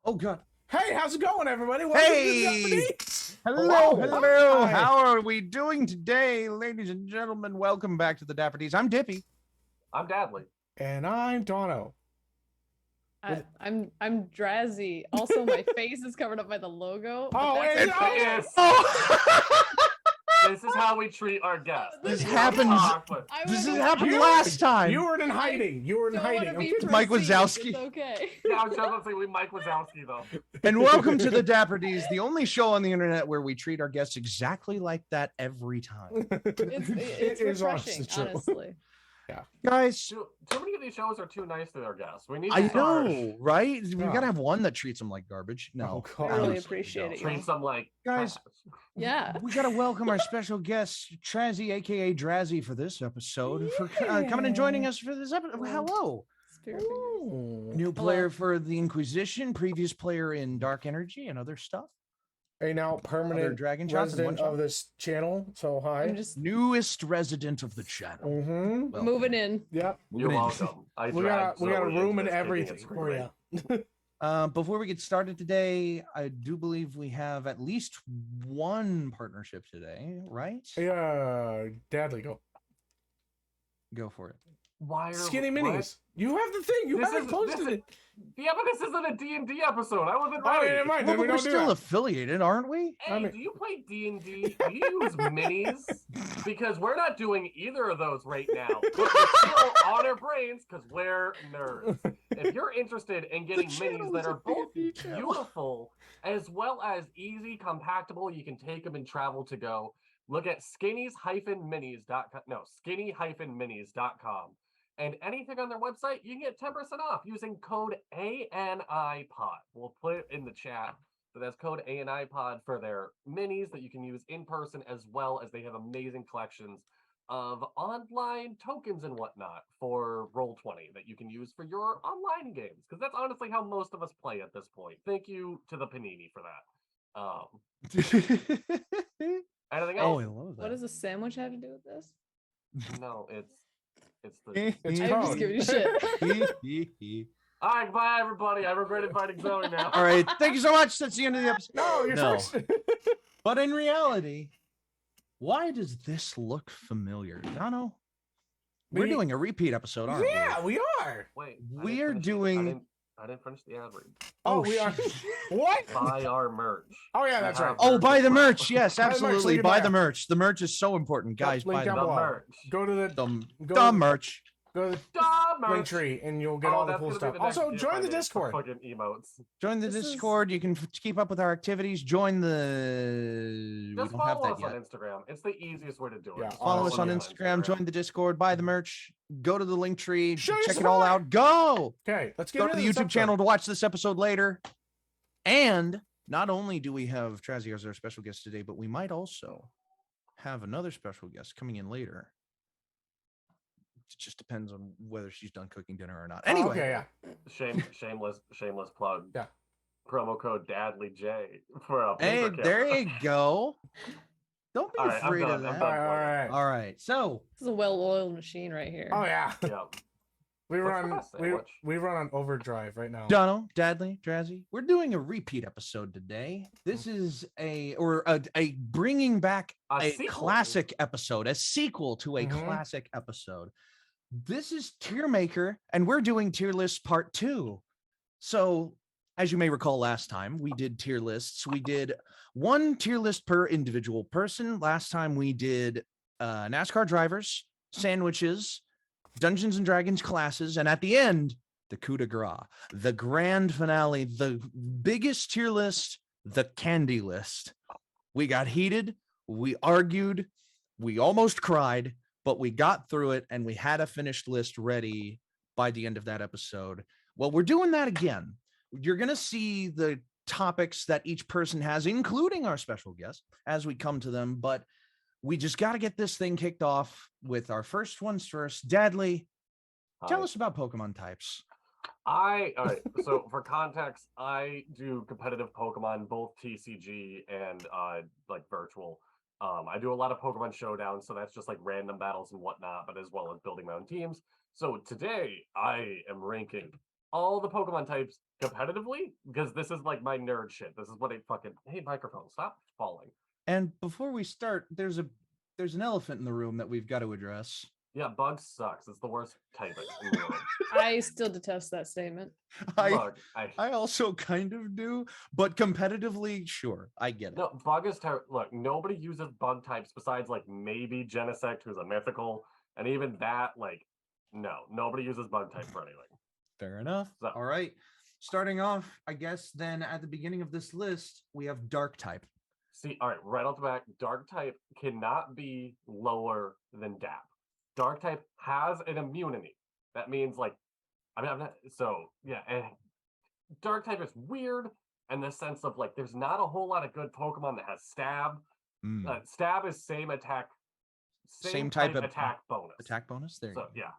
Oh God! Hey, how's it going, everybody? Welcome Hey! Hello! How are we doing today, ladies and gentlemen? Welcome back to the Dapper D's. I'm Dippy. I'm Dadley. And I'm Dono. I'm Trazhie. Also, my face is covered up by the logo. Oh, It is. Oh! This is how we treat our guests. This happens. This has happened last time. You were in hiding. You were in hiding. Mike Wazowski. It's okay. Yeah, I was just going to say we Mike Wazowski though. And welcome to the Dapper D's, the only show on the internet where we treat our guests exactly like that every time. It's refreshing, honestly. Yeah, guys. Too many of these shows are too nice to their guests. We need. I start. know, right? We gotta have one that treats them like garbage. No, oh, I really appreciate it. Treats them like guys. Yeah, we gotta welcome our special guest, Trazhie, aka Trazhie, for this episode, for coming and joining us for this episode. Hello. New player for the Inquisition, previous player in Dark Energy and other stuff. A now permanent dragon resident of this channel. So hi. I'm just newest resident of the channel. moving in. Yep. You're welcome. We got a room and everything for you. Before we get started today, I do believe we have at least one partnership today, right? Yeah, Dadley, Go for it. Why are Skinny what? Minis. You have the thing. You haven't posted it. Yeah, but this isn't a D&D episode. I wasn't Oh, ready. yeah, mind. Well, We but we're don't do still that. affiliated, aren't we? Hey, do you play D&D? Do you use minis? Because we're not doing either of those right now. But we're still on our brains because we're nerds. If you're interested in getting minis that are both beautiful as well as easy, compactable, you can take them and travel to go, look at skinnies-minis.com. No, skinny-minis.com. And anything on their website, you can get 10% off using code ANIPOD. We'll put it in the chat. So that's code ANIPOD for their minis that you can use in person, as well as they have amazing collections of online tokens and whatnot for Roll20 that you can use for your online games. Because that's honestly how most of us play at this point. Thank you to the Panini for that. Anything else? Oh, I love that. What does a sandwich have to do with this? No, it's the... It's I'm just giving you shit. All right, bye everybody. I regret inviting Zoe now. All right, thank you so much. That's the end of the episode. No, you're No. first. But in reality, why does this look familiar? Dono, we're doing a repeat episode, aren't Yeah, we are. Wait, We are doing- I didn't finish the ad read. Oh, Oh, we are. shit. What? Buy our merch. Oh yeah, that's right. Oh, buy the merch. Yes, Buy the merch, absolutely. link in Buy bio. the merch. The merch is so important, guys. Link Buy down the The below. merch. Go to the the merch. Go to the The merch. link tree, and you'll get all the that's cool gonna be stuff. the next Also, gift join I the make for Discord. Fucking emotes. Join the This is- Discord. You can keep up with our activities. Join the. Just we don't have follow that us yet. on Instagram. It's the easiest way to do it. Yeah, Just Follow us on yeah. Instagram. Join the Discord. Buy the merch. Go to the link tree. Show your Check it all support. out. Go. Okay, let's get Go to into the this YouTube episode. channel to watch this episode later. And not only do we have Trazhie as our special guest today, but we might also have another special guest coming in later. It just depends on whether she's done cooking dinner or not. Oh, Anyway, okay, yeah. Shameless plug. Yeah. Promo code DadleyJ for a hey, paper there kit. you go. Don't be All right, I'm afraid of done, I'm that. All done. right, all right. All right, so This is a well-oiled machine right here. Oh yeah. Yeah. We What's run the best we, sandwich? we run on overdrive right now. Dono, Dadley, Trazhie, we're doing a repeat episode today. This is a bringing back a sequel. classic episode, a sequel to a Mhm. classic episode. This is Tier Maker, and we're doing tier list part 2. So, as you may recall, last time we did tier lists. We did one tier list per individual person. Last time we did NASCAR drivers, sandwiches, Dungeons and Dragons classes, and at the end, the coup de grace, the grand finale, the biggest tier list, the candy list. We got heated, we argued, we almost cried, but we got through it, and we had a finished list ready by the end of that episode. Well, we're doing that again. You're going to see the topics that each person has, including our special guest, as we come to them, but we just got to get this thing kicked off with our first ones first. Dadley, tell us about Pokemon types. All right. So for context, I do competitive Pokemon, both TCG and like virtual. I do a lot of Pokemon Showdown, so that's just like random battles and whatnot, but as well as building my own teams. So today I am ranking all the Pokemon types competitively, because this is like my nerd shit. This is what hey, microphone, stop falling. And before we start, there's an elephant in the room that we've got to address. Yeah, bug sucks. It's the worst type in the world. I still detest that statement. Bug, I also kind of do, but competitively, sure, I get it. No, bug is terrible. Look, nobody uses bug types besides like maybe Genesect, who's a mythical, and even that, like, no, nobody uses bug type for anything. Fair enough. So, all right. Starting off, I guess then at the beginning of this list, we have dark type. See, all right, right off the back, dark type cannot be lower than DAP. Dark type has an immunity. That means like, I'm not, so yeah, and dark type is weird in the sense of like, there's not a whole lot of good Pokemon that has stab. Stab is same attack, same type of attack bonus. Attack bonus? There you go. Yeah.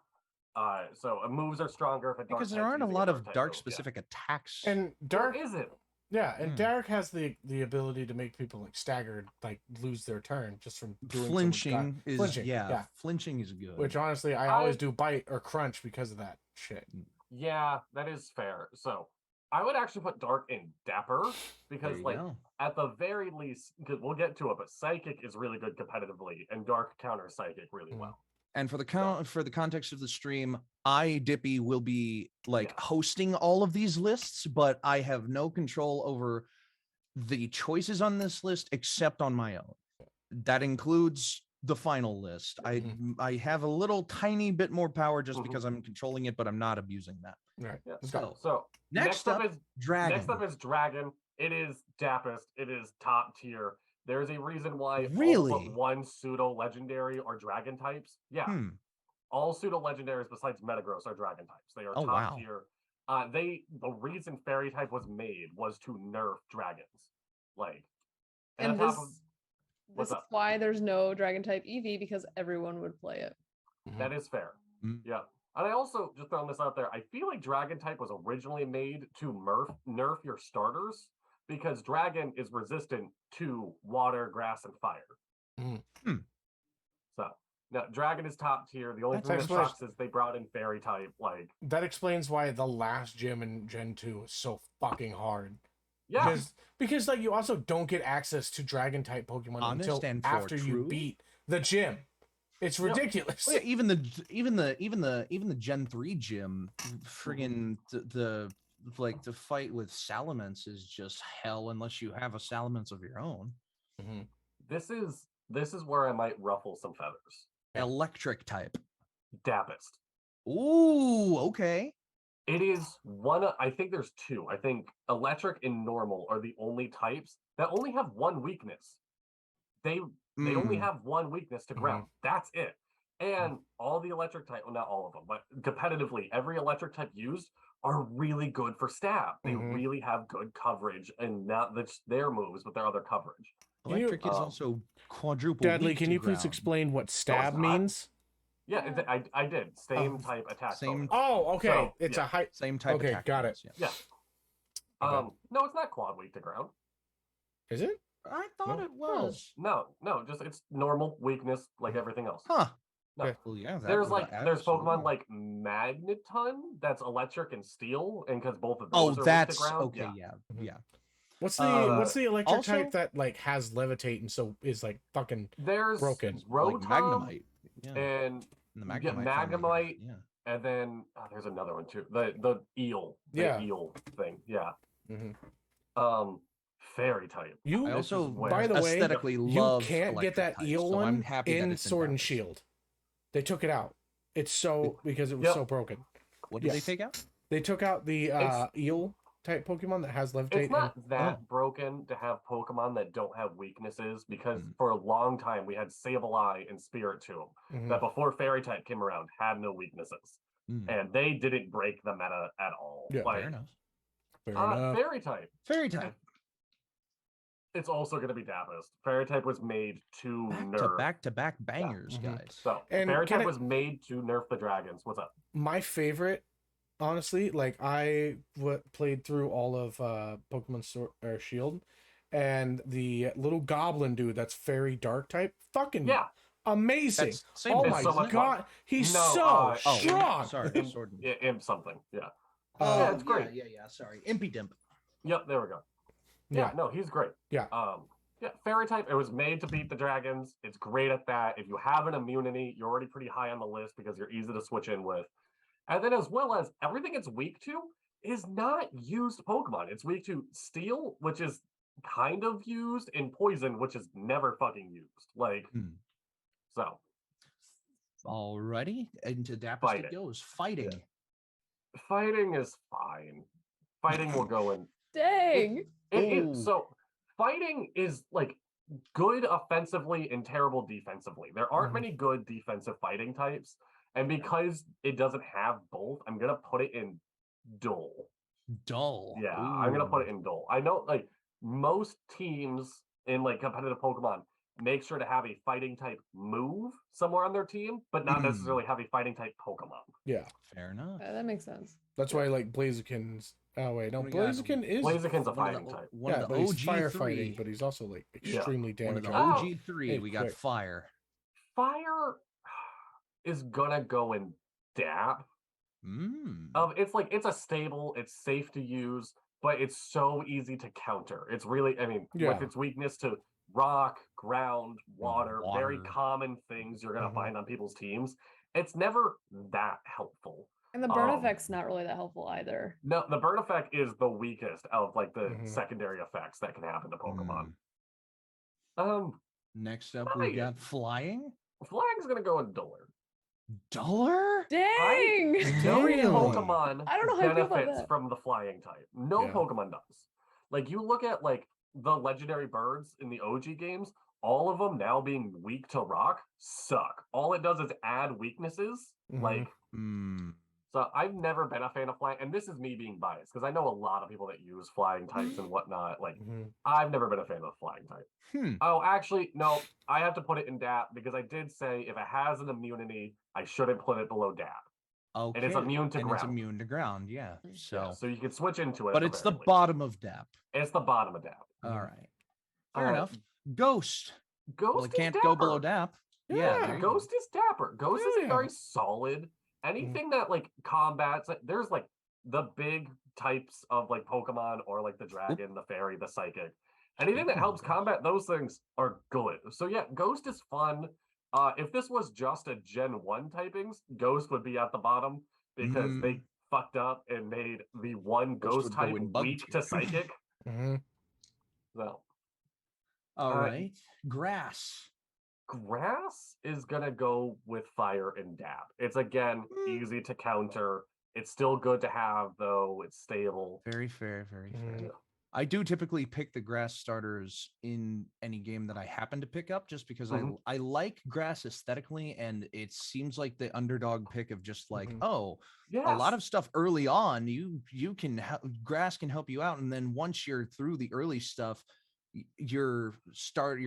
So moves are stronger if a dark because there aren't a lot of dark specific attacks. And dark is it? Yeah, and Dark has the ability to make people like staggered, like lose their turn just from doing flinching. Yeah, Flinching is good. Which honestly, I always do bite or crunch because of that shit. Yeah, that is fair. So I would actually put Dark in Dapper because, like, at the very least, because we'll get to it, but Psychic is really good competitively, and Dark counters Psychic really well. And for the context of the stream, I, Dippy, will be hosting all of these lists, but I have no control over the choices on this list except on my own. That includes the final list. I have a little tiny bit more power just because I'm controlling it, but I'm not abusing that. Right. Yeah. So next up is Dragon. Next up is Dragon. It is Dappest. It is top tier. There's a reason why really all but one pseudo legendary or dragon types. Yeah. All pseudo legendaries besides Metagross are dragon types. They are top tier. The reason fairy type was made was to nerf dragons. Like, and this is why there's no dragon type Eevee, because everyone would play it. That is fair. Yeah. And I also, just throwing this out there, I feel like dragon type was originally made to nerf your starters, because dragon is resistant to water, grass, and fire. So now dragon is top tier. The only thing that sucks is they brought in fairy type. Like, that explains why the last gym in Gen 2 is so fucking hard. Yeah, because like you also don't get access to dragon type Pokemon until after you beat the gym. It's ridiculous. Well, yeah, even the Gen 3 gym, friggin' the fight with Salamence is just hell unless you have a Salamence of your own. This is where I might ruffle some feathers. Electric type. Dappest. Ooh, okay. It is I think there's two. I think electric and normal are the only types that only have one weakness. They only have one weakness to ground. That's it. And all the electric type, well, not all of them, but competitively, every electric type used are really good for stab. They really have good coverage, and not their moves, but their other coverage. Electric is also quadruple. Deadly, can you please explain what stab means? Yeah, I did. Same type attack. Same. Oh, okay. So, it's a high. Same type. Okay, attack got it. Yeah. No, it's not quad weak to ground. Is it? I thought it was. No, just it's normal weakness like everything else. Huh. No. Well, yeah. There's Pokemon like Magneton that's electric and steel, and because both of those are that's weak to ground. okay. Yeah. What's the electric type that like has levitate and so is like fucking broken? Rotom, like Magnemite. Yeah. And the Magnemite. Yeah. And then there's another one too. The eel. The eel thing. Yeah. Fairy type. You also, by the way, aesthetically love. You can't get that eel one in Sword and Shield. They took it out. It's so because it was so broken. What did they take out? They took out the eel type Pokemon that has levitate. It's not that broken to have Pokemon that don't have weaknesses, because for a long time we had Sableye and Spiritomb that before Fairy type came around had no weaknesses, and they didn't break the meta at all. Yeah, fair enough. Fairy type. Fairy type. It's also going to be Dappest. Fairy type was made to nerf. Back-to-back bangers, guys. So Fairy type was made to nerf the dragons. What's up? My favorite, honestly, like I played through all of Pokemon Sword or Shield, and the little goblin dude that's fairy dark type, fucking amazing. Oh my god, he's so strong. Imp something. Yeah. Yeah, it's great. Yeah. Sorry, Impy Dimp. Yep, there we go. Yeah, no, he's great. Yeah. Yeah, fairy type. It was made to beat the dragons. It's great at that. If you have an immunity, you're already pretty high on the list because you're easy to switch in with. And then as well as everything it's weak to is not used Pokemon. It's weak to steel, which is kind of used, and poison, which is never fucking used. Like, so. Alrighty, into Dapper D goes. Fighting. Yeah. Fighting is fine. Fighting will go in. Dang. So fighting is like good offensively and terrible defensively. There aren't many good defensive fighting types. And because it doesn't have both, I'm going to put it in dull. Dull. Yeah, I'm going to put it in dull. I know like most teams in like competitive Pokemon make sure to have a fighting type move somewhere on their team, but not necessarily have a fighting type Pokemon. Yeah. Fair enough. That makes sense. That's why I like Blaziken's. Oh wait, no, Blaziken is Blaziken's a fighting type. One of the but he's OG firefighting, three. but he's also like extremely One of damaging. the OG three. We got quick. fire. Fire is gonna go in Dap. It's like it's a stable, it's safe to use, but it's so easy to counter. It's really, I mean, with its weakness to rock, ground, water, very common things you're gonna find on people's teams. It's never that helpful. And the burn effect's not really that helpful either. No, the burn effect is the weakest of like the secondary effects that can happen to Pokemon. Next up, we got flying. Flying's gonna go in duller. Duller? Dang! No Pokemon I don't know how I feel about benefits that. from the flying type. No Pokemon does. Like you look at like the legendary birds in the OG games, all of them now being weak to rock suck. All it does is add weaknesses. Like so I've never been a fan of flying, and this is me being biased because I know a lot of people that use flying types and whatnot. Like I've never been a fan of the flying type. Oh, actually, no, I have to put it in DAP because I did say if it has an immunity, I shouldn't put it below DAP. Okay. And it's immune to ground. It's immune to ground, yeah. So you can switch into it. But it's the bottom of DAP. It's the bottom of DAP. All right. Fair enough. Ghost. Ghost it can't go below DAP. Yeah, Ghost is dapper. Ghost is a very solid. Anything that like combats, there's like the big types of like Pokemon or like the dragon, the fairy, the psychic. Anything that helps combat those things are good. So yeah, Ghost is fun. If this was just a Gen 1 typings, Ghost would be at the bottom because they fucked up and made the one Ghost type weak to psychic. So, all right. Grass. Grass is gonna go with fire and DAP. It's again easy to counter. It's still good to have though. It's stable. Very fair. Very fair. I do typically pick the grass starters in any game that I happen to pick up just because I like grass aesthetically, and it seems like the underdog pick of just like, a lot of stuff early on, you can grass can help you out, and then once you're through the early stuff, your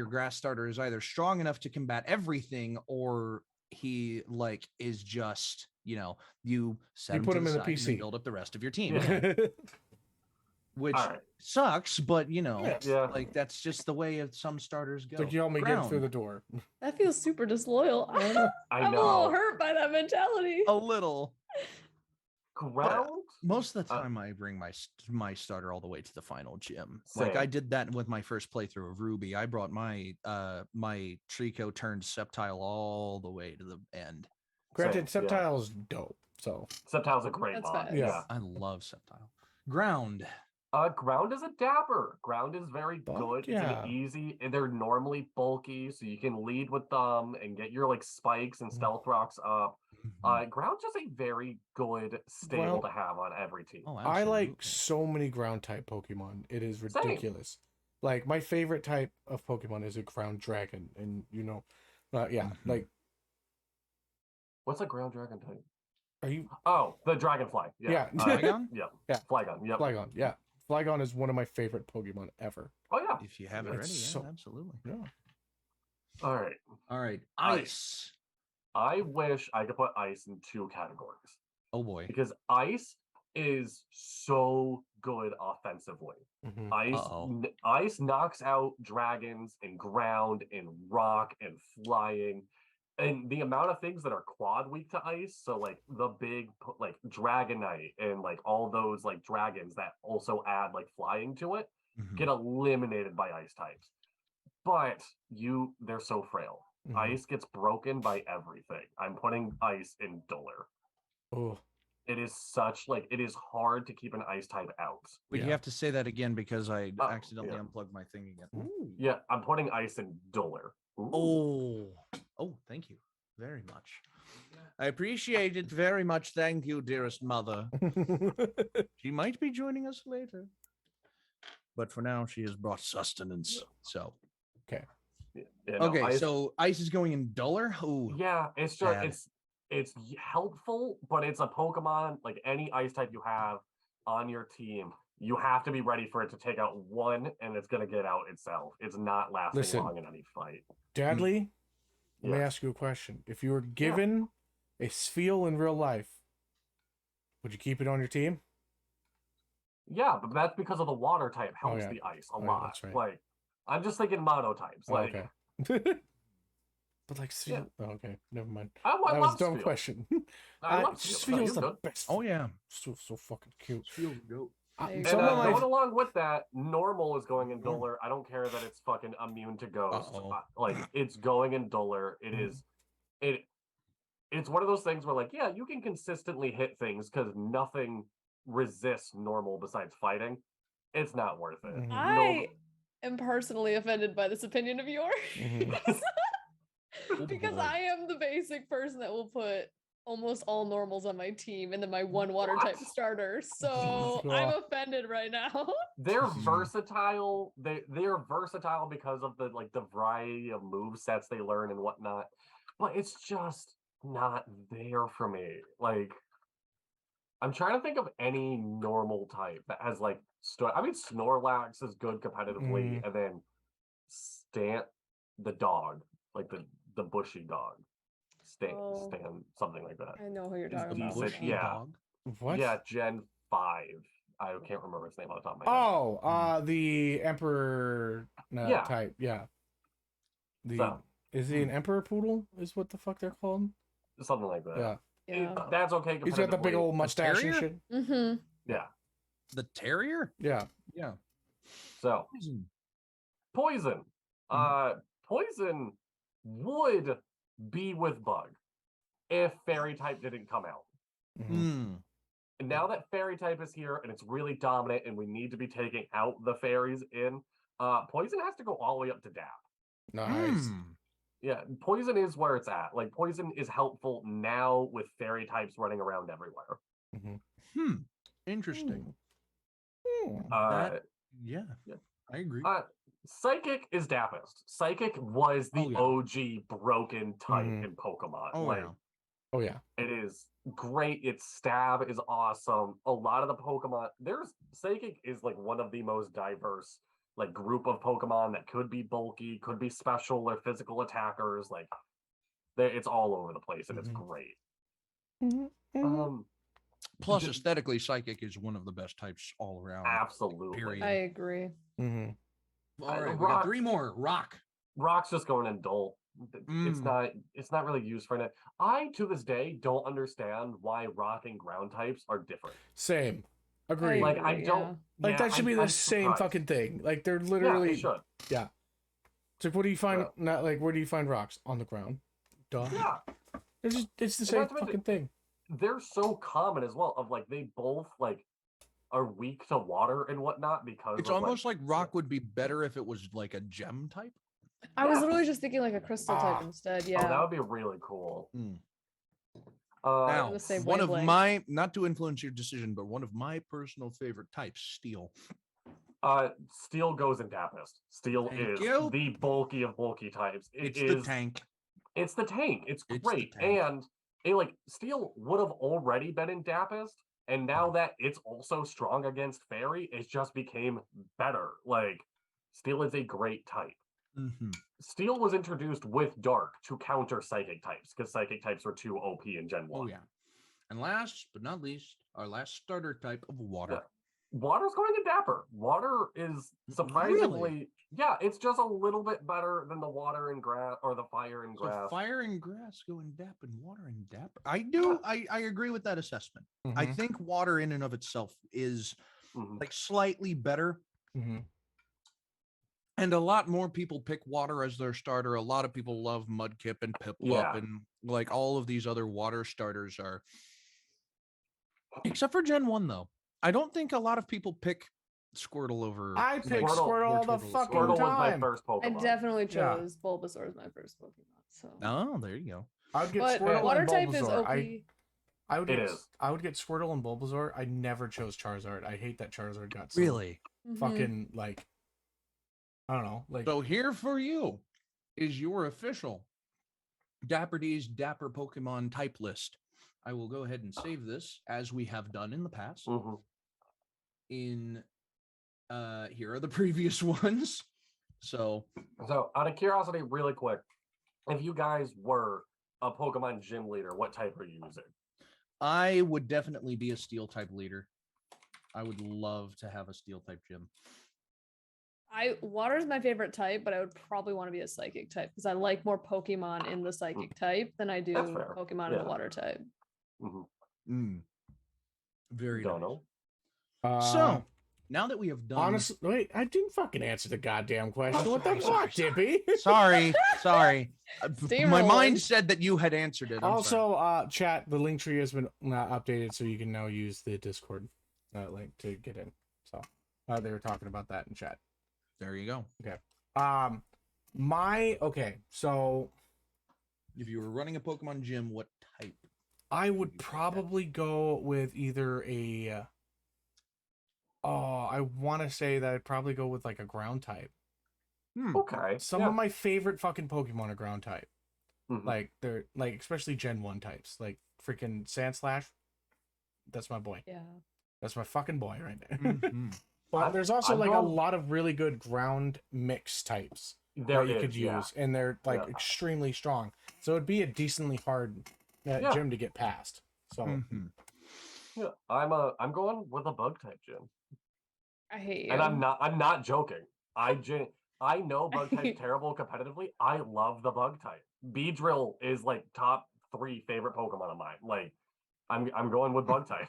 grass starter is either strong enough to combat everything, or he like is just you put him in the PC, build up the rest of your team. Which sucks, but like that's just the way of some starters go. Like you help me get through the door. That feels super disloyal. I'm a little hurt by that mentality. A little. Ground? Most of the time, I bring my starter all the way to the final gym. Like I did that with my first playthrough of Ruby. I brought my my Trico turned Sceptile all the way to the end. Granted, Sceptile's dope. So Sceptile's a great mod. Yeah, I love Sceptile. Ground. Ground is a dapper. Ground is very good. It's an easy, and they're normally bulky, so you can lead with them and get your like spikes and stealth rocks up. Ground's just a very good stable to have on every team. I like so many ground type Pokemon. It is ridiculous. Like my favorite type of Pokemon is a ground dragon, and like what's a ground dragon type? Are you? Oh, the dragonfly. Yeah. Flygon? Yeah. Flygon. Yep. Flygon. Yeah. Flygon is one of my favorite Pokemon ever. Oh yeah. If you have it ready, absolutely. Yeah. All right. Ice. I wish I could put ice in 2 categories. Oh boy. Because ice is so good offensively. Ice knocks out dragons and ground and rock and flying. and the amount of things that are quad weak to ice, so like the big like Dragonite and like all those like dragons that also add like flying to it get eliminated by ice types. But they're so frail. Ice gets broken by everything. I'm putting ice in duller. Oh. It is it is hard to keep an ice type out. Would you have to say that again because I accidentally unplugged my thing again? Ooh. Yeah, I'm putting ice in duller. Oh, thank you very much. I appreciate it very much. Thank you, dearest mother. She might be joining us later, but for now, she has brought sustenance. So, okay. Yeah, okay, so ice is going in duller. Ooh, yeah, it's just it's helpful, but it's a Pokemon like any ice type you have on your team. You have to be ready for it to take out one, and it's gonna get out itself. It's not lasting long in any fight. Dadley, let me ask you a question. If you were given a Spheal in real life, would you keep it on your team? Yeah, but that's because of the water type helps the ice a lot. That's right. Like, I'm just thinking mono types. Okay. But like Spheal, okay, never mind. I that was a dumb Spheal. question. I love Spheal's the best. Oh yeah, so fucking cute. Spheal goat. And going along with that, normal is going in duller. I don't care that it's fucking immune to ghost. Like, it's going in duller. It's one of those things where like, yeah, you can consistently hit things because nothing resists normal besides fighting. It's not worth it. I am personally offended by this opinion of yours. Because I am the basic person that will put almost all normals on my team and then my one water type starter. So I'm offended right now. They're versatile. They're versatile because of the variety of move sets they learn and whatnot. But it's just not there for me. Like, I'm trying to think of any normal type that has like Snorlax is good competitively, and then Stan the dog, like the bushy dog. Stan, something like that. I know who you're talking about. Bushy dog? What? Yeah, Gen 5. I can't remember its name on the top of my head. The Emperor type. Yeah. Is he an Emperor Poodle? Is what the fuck they're called? Something like that. Yeah. That's okay. He's got the big old mustache and shit. Yeah. The terrier? Yeah. Yeah. So poison. Poison would be with Bug if Fairy type didn't come out. And now that Fairy type is here and it's really dominant and we need to be taking out the fairies in, Poison has to go all the way up to Dap. Nice. Yeah, Poison is where it's at. Like, Poison is helpful now with Fairy types running around everywhere. Interesting. Yeah, I agree. Psychic is Dappest. Psychic was the OG broken type in Pokemon. It is great. Its stab is awesome. A lot of the Pokemon, Psychic is like one of the most diverse like group of Pokemon that could be bulky, could be special or physical attackers. Like, it's all over the place, and it's great. Plus, aesthetically, Psychic is one of the best types all around. Absolutely, period. I agree. All right, we got 3 more. Rock's just going in dull. It's not really used for it. I to this day don't understand why rock and ground types are different. Same. Agreed. Like, I don't that should be the same fucking thing. Like, they're literally they should. Yeah. It's like, what do you find not like where do you find rocks? On the ground. Duh. Yeah. It's the same fucking thing. They're so common as well, of like they both like are weak to water and whatnot because it's almost like rock would be better if it was like a gem type. I was literally just thinking like a crystal type instead. Yeah. That would be really cool. Now, one of my, not to influence your decision, but one of my personal favorite types, Steel. Steel goes in Dappest. Steel is the bulky of bulky types. It's the tank. It's the tank. It's great. And Steel would have already been in Dappest, and now that it's also strong against Fairy, it just became better. Like, Steel is a great type. Steel was introduced with Dark to counter Psychic types, because Psychic types were too OP in Gen 1. Oh, yeah. And last but not least, our last starter type of Water. Water's going to Dapper. Water is surprisingly, yeah, it's just a little bit better than the water and grass or the fire and grass. So fire and grass go in Dapper and water in Dapper. I do. I agree with that assessment. I think water in and of itself is like slightly better. And a lot more people pick water as their starter. A lot of people love Mudkip and Piplup and like all of these other water starters are. Except for Gen 1, though. I don't think a lot of people pick Squirtle over. I pick Squirtle all the fucking Squirtle time. was my first Pokemon. I definitely chose Bulbasaur as my first Pokemon. So. Oh, there you go. I would get But Squirtle water and type Bulbasaur. is OP. I would get Squirtle and Bulbasaur. I never chose Charizard. I hate that Charizard got so Really? fucking like I don't know. Like So here for you is your official Dapper D's Dapper Pokemon type list. I will go ahead and save this as we have done in the past. In here are the previous ones. So out of curiosity, really quick, if you guys were a Pokemon gym leader, what type are you using? I would definitely be a steel type leader. I would love to have a steel type gym. Water is my favorite type, but I would probably want to be a psychic type because I like more Pokemon in the psychic type than I do Pokemon in the water type. Very Don't nice. So now that we have done, honestly, wait, I didn't fucking answer the goddamn question. What the fuck, Dippy? Sorry. My mind Steamrolling. said that you had answered it. I'm sorry. Also, chat, the link tree has been updated, so you can now use the Discord link to get in. So they were talking about that in chat. There you go. Okay. So if you were running a Pokemon gym, what type? I would probably go with either a. I want to say that I'd probably go with like a ground type. Okay. Some of my favorite fucking Pokemon are ground type. Like they're like especially Gen 1 types, like freaking Sandslash. That's my boy. Yeah. That's my fucking boy right there. But there's also like a lot of really good ground mix types that you could use, and they're like extremely strong. So it'd be a decently hard gym to get past. So I'm going with a bug type gym. I hate you. And I'm not joking. I know bug type's terrible competitively. I love the bug type. Beedrill is like top 3 favorite Pokemon of mine. Like I'm going with bug type.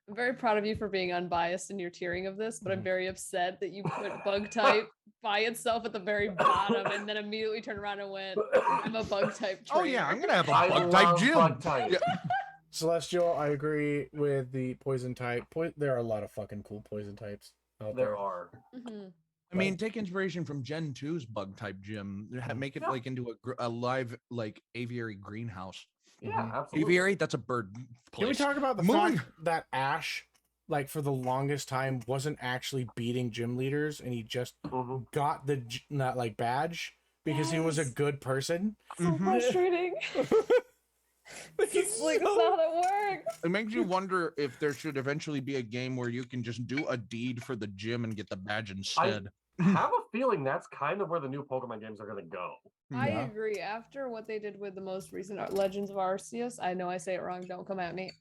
I'm very proud of you for being unbiased in your tiering of this, but I'm very upset that you put bug type by itself at the very bottom and then immediately turned around and went, I'm a bug type trainer. Oh yeah, I'm gonna have a bug type gym. Bug type. Yeah. Celestial, I agree with the poison type. There are a lot of fucking cool poison types out there. There are. I mean, take inspiration from Gen 2's bug type gym. Make it like into a live like aviary greenhouse. Yeah, absolutely. Aviary, that's a bird place. Can we talk about the fact that Ash, like for the longest time, wasn't actually beating gym leaders, and he just got the badge because he was a good person? So frustrating. It's like that's not how that works. It makes you wonder if there should eventually be a game where you can just do a deed for the gym and get the badge instead. I have a feeling that's kind of where the new Pokemon games are going to go. I agree. After what they did with the most recent Legends of Arceus, I know I say it wrong. Don't come at me.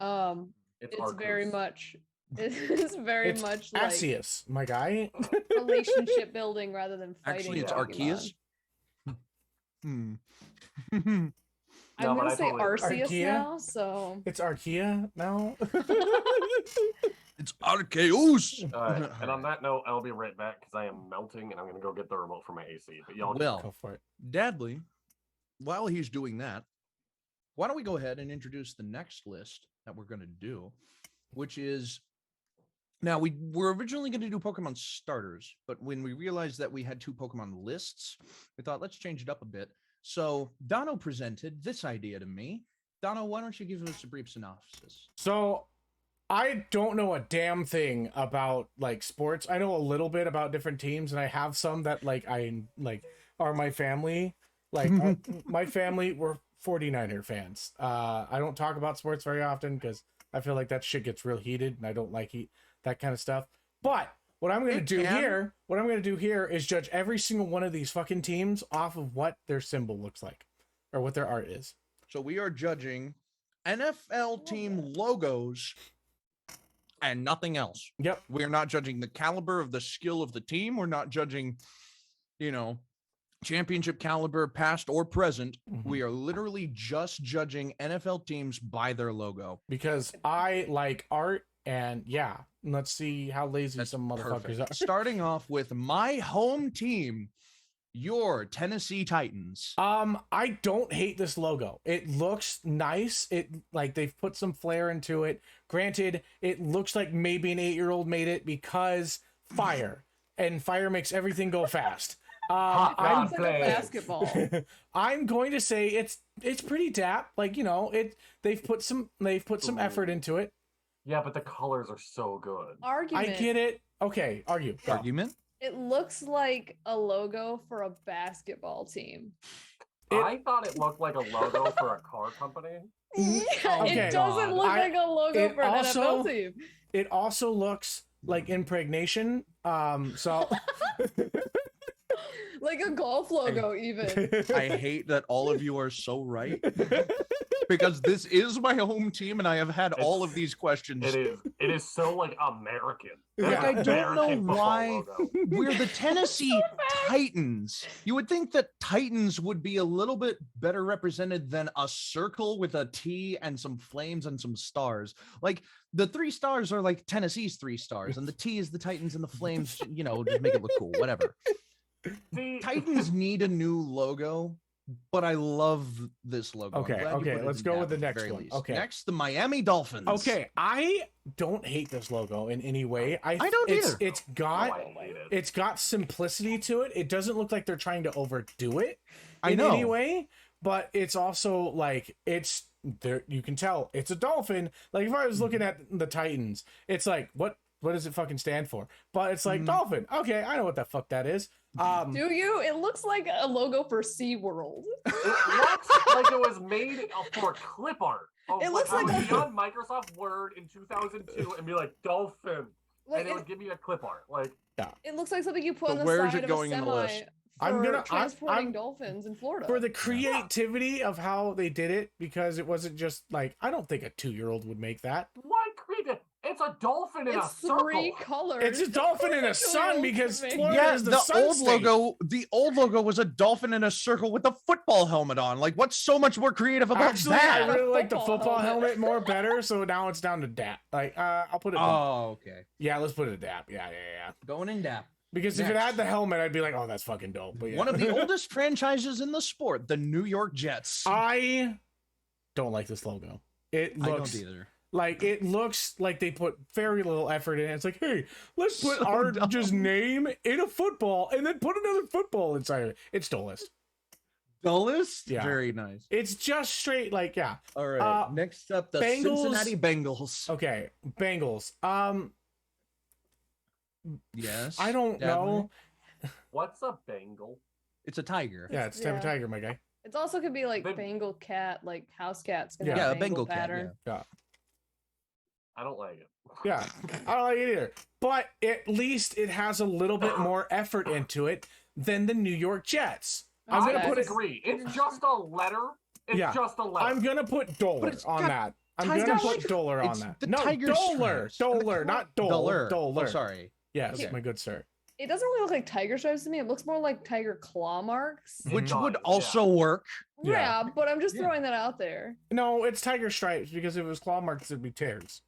It's very much. It's very much like Arceus, my guy. relationship building rather than fighting. Actually, it's Pokemon. Arceus. I'm gonna say Arceus now. So it's Archaea now. It's Arceus. And on that note, I'll be right back because I am melting and I'm going to go get the remote for my AC. But y'all go for it. Dadley, while he's doing that, why don't we go ahead and introduce the next list that we're going to do, which is now we were originally going to do Pokemon starters, but when we realized that we had 2 Pokemon lists, we thought let's change it up a bit. So Dono presented this idea to me. Dono, why don't you give us a brief synopsis? So I don't know a damn thing about like sports. I know a little bit about different teams, and I have some that like I like are my family. Like my family were 49er fans. I don't talk about sports very often because I feel like that shit gets real heated, and I don't like that kind of stuff. But what I'm gonna do here is judge every single one of these fucking teams off of what their symbol looks like, or what their art is. So we are judging NFL team logos and nothing else. Yep. We're not judging the caliber of the skill of the team. We're not judging, championship caliber, past or present. Mhm. We are literally just judging NFL teams by their logo. Because I like art, and yeah, let's see how lazy That's some motherfuckers perfect. are. Starting off with my home team, your Tennessee Titans. I don't hate this logo. It looks nice. It like they've put some flair into it. Granted, it looks like maybe an 8-year-old made it because fire, and fire makes everything go fast. Hot It's like a basketball. I'm going to say it's pretty dap. Like, they've put some effort into it. Yeah, but the colors are so good. Argument. I get it. Okay, argue. Go. Argument? It looks like a logo for a basketball team. I thought it looked like a logo for a car company. Yeah, Okay. it doesn't look like a logo it for an also- NFL team. It also looks like impregnation. So Like a golf logo, even. I hate that all of you are so right. Because this is my home team, and I have had all of these questions. It is so like American. Yeah. That's I an don't know American football why logo. we're the Tennessee Titans. You would think that Titans would be a little bit better represented than a circle with a T and some flames and some stars. Like the 3 stars are like Tennessee's 3 stars, and the T is the Titans, and the flames, just make it look cool. Whatever. See, Titans need a new logo, but I love this logo. I'm Okay, glad you okay, put it let's in go dab with the at next very one. least. Okay. Next, the Miami Dolphins. okay, I don't hate this logo in any way. I don't either. It's oh, got I hate it. it's got simplicity to it. It doesn't look like they're trying to overdo it I in know. any way, but it's also like it's there. You can tell it's a dolphin. Like if I was looking at the Titans, it's like what does it fucking stand for? But it's like dolphin. Okay, I know what the fuck that is. Do you? It looks like a logo for SeaWorld. It looks like it was made for clip art. It looks I like would a- be on Microsoft Word in 2002 and be like dolphin, Like and it would it, give me a clip art. Like it looks like something you put But on the where is side it of a going in the semi list? I'm for gonna- transporting I'm- dolphins in Florida. For the creativity of how they did it, because it wasn't just like I don't think a 2-year-old would make that. why create it? It's a dolphin in it's a circle. 3 colors. It's a dolphin in a sun because Florida Yeah, is the the sun old state. the old logo was a dolphin in a circle with a football helmet on. Like, what's so much more creative about Actually, that? I really like the Football football helmet. helmet more better, so now it's down to DAP. Like, I'll put it. Oh, okay. Yeah, let's put it at DAP. Yeah. Going in depth. Because if it Next. had the helmet, I'd be like, oh, that's fucking dope. But yeah. One of the oldest franchises in the sport, the New York Jets. I don't like this logo. It I looks don't either. like it looks like they put very little effort in it. It's like, hey, let's put So our dumb. just name in a football and then put another football inside of it. It's dullest. Dullest? Yeah. Very nice. It's just straight like, yeah. All right. Next up, the Bengals- Cincinnati Bengals. Okay, Bengals. Yes. I don't know. What's a Bengal? It's a tiger. Yeah, it's type of Yeah. tiger, my guy. It also could be like They- Bengal cat, like house cats. Can Yeah. Yeah, have a Bengal cat. pattern. Yeah. I don't like it. Yeah, I don't like it either. But at least it has a little bit more effort into it than the New York Jets. I'm I gonna put it. disagree. It's just a letter. It's Yeah. just a letter. I'm gonna put Dollar it's on got that. I'm tiger gonna put stripes. Dollar on It's that. the No, tiger Dollar, stripes and the Dollar, not Dole. Dollar. Dollar. Oh, sorry. Yes, Okay. my good sir. It doesn't really look like tiger stripes to me. It looks more like tiger claw marks. It Which would does, also work. Yeah. Yeah, but I'm just Yeah. throwing that out there. No, it's tiger stripes because if it was claw marks, it'd be tears.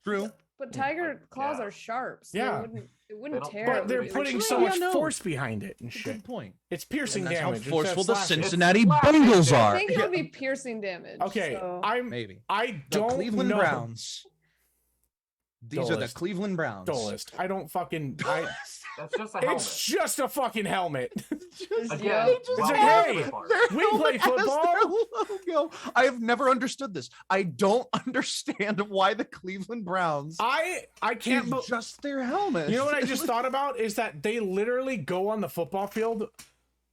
True. But tiger claws yeah. are sharp, so Yeah. it wouldn't don't- tear. Yeah, But they're it's putting actually- so yeah, much no. force behind it and That's a shit. good point. It's piercing And that's how damage. forceful instead the of slashing. Cincinnati slashing Bengals damage. I are. think it would be piercing damage. Okay, so- Maybe. I The don't Cleveland know. Browns. These are the Dullest. Cleveland Browns. Dullest. I don't fucking. That's just a helmet. It's just a fucking helmet. Again, It's wrong like, hey, clip art. Their We play helmet has football. their logo. I have never understood this. I don't understand why the Cleveland Browns I can't. is just their helmet. You know what I just thought about is that they literally go on the football field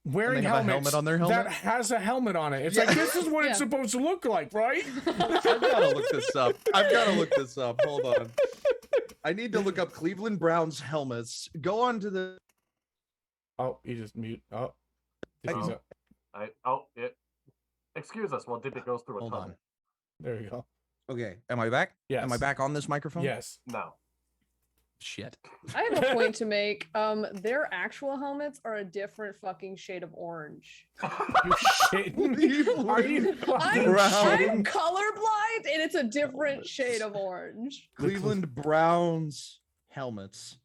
wearing have a helmets helmet on their helmet? that has a helmet on it. It's Yeah. like this is what it's Yeah. supposed to look like, right? I've got to look this up. Hold on. I need to look up Cleveland Browns helmets. Go on to the. Oh, you just mute. Oh, Dippy's Oh. up. Excuse us while Dippy goes through a Hold tunnel. on. There you go. Okay, am I back? Yes. Am I back on this microphone? Yes. No. Shit. I have a point to make. Their actual helmets are a different fucking shade of orange. You shitting? Are you fucking I'm shitting? colorblind, and it's a different shade of orange. Cleveland Browns helmets.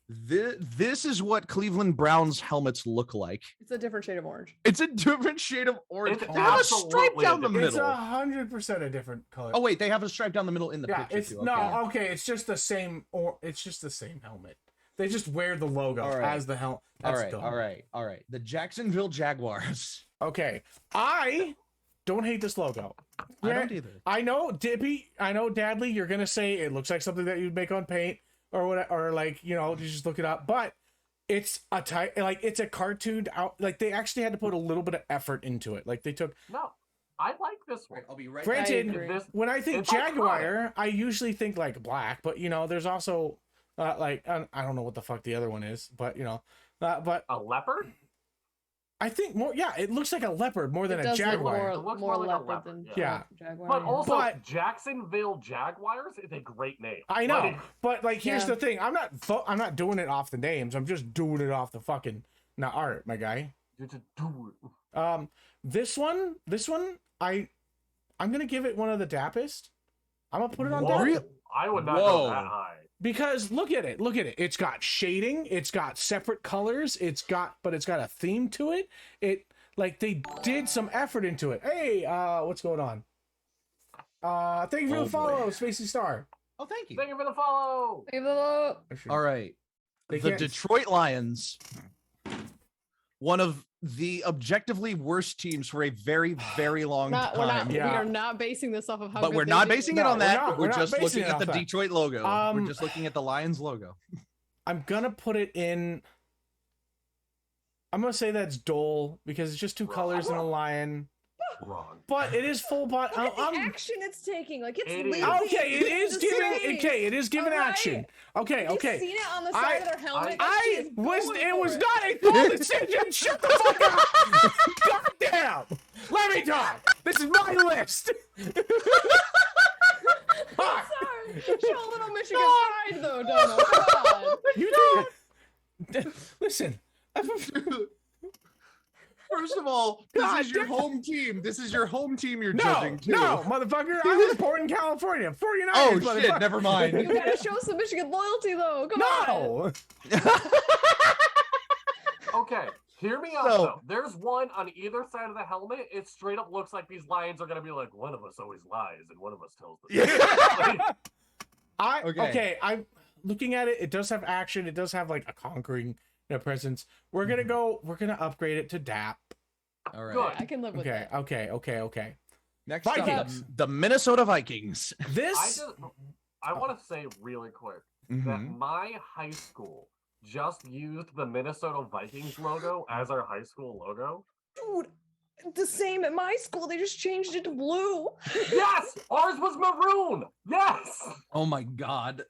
This is what Cleveland Browns helmets look like. It's a different shade of orange. It's a different shade of orange. It's They have a stripe absolutely a down the different- It's middle. 100% a different color. Oh wait, they have a stripe down the middle in the yeah, picture it's too. no, okay, it's just the same, or it's just the same helmet. They just wear the logo All right. as the helmet. all right. The Jacksonville Jaguars. Okay, I don't hate this logo. I don't either. I know Dippy. I know Dadley. You're gonna say it looks like something that you'd make on Paint or what, or like you just look it up. But it's a type, like it's a cartooned out. Like they actually had to put a little bit of effort into it. Like they took. No. I like this one. I'll be right Granted, agree. This- when I think it's iconic. Jaguar, I usually think like black. But there's also like I don't know what the fuck the other one is, but but A leopard? I think more. Yeah, it looks like a leopard more than It a does look Jaguar. It looks more more like a leopard leopard, than yeah. Jaguar. But yeah. also, But- Jacksonville Jaguars is a great name. I know, Like, but like here's Yeah. the thing: I'm not doing it off the names. I'm just doing it off the fucking art, my guy. you just do it. This one, I'm gonna give it one of the dappest. I'm gonna put it on Whoa. dap I would not Whoa. go that high. because look at it. It's got shading. It's got separate colors. But it's got a theme to it. It like they did some effort into it. Hey, what's going on? Thank you for Oh, the follow, boy. Spacey Star. Oh, thank you. Thank you for the follow. Leave it alone. All right. They The can't- Detroit Lions, one of the objectively worst teams for a very, very long time. Yeah. We are not basing this off of how. But good we're they not do. basing it No, on we're that. not. We're We're not just basing looking it at off the that. Detroit logo. We're Um, just looking at the Lions logo. I'm gonna put it in. I'm gonna say that's Dole because it's just two colors and a lion. Wrong. But it is full body. Look at the action it's taking. Like it's It is. leaving Okay, it is the giving. stage. Okay, it is giving All right. action. Okay, Have you okay. seen it on the side of their helmet? That shit is It going was for not a full decision. Shut the fuck up. God damn. Let me talk. This is my list. Fuck. Sorry. Show a little Michigan pride, though, Dono. Come on. You did. Listen. First of all, God this is your damn. home team. This is your home team you're No, judging too. no, motherfucker. I was born in California. 49ers, Oh shit, motherfucker. never You mind. gotta show some Michigan loyalty, though. Come on. No. Okay, hear me out So- though. There's one on either side of the helmet. It straight up looks like these lions are gonna be like, one of us always lies and one of us tells the truth. Like, Okay, I'm looking at it. It does have action. It does have like a conquering presence. We're gonna upgrade it to DAP. All right. Good. I can live with Okay, that. okay. Next up, Vikings. the Minnesota Vikings. This I want to say really quick that Mhm. my high school just used the Minnesota Vikings logo as our high school logo. Dude, the same at my school. They just changed it to blue. Yes, ours was maroon. Yes. Oh my god.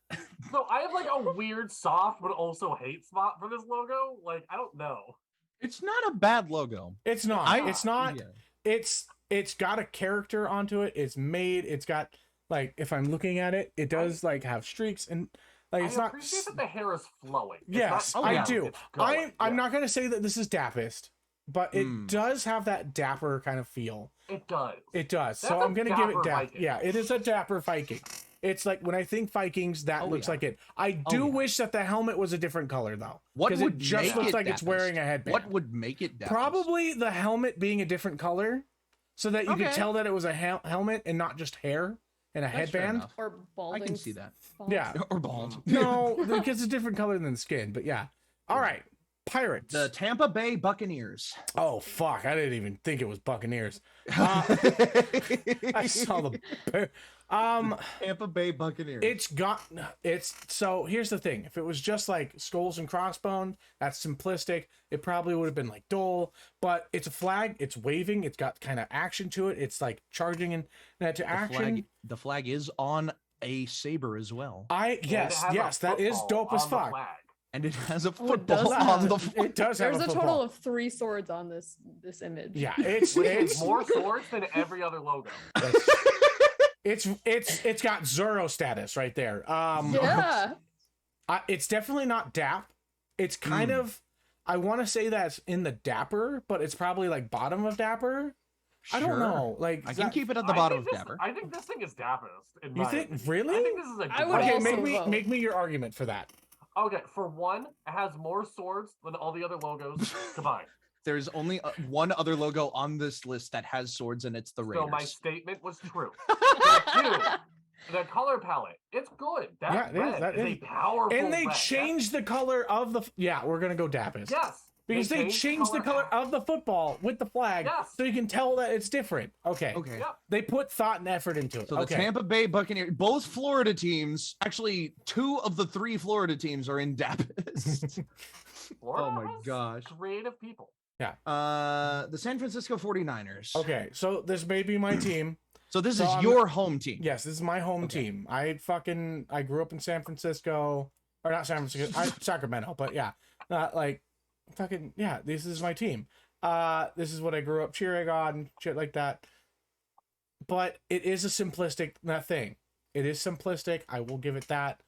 So I have like a weird soft but also hate spot for this logo. Like I don't know. It's not a bad logo. it's not. It's not. Yeah. It's got a character onto it. It's made. It's got like if I'm looking at it, it does like have streaks and like it's I not. appreciate that the hair is flowing. It's Yes, not I down, do. it's going. I'm Yeah, not gonna say that this is dappest, but it Hmm. does have that dapper kind of feel. It does. It does. That's So a I'm gonna give it dapper dapper. Viking. Yeah, it is a dapper Viking. It's like when I think Vikings, that Oh, looks yeah. like it. I do yeah. wish that the helmet was a different color though. What 'Cause would it just make looks it like it's dappest? wearing a headband. What would make it dappest? Probably the helmet being a different color, so that you could Okay. tell that it was a helmet and not just hair and a That's fair headband. enough. Or balding. I can see that. spots. Yeah. Or bald. No, because it's a different color than the skin. But yeah. All right, Pirates. The Tampa Bay Buccaneers. Oh fuck! I didn't even think it was Buccaneers. I saw the. Tampa Bay Buccaneers. It's so here's the thing. If it was just like skulls and crossbones, that's simplistic. It probably would have been like Dole, but it's a flag. It's waving. It's got kind of action to it. It's like charging into action. The flag is on a saber as well, And it Yes, has a that is football dope as on the fuck. flag. and it has a Oh, it does football have- on the flag. It does have There's a football. total of 3 swords on this image. Yeah, it's Which it's is more swords than every other logo. It's got Zoro status right there. Yeah. It's definitely not Dap. It's kind of, I want to say that's in the Dapper, but it's probably like bottom of Dapper. I don't know. Like I can keep it at the bottom of Dapper. I think this thing is Dapperest. You think really? I think this is a. I would Okay, also make me your argument for that. Okay, for one, it has more swords than all the other logos combined. There's only one other logo on this list that has swords, and it's the Raiders. So my statement was true. For two, the color palette, it's good. That red is a powerful And they red. changed the color of the. Yeah, we're gonna go Dappist. Yes. Because they changed the color of the football with the flag, so you can tell that it's different. Okay. Okay. Yep. They put thought and effort into it. So the Tampa Bay Buccaneers, both Florida teams, actually 2 of the 3 Florida teams are in Dapper. Oh my gosh. Creative people. Yeah. The San Francisco 49ers. Okay, so this may be my team. So this is your home team. Yes, this is my home team. I grew up in San Francisco, or not San Francisco, Sacramento, but yeah, this is my team. This is what I grew up cheering on, shit like that. But it is a simplistic thing. It is simplistic. I will give it that.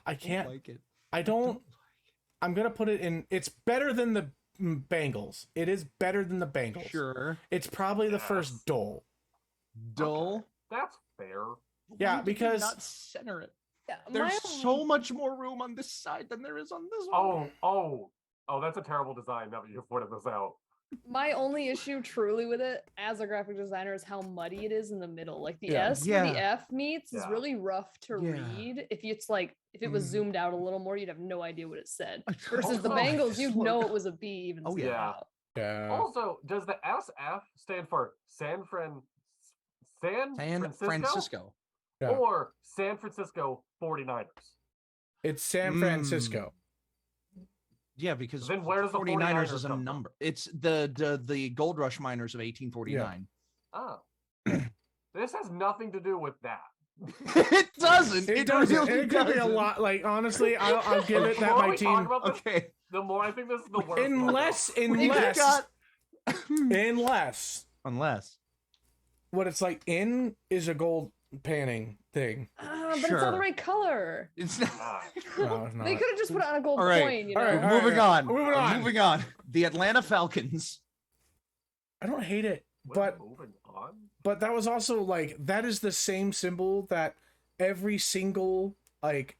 I can't like it. I don't I'm gonna put it in. It's better than the Bengals. It is better than the Bengals. Sure. It's probably the first dull. Dull. Okay. That's fair. Yeah, Why did they because not center it. Yeah, There's so much more room on this side than there is on this one. Oh, that's a terrible design now that you've pointed this out. My only issue truly with it as a graphic designer is how muddy it is in the middle. Like the Yeah. S where the F meets is Yeah. really rough to read. If it's like if it was zoomed out a little more, you'd have no idea what it said. Versus the Also- Bengals, you'd know it was a B even. Oh, zoomed yeah. out. Yeah. Also, does the SF stand for San Francisco? Yeah. Or San Francisco 49ers? It's San Francisco. Yeah, because Then where does the 49ers 49ers is a come from? number. It's the Gold Rush miners of 1849. Oh. This has nothing to do with that. It doesn't. It doesn't. really It could be a doesn't. lot. Like honestly, I'll give it The that more my we talk team. about this, Okay. the more I think this is the worst. Unless what it's like in is a gold panning thing. But it's all the right color. It's not. No, it's not. They could have just put it on a gold All right. coin, you know. All right. Moving on. Moving on. Moving on. The Atlanta Falcons. I don't hate it, We're moving on. but that was also like that is the same symbol that every single like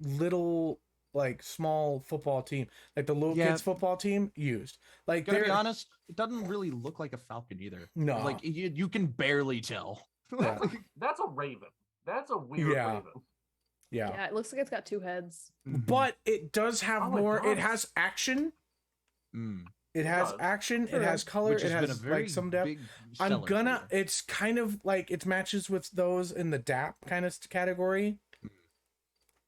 little like small football team, like the little kids football team used. Like Gotta they're be honest, it doesn't really look like a falcon either. No. Like you can barely tell. Yeah. That's a raven. That's a weird Yeah. raven. Yeah. Yeah, it looks like it's got 2 heads. But it does have Oh, it more. It does. has action. Mm. It has does. action. Sure. It has color. Which It has been a has very like some depth. big I'm seller gonna. for you. It's kind of like it matches with those in the DAP kind of category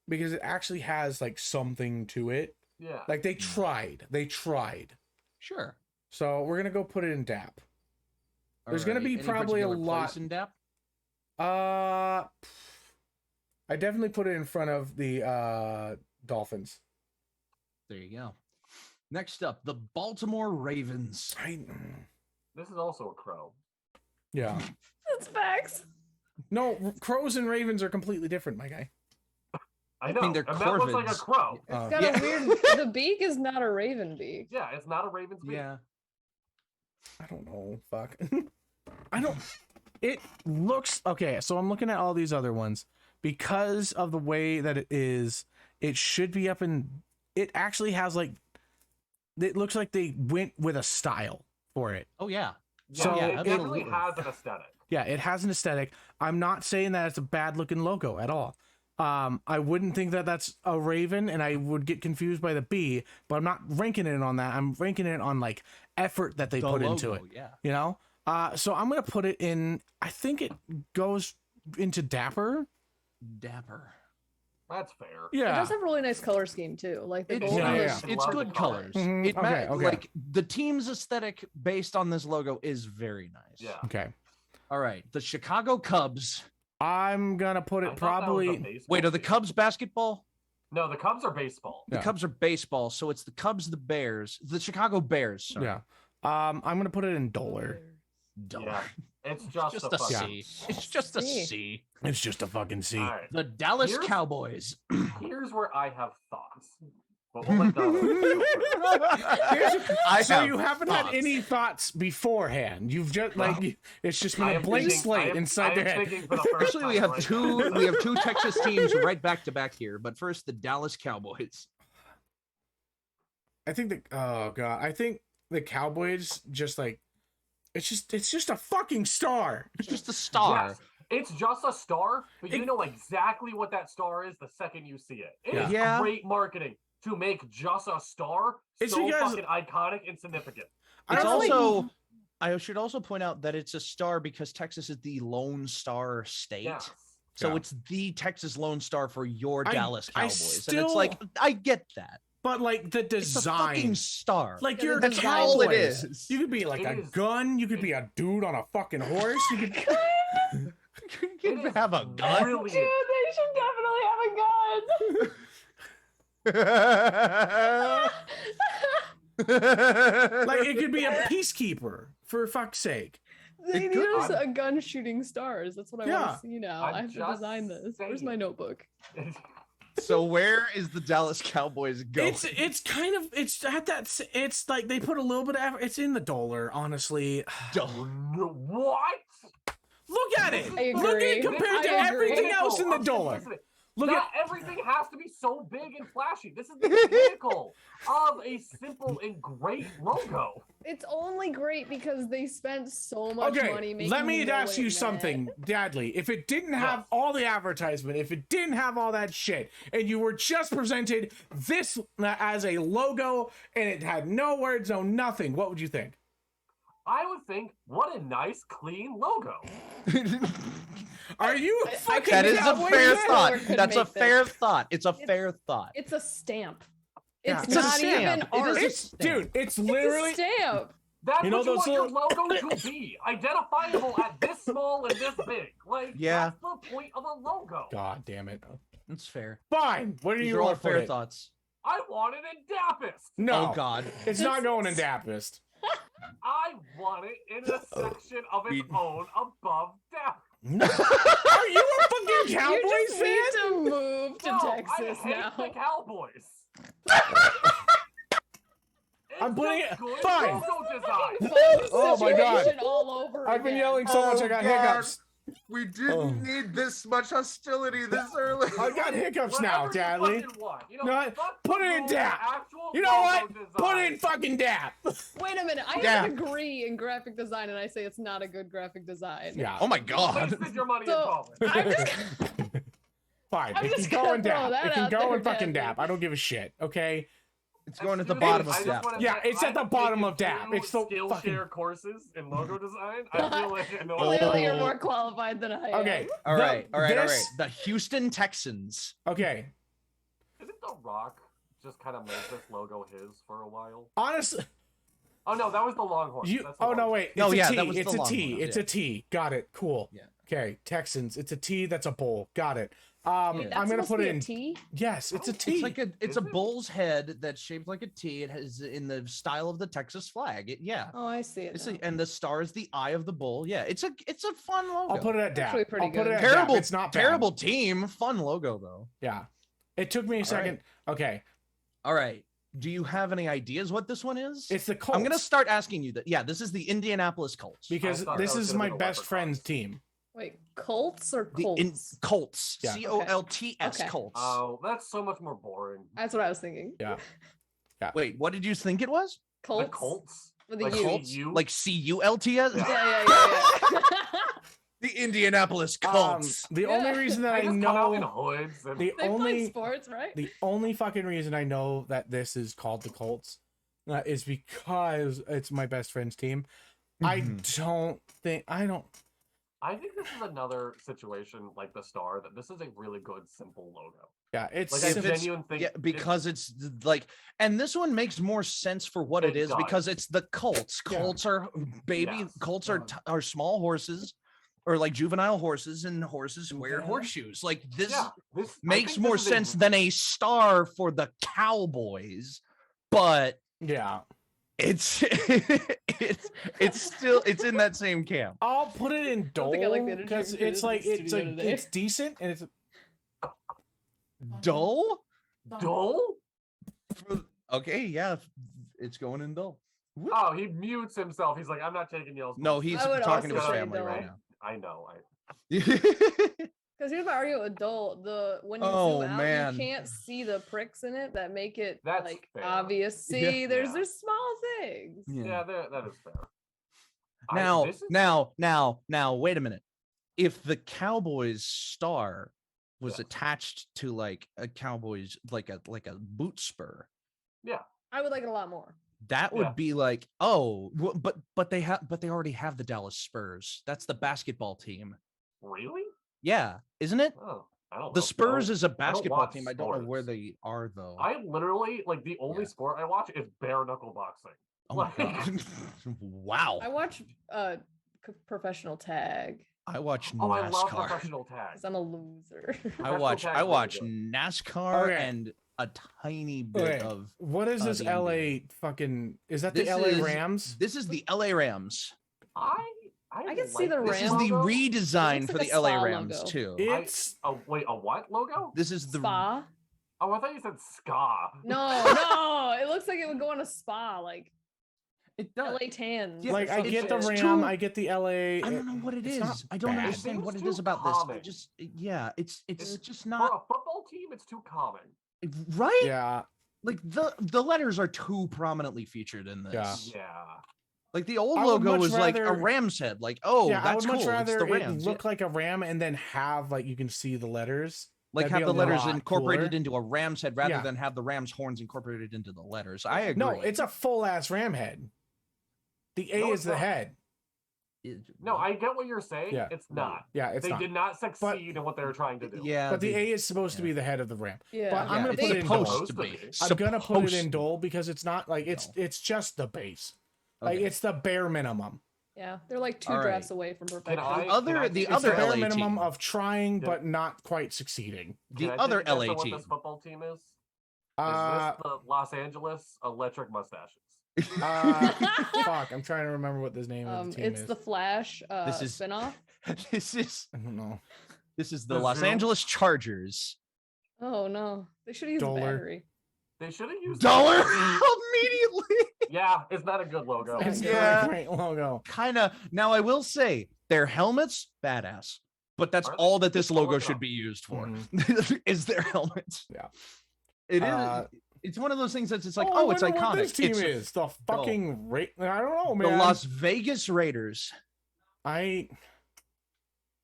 because it actually has like something to it. Yeah. Like they tried. They tried. Sure. So we're gonna go put it in DAP. There's gonna Alright, be any probably a particular place lot- in depth. I definitely put it in front of the Dolphins. There you go. Next up, the Baltimore Ravens. This is also a crow. Yeah. That's facts. No, crows and ravens are completely different, my guy. I know. mean, they're and that looks like a corvids. crow. It's got Yeah. a weird. The beak is not a raven beak. Yeah, it's not a raven's beak. Yeah. I don't know. Fuck. I don't. It looks okay. So I'm looking at all these other ones because of the way that it is. It should be up in. It actually has like. It looks like they went with a style for it. Oh yeah. So it it- definitely has an aesthetic. Yeah, it has an aesthetic. I'm not saying that it's a bad looking logo at all. I wouldn't think that that's a raven, and I would get confused by the bee. But I'm not ranking it on that. I'm ranking it on like effort that they The put into it. logo, yeah. You know. So I'm gonna put it in. I think it goes into Dapper. Dapper. That's fair. It Yeah. does have a really nice color scheme too. Like the It's, gold Yeah, and the yeah. it's, I it's love good the colors. colors. Mhm, It okay, okay. Like the team's aesthetic based on this logo is very nice. Yeah. Okay. All right. The Chicago Cubs. I'm gonna put I it thought that was a probably. baseball Wait, are the team. Cubs basketball? No, the Cubs are baseball. The Yeah. Cubs are baseball, so it's the Cubs, the Bears, the Chicago Bears. Sorry. Yeah. I'm gonna put it in Dollar. Dollar. Yeah. It's just a a fucking C. It's just a C. C. It's just a fucking C. All right. The Dallas Here's- Cowboys. Here's where I have thoughts. But we'll let Donna go first. So you haven't had thoughts. any thoughts beforehand. You've just like it's just been I a am blank thinking- slate I am- inside I their am head. thinking for the first Actually, we time have right two. now. We have two Texas teams right back to back here. But first, the Dallas Cowboys. I think the Cowboys just like it's just a fucking star. It's just a star. Yes, it's just a star, but you know exactly what that star is the second you see it. It is Yeah. great marketing to make just a star It's so because- fucking iconic and significant. It's don't think- also. I should also point out that it's a star because Texas is the Lone Star state. Yes. So Yeah. it's the Texas Lone Star for your I- Dallas I Cowboys. And it's like, still- I get that. But like the It's a design, fucking star. like Yeah, you're the a design all it Cowboys. is. You could be like It a is- gun. You could be a dude on a fucking horse. You could. You It can is have a gun. brilliant. Dude, they should definitely have a gun. Like it could be a peacekeeper for fuck's sake. They It need could- us a gun shooting stars. That's what I Yeah. want to see now. I'm I have to just design this. Where's my saying. notebook? So where is the Dallas Cowboys going? It's kind of it's at that it's like they put a little bit of effort. It's in the dollar, honestly. What? Look at it. I Look at agree. it compared to I agree. everything else in the Pinnacle of dollar. simplicity. Look Not at everything has to be so big and flashy. This is the pinnacle of a simple and great logo. It's only great because they spent so much money okay. making. Let me know ask it you meant. something, Dadley. If it didn't have Yes. all the advertisement, if it didn't have all that shit, and you were just presented this as a logo and it had no words, no nothing, what would you think? I would think, what a nice, clean logo. Are you I fucking That is a Cowboy fair fan? thought. could That's a make this. fair thought. It's a It's- fair thought. It's a stamp. Yeah. It's It's a not stamp. even It art. is a It's, stamp. dude, it's It's a literally stamp. That's You know what you those want your logo to be. Identifiable at this small and this big. Like, Yeah. that's the point of a logo. God damn it. It's fair. Fine. What do These you are all want for fair it? thoughts. I want it in Dappist. No. Oh God. It's not going in Dappist. I want it in a section of its We- own above Dappist. Are you a fucking You Cowboys just fan? need to move to No, Texas I hate now. the Cowboys. I'm It's putting a it- good fine. logo design. Oh my God. Situation all over I've been again. yelling so much I got hiccups. We didn't Oh. need this much hostility this early. I got hiccups now, Whatever you Dadley. fucking want. You No, know, fuck put the it in rules, Dap. actual You know what? logo Put design. in fucking Dap. Wait a minute. I Yeah. agree in graphic design, and I say it's not a good graphic design. Yeah. Oh my You God. wasted your money So- in college. I'm just Fine. I'm It can just go gonna in throw Dap. that It can out go there, in fucking Daddy. Dap. I don't give a shit. Okay. It's going at the Excuse bottom me, of I step. just wanna Yeah, say, it's at the I've bottom taken of Dap. 2 It's so Skillshare fucking- courses in logo design. I feel like I know. clearly you're more qualified than I am. Okay. All right, all right, all right. This- The Houston Texans. Okay. Didn't The Rock just kind of make this logo his for a while? Honestly, Oh no, that was the Longhorns. you. That's the Oh no, Longhorns. wait. It's No, a yeah, T. that was It's the a T. Longhorns, It's yeah. a T. Got it. Cool. Yeah. Okay. Texans. It's a T. That's a bull. Got it. Wait, I'm that's gonna supposed put to it be in. a T? Yes, it's a It's T. It's like it's Is a it? bull's head that's shaped like a T. It has in the style of the Texas flag. Yeah. Oh, I see it. It's now. and the star is the eye of the bull. Yeah, it's a fun logo. I'll put it at Dap. Actually pretty I'll put it good. at Dap. terrible. It's not bad. terrible team. Fun logo though. Yeah. It took me a second. Okay. All right. Do you have any ideas what this one is? It's the Colts. I'm gonna start asking you that. Yeah, this is the Indianapolis Colts. because I thought this that was is gonna my be the best Leprechauns. friend's team. Wait, Colts or The Colts? Colts. Yeah. Colts. Okay. Colts. Oh, that's so much more boring. That's what I was thinking. Yeah. Wait, what did you think it was? Colts. The Colts. With a Like U. Colts? You? Like CULTS? Yeah. Yeah. The Indianapolis Colts. The Yeah. only reason that They I just come out in know hoods. And... the They play only sports, right? the only fucking reason I know that this is called the Colts is because it's my best friend's team. I don't. I think this is another situation like the Star that this is a really good simple logo. Yeah, it's Like If I it's- genuine think Yeah, because it's like, and this one makes more sense for what it It is does. because it's the Colts. Yeah. Colts are baby. Yes. Colts are small horses, or like juvenile horses, and horses wear Yeah. horseshoes. Like this yeah, this I makes think more this is sense than a star for the Cowboys, but yeah. It's it's in that same camp. I'll put it in don't think I like the dull energy because we created it's in like the studio today. it's decent and it's Dull? Dull? Okay, yeah, it's going in dull. Whoop. Oh, he mutes himself. He's like, I'm not taking Yale's. No, he's I would talking to his also say family right dull. now. I know. Because here's my argument with dull. When you Oh, zoom out, man. you can't see the pricks in it that make it That's like fair. obvious. See, Yeah. there's small things. Yeah, that is fair. Now, wait a minute. If the Cowboys star was attached to like a Cowboys like a boot spur, I would like it a lot more. that would be like, oh, but they already have the Dallas Spurs. That's the basketball team. Really? Yeah, isn't it? Oh, I don't know. The Spurs is a don't basketball watch team. I don't know where sports. they are though. I literally like the only sport I watch is bare knuckle boxing. Oh my God. Wow. I watch professional tag I watch Oh, I love NASCAR. professional tag. because I'm a loser. I watch tag's really good. NASCAR Okay. and a tiny bit Okay, of what is this the LA NBA. fucking? Is that This the LA is- Rams? This is the LA Rams. I can see the This is Rams the logo. redesign looks for like the a LA spa Rams logo. too. It's Oh wait, a what logo? This is the Spa? Oh, I thought you said ska. No, it looks like it would go on a spa, like it does. LA Tans. Yeah, like I it's- get the it's Ram, too- I get the LA. I don't know what it it's is. not I don't bad. understand what It it seems is about too this. common. It's just For not a football team, it's too common. right. Yeah, Like the letters are too prominently featured in this. Yeah. Yeah. Like the old I would logo much was like a rather- ram's head. Like, oh, yeah. I that's would much cool. rather It's the it Rams. look like a ram and then have like you can see the letters. Like That'd have be the a letters lot incorporated cooler. into a ram's head rather Yeah. than have the ram's horns incorporated into the letters. I agree. No, it's a full ass ram head. The A No, is it's the not. head. No, I get what you're saying. Yeah. It's not. Yeah, it's They not. did not succeed in what they were trying to do. Yeah, But the they- A is supposed to be the head of the ram. Yeah. But I'm yeah, gonna it's put it in supposed dull. to be. I'm gonna put it in Supposed dull because it's not like it's No. just the base. Like Okay. it's the bare minimum. Yeah, they're like two All drafts right. away from Can perfection. I- The other can I- the it's It's the other bare LA minimum team. of trying Yeah. but not quite succeeding. The Can I other take a guess LA on what team. this football team is? Is Uh, this the Los Angeles Electric Mustaches? fuck, I'm trying to remember what this name of the team It's is. the Flash This is- spinoff. this is I don't know. the The Los Zoom? Angeles Chargers. Oh no, they should use the Dollar. battery. They should have used Dollar immediately. Yeah, it's not a good logo. It's It's not not Yeah. a great logo. Kind of. Now I will say their helmets badass, but that's Are they? all that this I'll look logo it should up. be used for. Mhm. Is their helmets. Yeah. It is. Uh, It's one of those things that's it's like, I oh, it's wonder iconic. What this team It's is the fucking I don't know, the man. Las Vegas Raiders. I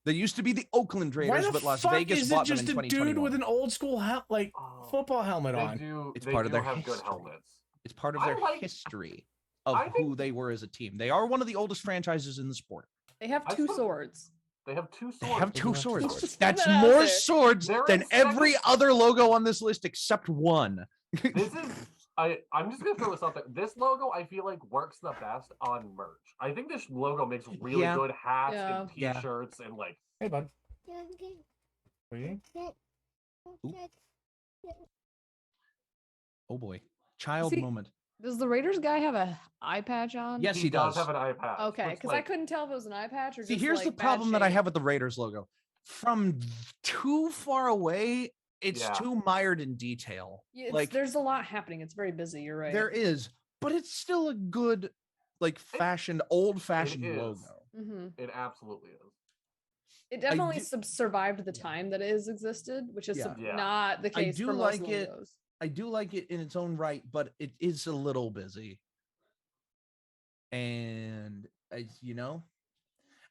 They used to be the Oakland why Raiders, the but Las fuck Vegas is it bought them in just a dude 2021. with an old school Oh, football helmet they on? do. It's They part of do their have good history. helmets. It's part of I their like- history of I think- who they were as a team. They are one of the oldest franchises in the sport. They have I two thought- swords. They have two They swords. have They two do have two swords. swords. That's Put that out more there. swords They're than in every second- other logo on this list except one. This is. I'm just gonna throw this out there. This logo, I feel like, works the best on merch. I think this logo makes really Yeah. good hats and Yeah. T-shirts and like. Hey, bud. What are you eating? Oh boy, child See, moment. Does the Raiders guy have a eye patch on? Yes, He he does does. have an eye patch. Okay, which, because like, I couldn't tell if it was an eye patch or See, just here's like the bad problem that I shape. have with the Raiders logo. From too far away, it's Yeah. too mired in detail. Yeah, like there's a lot happening. It's very busy. You're right. there is, but it's still a good, like fashioned, old-fashioned is. logo. hmm It absolutely is. It definitely do- survived the time that it has existed, which is Yeah. Yeah. not the I case do for most like it. logos. I do like it in its own right, but it is a little busy. And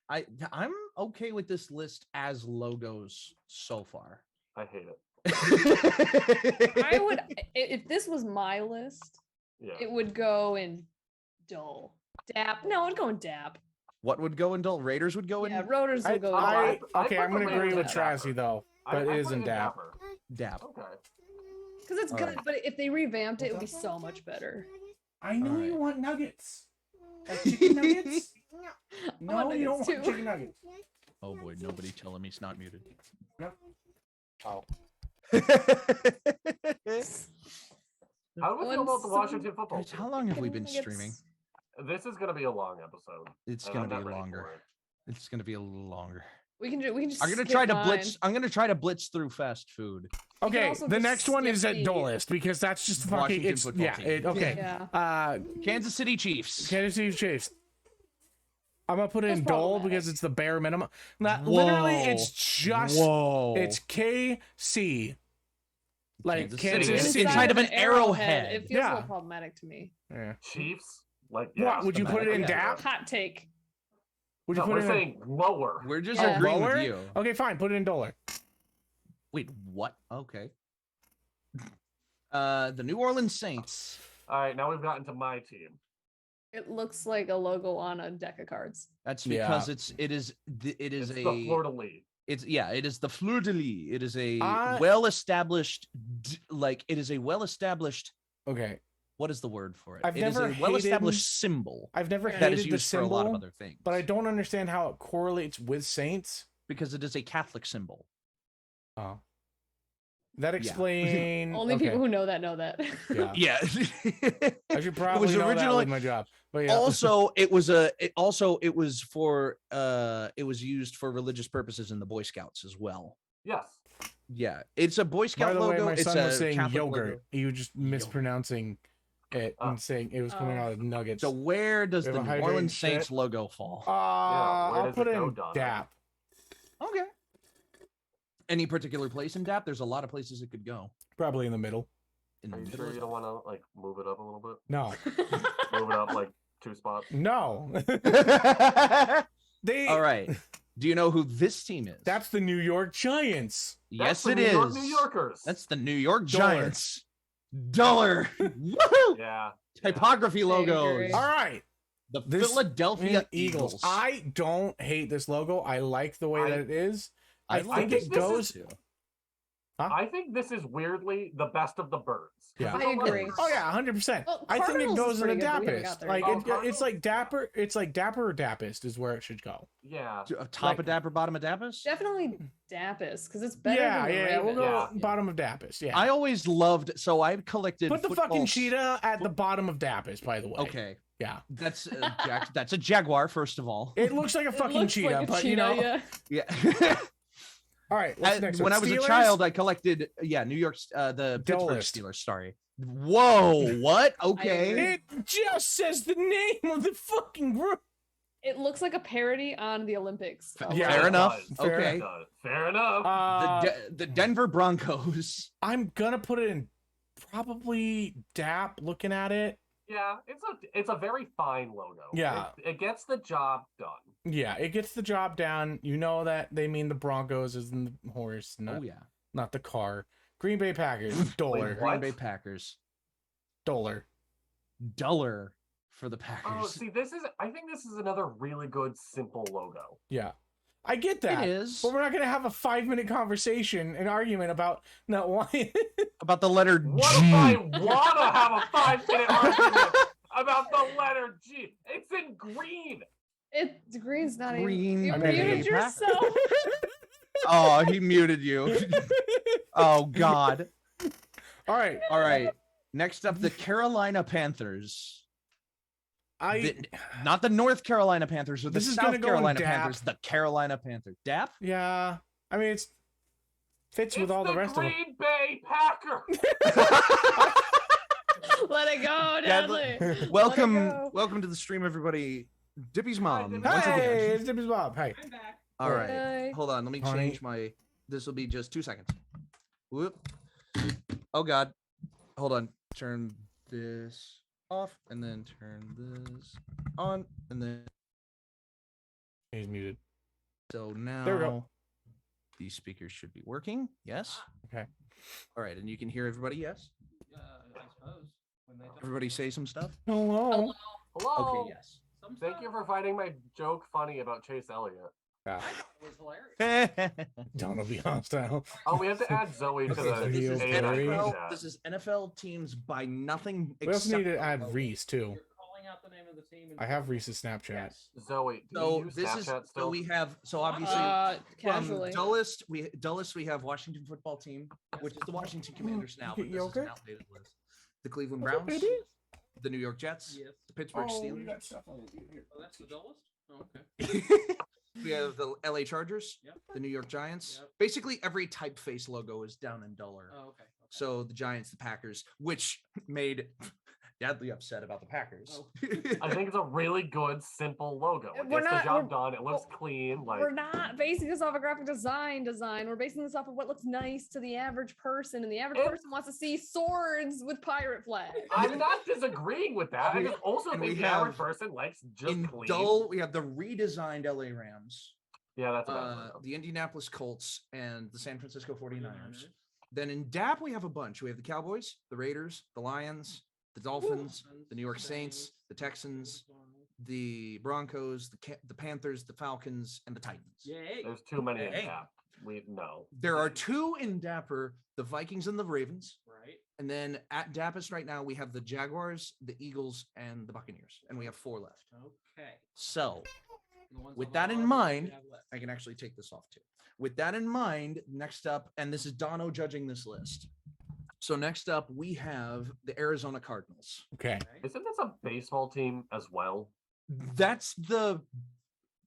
I'm okay with this list as logos so far. I hate it. I would, if this was my list, Yeah. it would go in dull. Dap. No, it'd go in dap. What would go in dull? Raiders would go in Yeah, rotors I, will go. I, in dap. I okay, put I'm the gonna agree Raiders with in Dapper. Trazhie though, I but it put is in Dap. Dapper. Dap. Okay. Because it's All good, right. but if they revamped it, it would be so much better. I know you want nuggets. Like chicken nuggets? I want you don't nuggets want too. chicken nuggets. Oh boy, nobody tell him he's not muted. Oh. How do we feel about the Washington football Guys, team? how long have we I been think it's- streaming? This is going to be a long episode. It's and gonna I'm be not ready for longer. it. It's gonna be a little longer. We can just. I'm gonna skip try to mine. blitz. I'm gonna try to blitz through fast food. can Okay, also the just next one skip is at the- duelist because that's just fucking. Washington It's football yeah. team. Okay. Yeah. Kansas City Chiefs. Kansas City Chiefs. I'm gonna put it That's in dole problematic. because it's the bare minimum. Not literally, it's just Whoa. it's KC. Like Kansas Kansas City. City. Inside of an arrowhead. It feels a Yeah. little problematic to me. Yeah. Chiefs? Like, What, would you put it in yeah. DAP? Hot take. Would you No, put we're it in? saying lower. We're just Yeah. agreeing Lower? with you. Okay, fine. Put it in dollar. Wait, what? Okay. The New Orleans Saints. All right, now we've gotten to my team. It looks like a logo on a deck of cards. That's Yeah. because it is It's a the Florida League. It's it is the fleur de lis. It is a I- well-established Okay. what is the word for it? I've It is never a well-established hated- symbol I've never That that hated is the used for a lot of symbol, other things. but I don't understand how it correlates with saints. because it is a Catholic symbol. Oh. That Yeah. explain. Only okay. people who know that know that. Yeah. Yeah. I should probably know that originally- with my job. But yeah. Also, it was used for religious purposes in the Boy Scouts as well. Yes. Yeah, it's a Boy By Scout the way, logo. my It's son was a saying Catholic yogurt. logo. You were just mispronouncing it Oh. and saying it was coming Oh. out of nuggets. So where does We the have a New hydrating Orleans shit. Saints logo fall? where I'll does put it it go, in Donna? DAP. Okay. Any particular place in DAP? There's a lot of places it could go. Probably in the middle. In the Are you middle sure of you don't want to like move it up a little bit? No. Move it up like 2 spots. No. it. They All right. Do you know who this team is? That's the New York Giants. That's yes, the it New York is. New Yorkers. That's the New York Dollar. Giants. Dollar. Woohoo! Yeah. Typography logos. agree. All right. The This- Philadelphia Eagles. I don't hate this logo. I like the way I- that it is. I like think this it is- goes. I think this is weirdly the best of the birds. Yeah. I agree. Oh yeah, 100%. Well, I think it Cardinals is goes in a pretty good, but we haven't Dappist. got there Like yet. Oh, it's Cardinals? like Dapper. It's like Dapper or Dappist is where it should go. Yeah. Top Like- of Dapper, bottom of Dappus? Definitely Dappus because it's better Yeah, than the yeah. We'll Ravens. go Yeah. bottom of Dappist. Yeah. I always loved, so I collected. Put the football fucking cheetah at the bottom of Dappist, by the way. Okay. Yeah. That's that's a Jaguar, first of all. It looks like a It fucking looks cheetah, like a but you know. cheetah, yeah. Yeah. All right. What's next? When one? I was Steelers? a child, I collected New York's the Pittsburgh Duelist. Steelers. Sorry. Whoa, what? Okay. agree. It just says the name of the fucking group. It looks like a parody on the Olympics. Yeah. Fair it enough. does. Fair Okay. It does. Fair enough. The Denver Broncos. I'm gonna put it in probably DAP. Looking at it, Yeah, it's a very fine logo. Yeah. It gets the job done. yeah, it gets the job down. You know that they mean the Broncos is in the horse, not, Oh yeah. not the car. Green Bay Packers, dollar, What? Green Bay Packers. dollar. Duller for the Oh, Packers. see, I think this is another really good simple logo. Yeah, I get that. It is But we're not gonna have a 5-minute conversation, an argument about not why. about the letter What G. if I want to have a 5-minute argument about the letter G? It's in green. It green's not Green even. You Bay muted Packers. yourself. Oh, he muted you. Oh God. All right, All right. Next up, the Carolina Panthers. Not the North Carolina Panthers or the This is gonna South go in Carolina DAP. Panthers. The Carolina Panthers. DAP? yeah. I mean, it's fits with It's all the rest of them. Green Bay Packer. Let it go, Yeah, Dudley. Let it welcome, go. welcome to the stream, everybody. Dippy's mom. Dippy. Once Hey, again. it's Dippy's Bob. Hey. I'm back. All right. Hey. Hold on. Let me Honey. change my. This will be just 2 seconds. Whoop. Oh God. Hold on. Turn this off and then turn this on and then. He's muted. So now There we go. these speakers should be working. Yes. Okay. All right, and you can hear everybody. Yes. I suppose. When they don't- Everybody say some stuff. Hello. Hello. Okay. Yes. Some Thank stuff you for finding my joke funny about Chase Elliott. Yeah. was hilarious. Don't be hostile. Oh, we have to add Zoe to the This is A and I very- group NFL, chat. this is NFL teams by nothing. We also need to except- add Reese too. You're calling out the name of the team. I have Reese's Snapchat. Yes. Zoe, do So you use this Snapchat is still? so we have so obviously from Casually. Dulles we have Washington football team, which is the Washington Commanders now. You But get this is an yogurt? outdated list. the Cleveland What's up, Browns, baby? the New York Jets, Yes. the Pittsburgh Oh, you Steelers. got stuff on you here. Oh, that's the dullest? Oh, okay. We have the LA Chargers, Yep. the New York Giants. Yep. Basically, every typeface logo is down in duller. Oh, okay. So the Giants, the Packers, which made Dadley upset about the Packers. Oh. I think it's a really good, simple logo. It We're gets the not- job we're- done. It looks well, clean. Like We're not basing this off a graphic design. We're basing this off of what looks nice to the average person, and the average And- person wants to see swords with pirate flags. I'm not disagreeing with that. I just also And think we the average have person likes just in clean. dull, we have the redesigned LA Rams, Yeah, that's about it. the Indianapolis Colts, and the San Francisco 49ers. Then in DAP, we have a bunch. We have the Cowboys, the Raiders, the Lions, the Dolphins, the New York Saints, the Texans, the Broncos, the Panthers, the Falcons, and the Titans. Yay. There's too many in Hey. that. We no. There are two in Dapper, the Vikings and the Ravens. Right. And then at Dappus right now, we have the Jaguars, the Eagles, and the Buccaneers. And we have 4 left. Okay. So And the ones With on the that in bottom, mind, we have left. I can actually take this off too. With that in mind, next up, and this is Dono judging this list. So next up, we have the Arizona Cardinals. Okay. Okay. Isn't this a baseball team as well? That's the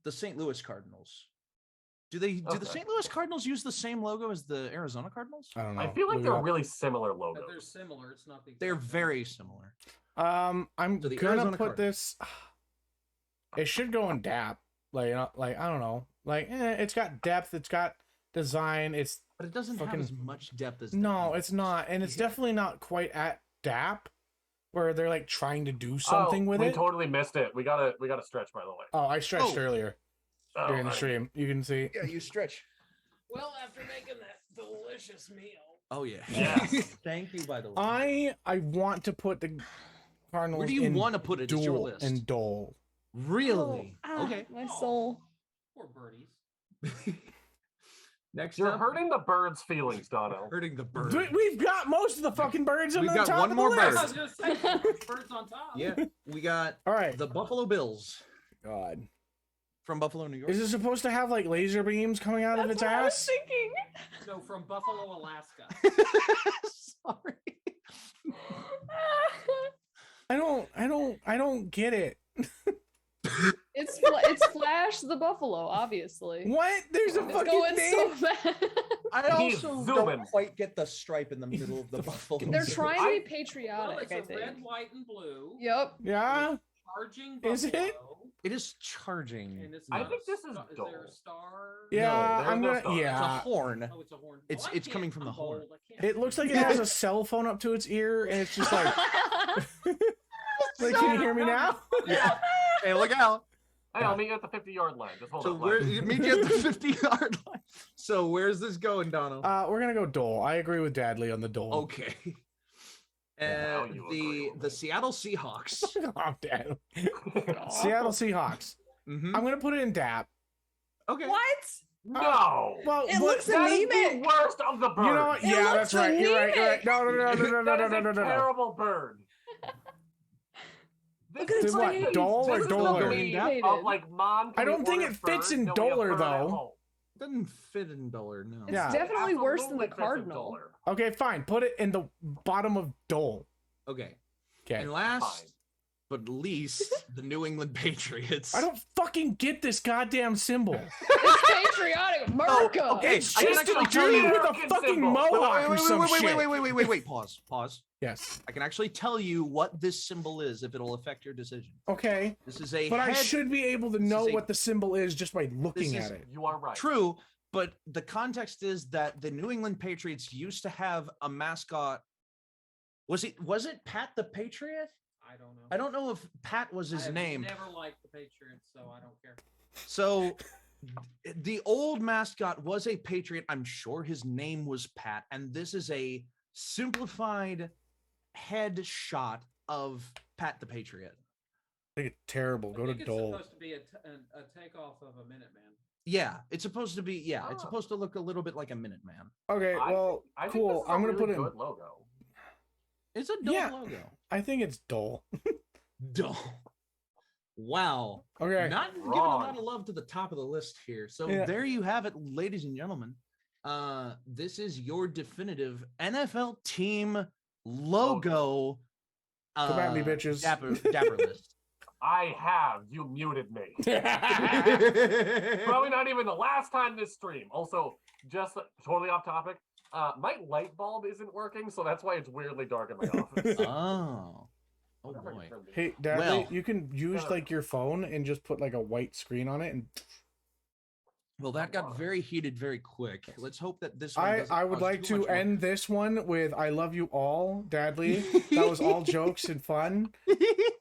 St. Louis Cardinals. Do the Okay. St. Louis Cardinals use the same logo as the Arizona Cardinals? I don't know. I feel like Look it they're up. really similar But logos. they're similar. It's not the. They're exact same. very similar. I'm So the gonna Arizona put this. It should go in DAP. Like I don't know. Like it's got depth. It's got design. It's But it doesn't Fucking- have as much depth as no, it's not, and it's Yeah. definitely not quite at DAP, where they're like trying to do something with we it. totally missed it. We gotta stretch, by the way. Oh, I stretched Oh. earlier Oh, during the nice. stream. You can see. Yeah, you stretch. Well, after making that delicious meal. Oh yeah. Yes. Thank you, by the way. I want to put the Cardinals. Where do you in want to put it? It's your Duel list. and Dole. Really? Oh, Okay. my soul. Poor birdies. Next You're up, hurting the birds' feelings, Dono. hurting the bird. We've got most of the fucking birds on We've the got top one of the more list. bird. I was gonna say birds on top. Yeah, we got All right. the Buffalo Bills God. from Buffalo, New York. Is it supposed to have like laser beams coming out of That's its what I was ass? thinking. No, from Buffalo, Alaska. Sorry. I don't get it. It's Flash the Buffalo, obviously. What? There's a It's fucking going thing. so fast. I He's also zooming. don't quite get the stripe in the middle of the Buffalo. They're Bills. trying to I- be patriotic, Well, it's I a think. red, white, and blue. Yep. Yeah. Charging Is it? buffalo, It is charging. And it's I not think a this is star- Is dull. there a star? Yeah. there's I'm no gonna. star. It's a Yeah. horn. Oh, it's a horn. It's- Well, I it's coming can't- from the I'm horn. bold, I can't- It looks like it has a cell phone up to its ear, and it's just like. Like, can you hear me now? Yeah. Hey, look out. Hey, I'll meet you at the 50-yard line. Just hold So on. where meet you at the 50-yard line. So where's this going, Dono? We're gonna go Dole. I agree with Dadley on the Dole. Okay. Now you agree with The me. Seattle Seahawks. Oh, Dad. Seattle Seahawks. Mhm. I'm gonna put it in DAP. Okay. What? No. Well, It but- looks That is the anemic. worst of the birds. You know what? It Yeah, looks that's right. You're right. You're right. anemic. No, no, no, no, no, no, That no, is no, a no, no. terrible bird. Look This at is its what, face. Dole or this is the Doler? breed Animated. of like mom. I can we don't think order it fits bird? in No, we have Doler, bird at though. home. Doesn't fit in Dollar, no. It's Yeah. definitely worse than the Absolutely fits in Cardinal. Doler. Okay, fine. Put it in the bottom of Dole. Okay. Okay. And last Fine. but least, the New England Patriots. I don't fucking get this goddamn symbol. It's patriotic America. okay. It's I can just a actually tell dude you- with a American fucking symbol. mohawk or some shit. Wait. Pause. Yes. I can actually tell you what this symbol is if it'll affect your decision. Okay. This is a But I head. should be able to This know is a- what the symbol is just by looking is- at it. You are right. True, but the context is that the New England Patriots used to have a mascot. Was it Pat the Patriot? I don't know. I don't know if Pat was I his have name. Never liked the Patriots, so I don't care. So the old mascot was a Patriot. I'm sure his name was Pat, and this is a simplified head shot of Pat the Patriot. I think it's terrible. Go I to think it's Dole. supposed to be a takeoff of a Minuteman. Yeah, it's supposed to be. Yeah, it's Oh. supposed to look a little bit like a Minuteman. Okay, I well, I think cool. this is a I'm gonna really put it in. good logo. It's a dull Yeah. logo. I think it's Dole. Dull. Wow. Okay. Not giving a Wrong. lot of love to the top of the list here. So Yeah. there you have it, ladies and gentlemen. This is your definitive NFL team logo. Come at me, bitches. Dapper list. I have. You muted me. Probably not even the last time this stream. Also, just totally off topic. My light bulb isn't working, so that's why it's weirdly dark in my office. Oh boy. Hey, Dad, Well- you can use like your phone and just put like a white screen on it, and Well, that got very heated very quick. Let's hope that this one I doesn't would cause like too to much more- end this one with "I love you all, Dadley." That was all jokes and fun.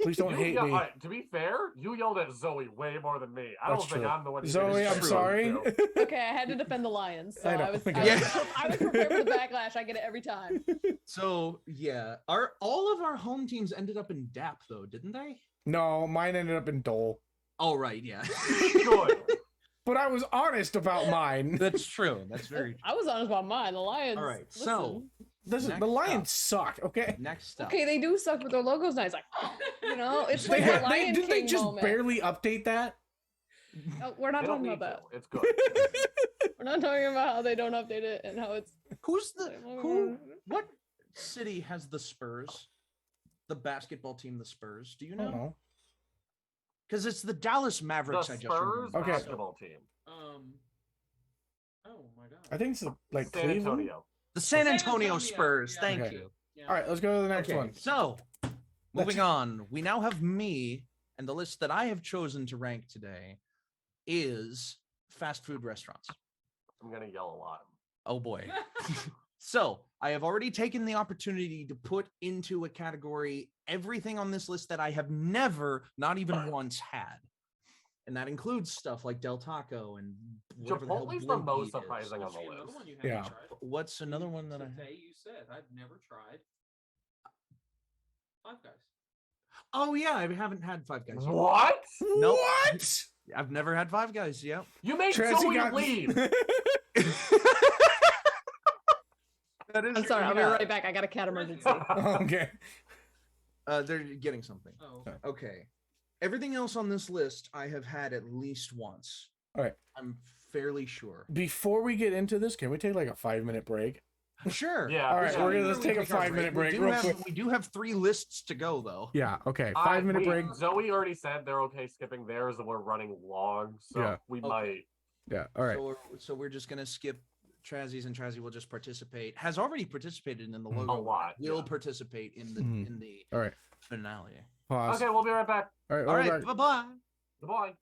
Please don't hate me. To be fair, you yelled at Zoe way more than me. I That's don't think true. I'm the one. Zoe, I'm true. sorry. Okay, I had to defend the Lions, so I know. I was Yeah. prepared for the backlash. I get it every time. So yeah, all of our home teams ended up in DAP though, didn't they? No, mine ended up in Dole. Oh right, yeah. Good. But I was honest about mine. That's true. That's very I was honest about mine. The Lions. All right, so Listen, Next the Lions up. suck, okay? next up. Okay, they do suck, but their logo's nice. Like, it's like They, the Lion didn't they King just moment. barely uptate that? Oh, we're not They don't talking need about that. to. It's good. We're not talking about how they don't update it and how it's. What city has the Spurs? The basketball team, the Spurs. Do you I don't know? know. Because it's the Dallas The Mavericks. I just Spurs remembered. Okay. basketball team. Oh my god. I think it's like San Cleveland. Antonio. The San San Antonio Antonio, Spurs. yeah. Thank Okay. you. Yeah. All right, let's go to the next Okay, one. so moving on, we now have me, and the list that I have chosen to rank today is fast food restaurants. I'm gonna yell a lot. Oh boy. So I have already taken the opportunity to put into a category everything on this list that I have never, not even once, had. And that includes stuff like Del Taco and whatever the hell Chipotle's the Blinky most is. surprising on the Actually, another list. one you haven't Yeah. tried. What's another one that I have? Today you said I've never tried. Five Guys. Oh yeah, I haven't had Five Guys. Yet. What? Nope. What? I've never had Five Guys. Yep. You made Trazhie Zoe got- leave. That is I'm sorry. I'll be yeah. right back. I got a cat emergency. Okay. They're getting something. Oh. Okay. Everything else on this list I have had at least once. All right. I'm fairly sure. Before we get into this, can we take like a 5-minute break? Sure. Yeah. All right, yeah. let's take a our 5-minute break We real do, quick. we do have 3 lists to go though. Yeah. Okay. 5-minute break. Zoe already said they're okay skipping theirs, and we're running long, so Yeah. we Okay. might. Yeah. All right. So we're just gonna skip Trazhie's, and Trazhie will just participate. Has already participated in the Mhm. logo. A lot, Will yeah. participate in the Mhm. All right. finale. Pause. Okay, we'll be right back. All right. All we're right. back. Bye bye. Goodbye.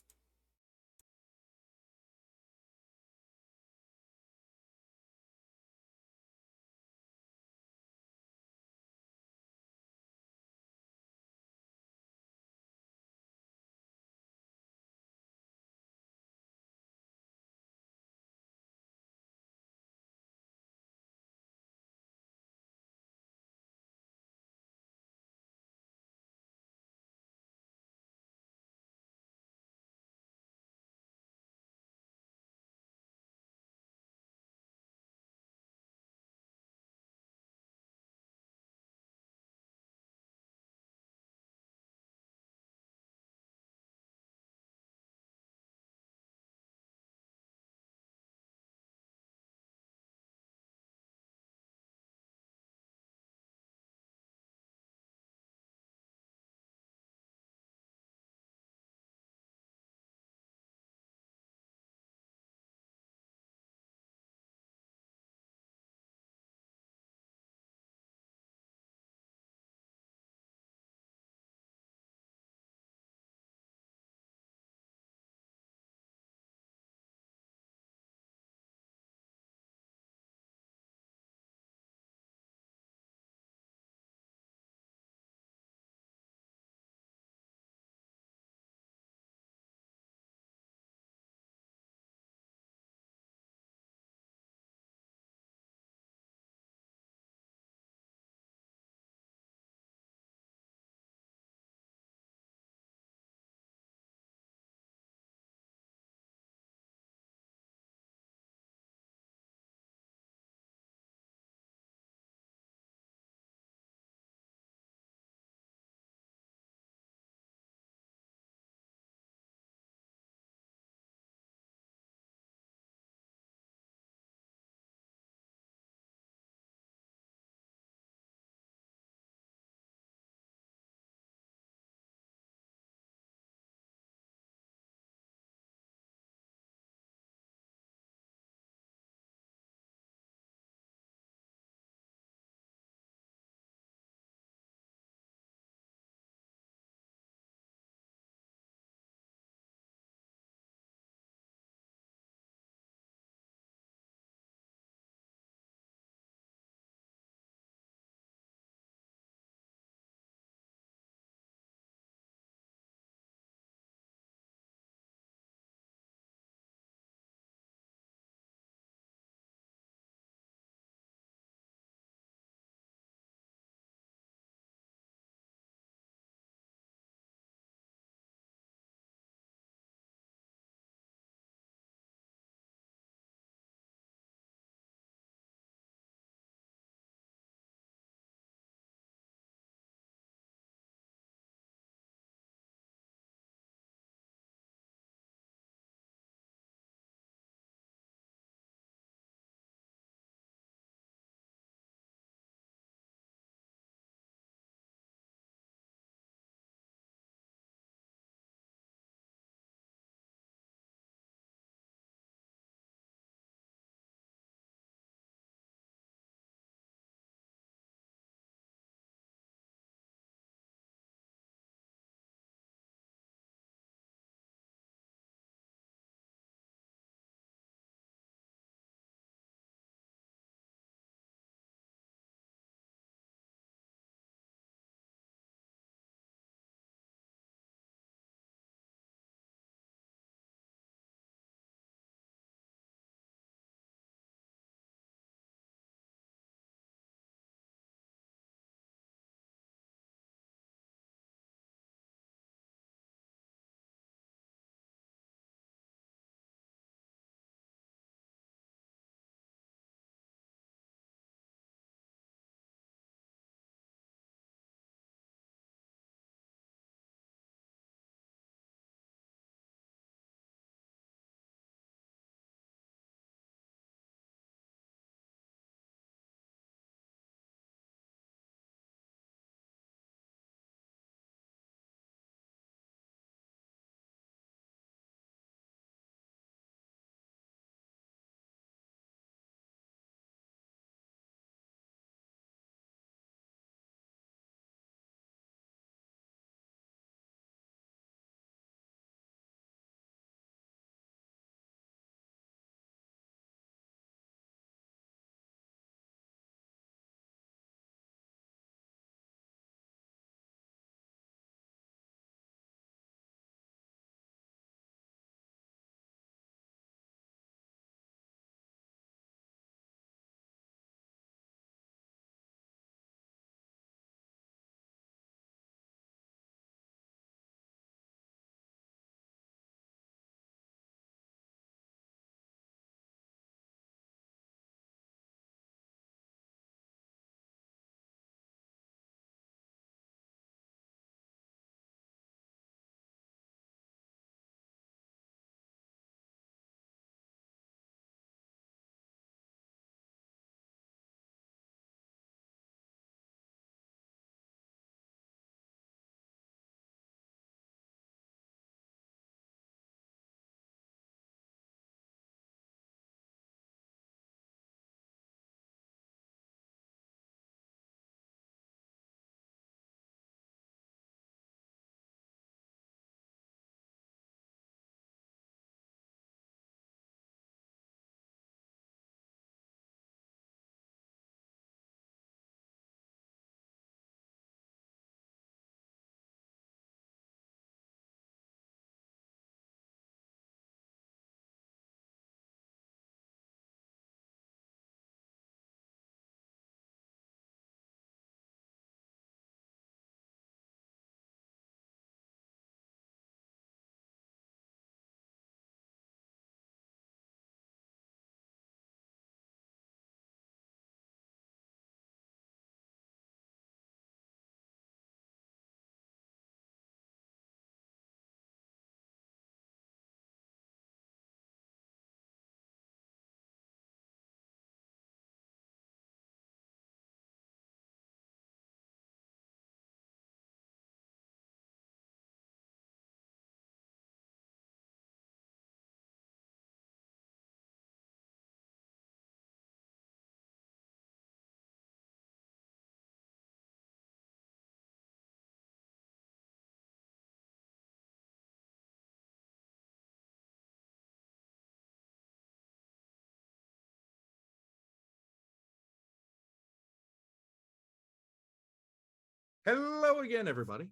Hello again, everybody.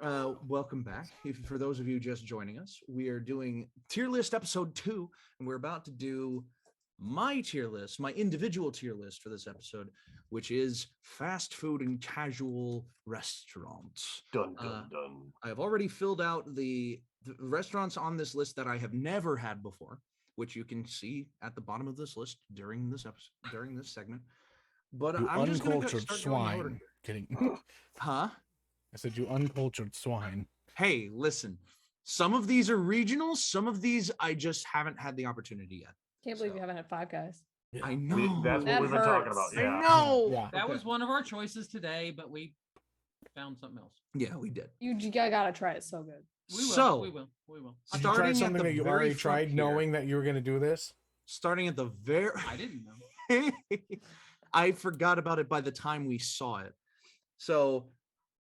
Welcome back. For those of you just joining us, we are doing tier list episode 2, and we're about to do my tier list, my individual tier list for this episode, which is fast food and casual restaurants. Dun dun dun. I have already filled out the restaurants on this list that I have never had before, which you can see at the bottom of this list during this episode, during this segment. But You I'm just going to uncultured start going in order. swine. Kidding. Huh? I said you uncultured swine. Hey, listen. Some of these are regional. Some of these I just haven't had the opportunity yet. Can't believe So- you haven't had Five Guys. I know. That's what That we've been talking hurts. about. Yeah. I know. Yeah. That Okay. was one of our choices today, but we found something else. Yeah, we did. You gotta try it. So good. We will. So- we will. We will. Did you try Starting at something the that you very already front tried, here. knowing that you were going to do this? Starting at the very I didn't know. I forgot about it by the time we saw it. So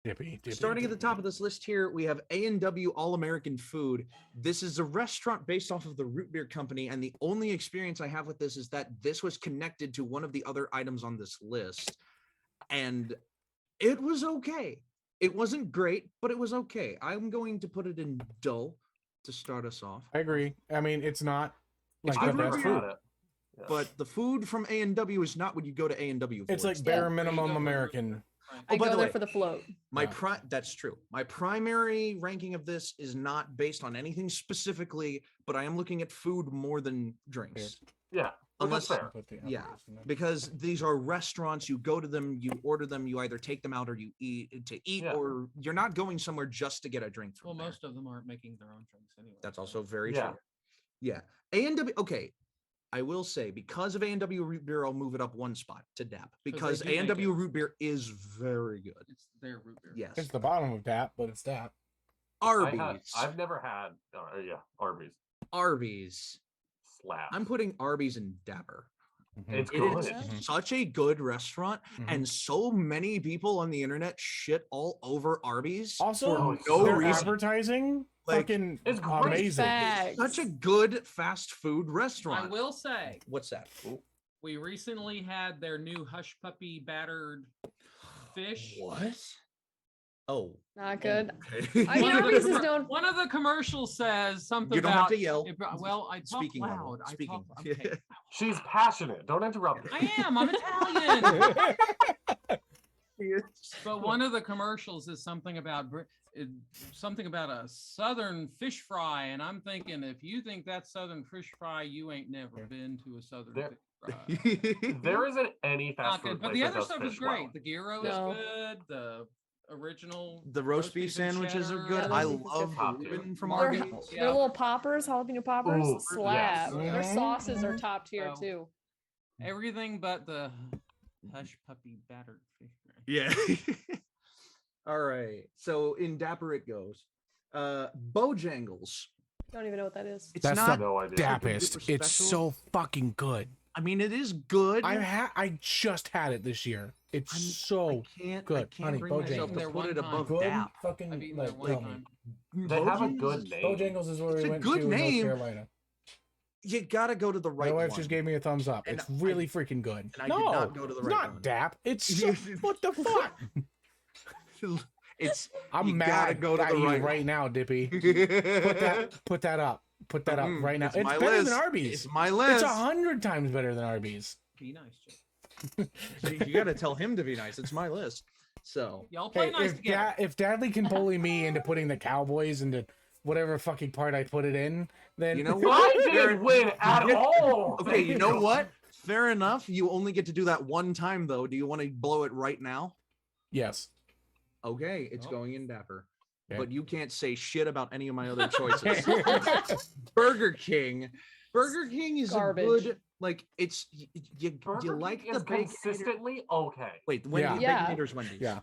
Dippy. starting at the top of this list here, we have A&W All American Food. This is a restaurant based off of the Root Beer Company, and the only experience I have with this is that this was connected to one of the other items on this list, and it was okay. It wasn't great, but it was okay. I'm going to put it in dull to start us off. I agree. I mean, it's not It's like good the I've best never food. had it. Yeah. But the food from A&W is not what you go to A&W for. It's like It's bare Yeah. minimum There you go. American. Right. I by go the there way, for the float. That's true. My primary ranking of this is not based on anything specifically, but I am looking at food more than drinks. Yeah. But Unless- that's fair. Put the Yeah, apples in there. Because these are restaurants, you go to them, you order them, you either take them out or you eat, Yeah. or you're not going somewhere just to get a drink from Well, there. most of them aren't making their own drinks anyway. That's so- also very Yeah. true. Yeah. A&W, okay. I will say, because of A&W Root Beer, I'll move it up one spot to DAP, because do make A&W it. Root Beer is very good. It's their root beer. Yes. It's the bottom of that, but it's that. Arby's. I've never had. Arby's Arby's. slap. I'm putting Arby's in Dapper. It's It good. is Mhm. such a good restaurant, Mhm. and so many people on the internet shit all over Arby's. Also, Oh, for no their reason. advertising Like, fucking it's great. amazing. Facts. Such a good fast food I restaurant. will say, What's that? we recently had their new hush puppy battered fish. What? Oh. Not good. Okay. I mean, One of the Arby's is commer- known- One of the commercials says something You don't about. have to yell. Well, I talk Speaking level. loud. I Speaking. talk. Okay. She's passionate. Don't interrupt her. I am. I'm Italian. But one of the commercials is something about a southern fish fry, and I'm thinking, if you think that's southern fish fry, you ain't never been to a southern There- fish fry. There isn't any fast Not food good, but place the that other does stuff is fish great. well. The gyro No. is good. The original The roast beef and sandwiches are cheddar. good. Yeah, I roast beef is love good. Top the tier. Reuben from Their, Arby's. their little poppers, jalapeno poppers, Ooh, slap. yes. Their sauces are top tier So- too. everything but the hush puppy battered fish fry. Yeah. All right. So in Dapper it goes. Bojangles. Don't even know what that is. It's That's not. No idea. Dappest. Super It's special. so fucking good. I mean, it is good. I just had it this year. It's I'm- so I can't good. bring Honey, myself Bojangles. to There put it one time. above good. Dap. Fucking I've eaten like, there one yummy. time. They have a Bojangles good is- name. Bojangles is where It's we a went good to in North name. Carolina. You gotta go to the right My wife one. just gave me a thumbs up. And It's I- really freaking good. and I no, did not go to the it's right not one. DAP. It's so, what the fuck? It's. I'm You mad gotta go to at the you right right now, Dippy. Put that up. Put that up Mm, right now. it's It's my better list. than Arby's. It's my It's list. 100 times better than Arby's. Be nice, Jake. You gotta tell him to be nice. It's my list. So Y'all play Hey, nice together. if Dadley can bully me into putting the Cowboys into whatever fucking part I put it in, then you know I what? didn't win at all. Okay, you know what? Fair enough. You only get to do that one time, though. Do you want to blow it right now? yes. Okay, it's Oh. going in Dapper. Okay. But you can't say shit about any of my other choices. Burger King. Burger King is Garbage. a good, like, it's, you Burger like King the is Baconator. consistently okay. Wait, Wendy's, Yeah. Baconator's Wendy's. Yeah.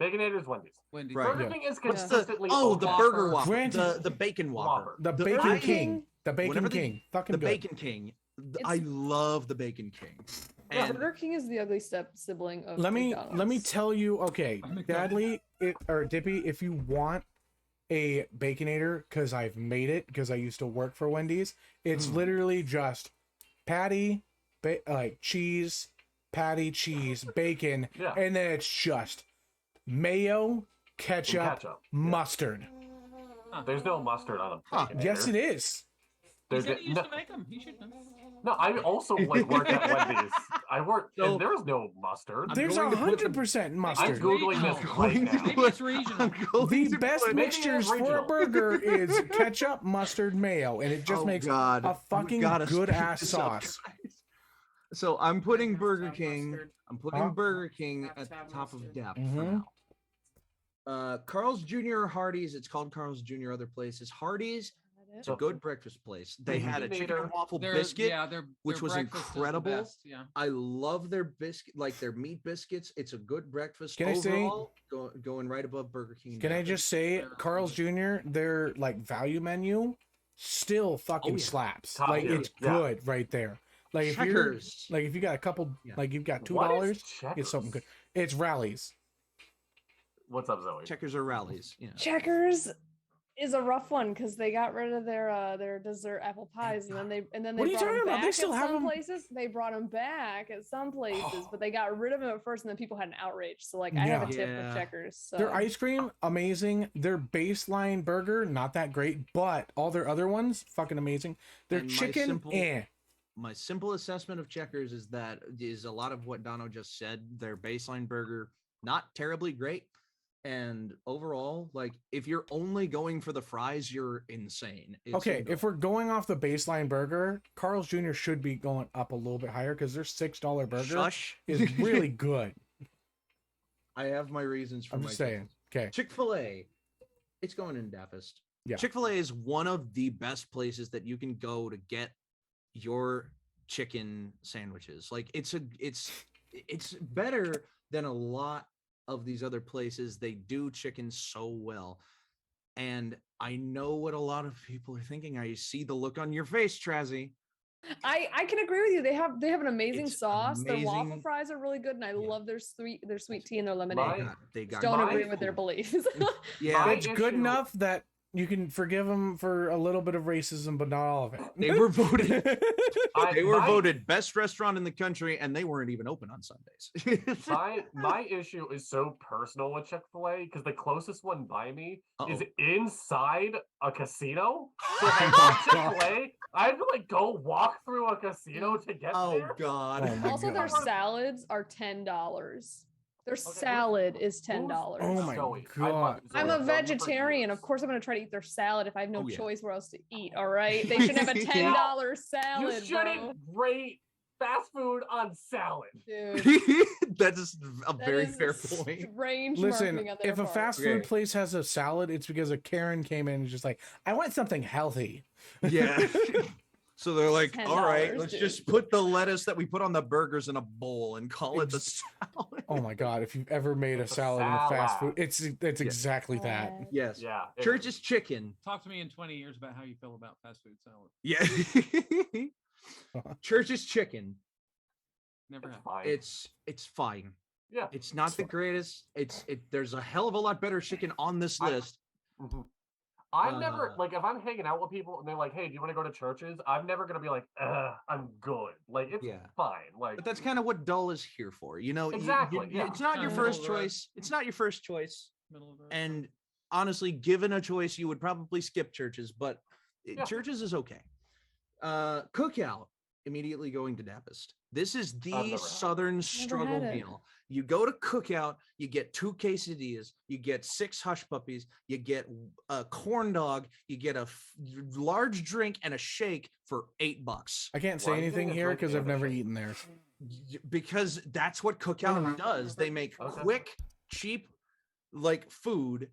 Baconator's Wendy's. Wendy's. Right. Burger Yeah. King is What's the, consistently oh, the okay. Burger Whopper. Granted- The Bacon Whopper. Whopper. The The Bacon Bacon- King. The Bacon whenever they- King. Fucking The good. Bacon King. I love the Bacon King. Yeah, And Burger King is the ugly sibling of Let me McDonald's. tell you, okay, McDonald's. Dadley or Dippy, if you want a Baconator, because I've made it because I used to work for Wendy's, it's literally just patty, like cheese, patty, cheese, bacon, Yeah. and then it's just mayo, ketchup, ketchup, yeah. mustard. There's no mustard on Huh. them. Yes, it is. He There's said he used no, to make them. He should know. no, I also like work at Wendy's. I work, So- and there's no mustard. I'm There's going to put the- 100% I'm mustard. googling this regional. right now. Maybe it's regional. The best Maybe mixtures it's for a regional. burger is ketchup, mustard, mayo, and it just Oh, makes God. a We fucking gotta good speed ass this up, sauce. guys. So I'm putting Have to Burger have King. mustard. I'm putting Huh? Burger King Have at to the have top of mustard. depth for Mhm. now. Carl's Jr. or Hardee's. It's called Carl's Jr. Other places. Hardee's. It's a good breakfast place. They had a chicken and waffle biscuit. which was breakfast is the incredible. best, Yeah. I love their biscuit, like their meat biscuits. It's a good breakfast. Can I say- Overall, going right above Burger King. Can I just say, Carl's Jr., their like value menu still fucking Oh, yeah. slaps. Top Like tier, it's yeah. good right there. Like if you're Checkers? like if you got a couple, Yeah. like you've got $2, What is get something Checkers? good. It's Rallies. What's up, Zoe? Checkers or rallies? Yeah. Checkers is a rough one because they got rid of their dessert apple pies and then they What are you brought talking them about? They back still at have some 'em? places. They brought them back at some places, but they got rid of them at first and then people had an outrage. So like I have a tip Yeah. with Checkers. So Their ice cream, amazing. Their baseline burger, not that great, but all their other ones, fucking amazing. Their And my chicken, simple- eh. My simple assessment of Checkers is that is a lot of what Dono just said. Their baseline burger, not terribly great. And overall, like if you're only going for the fries, you're insane. It's Okay, so if we're going off the baseline burger, Carl's Jr. should be going up a little bit higher because their $6 good. burger Shush. is really good. I have my reasons for I'm my just saying. Okay. Chick-fil-A, it's going in Dappist. Yeah. Chick-fil-A is one of the best places that you can go to get your chicken sandwiches. Like it's better than a lot of these other places. They do chicken so well. And I know what a lot of people are thinking. I see the look on your face, Trazhie. I can agree with you. They have an amazing It's sauce. Their waffle amazing. fries are really good, and I Yeah. love their sweet tea and their lemonade. My- They got Just don't my agree with their food. beliefs. yeah, My It's good issue- enough that you can forgive them for a little bit of racism, but not all of it. they were voted. They were my- voted best restaurant in the country, and they weren't even open on Sundays. My issue is so personal with Chick-fil-A because the closest one by me is Uh-oh. inside a casino. So if I want Chick-fil-A, I have to like go walk through a casino to get Oh there. God. Oh my Also, their God. salads are $10. Their salad is $10. Oh my Zoe, God. I'm Zoe, a I've known you for vegetarian. Of years. course, I'm going to try to eat their salad if I have no Oh, yeah. choice where else to eat. All right, they should have a $10 You salad, shouldn't rate fast food on salad. bro. Dude, That is a that very is fair point. strange Listen, marketing on their if a part. fast food Okay. place has a salad, it's because a Karen came in and just like, I want something healthy. Yeah. So they're like, all right, $10, let's dude. just put the lettuce that we put on the burgers in a bowl and call it the salad. Oh my God, if you've ever made a It's a salad in a fast salad. food, it's exactly that. Yes. Yeah. it Church's chicken. Talk to me in 20 years about how you feel about fast food salad. Yeah. Church's chicken. Never It's had. fine. It's fine. Yeah. It's not the greatest. There's a hell of a lot better chicken on this list. Mhm. I'm never Uh, like if I'm hanging out with people and they're like, "Hey, do you want to go to churches?" I'm never gonna be like, I'm good." Like it's Yeah. fine. Like But that's kind of what Dull is here for. You know, Exactly, yeah. it's not your Kinda first middle of the road. choice. It's not your first choice. Middle of the road. And honestly, given a choice, you would probably skip Churches, but Yeah. Churches is okay. Cookout, immediately going to Dappist. This is never the had it. Southern struggle had it. meal. You go to Cookout, you get 2 quesadillas, you get 6 hush puppies, you get a corn dog, you get a large drink and a shake for $8. I can't Why say are you anything getting a here drink because and I've a never shake? eaten there. Because that's what Cookout does. They make Okay. quick, cheap, like food,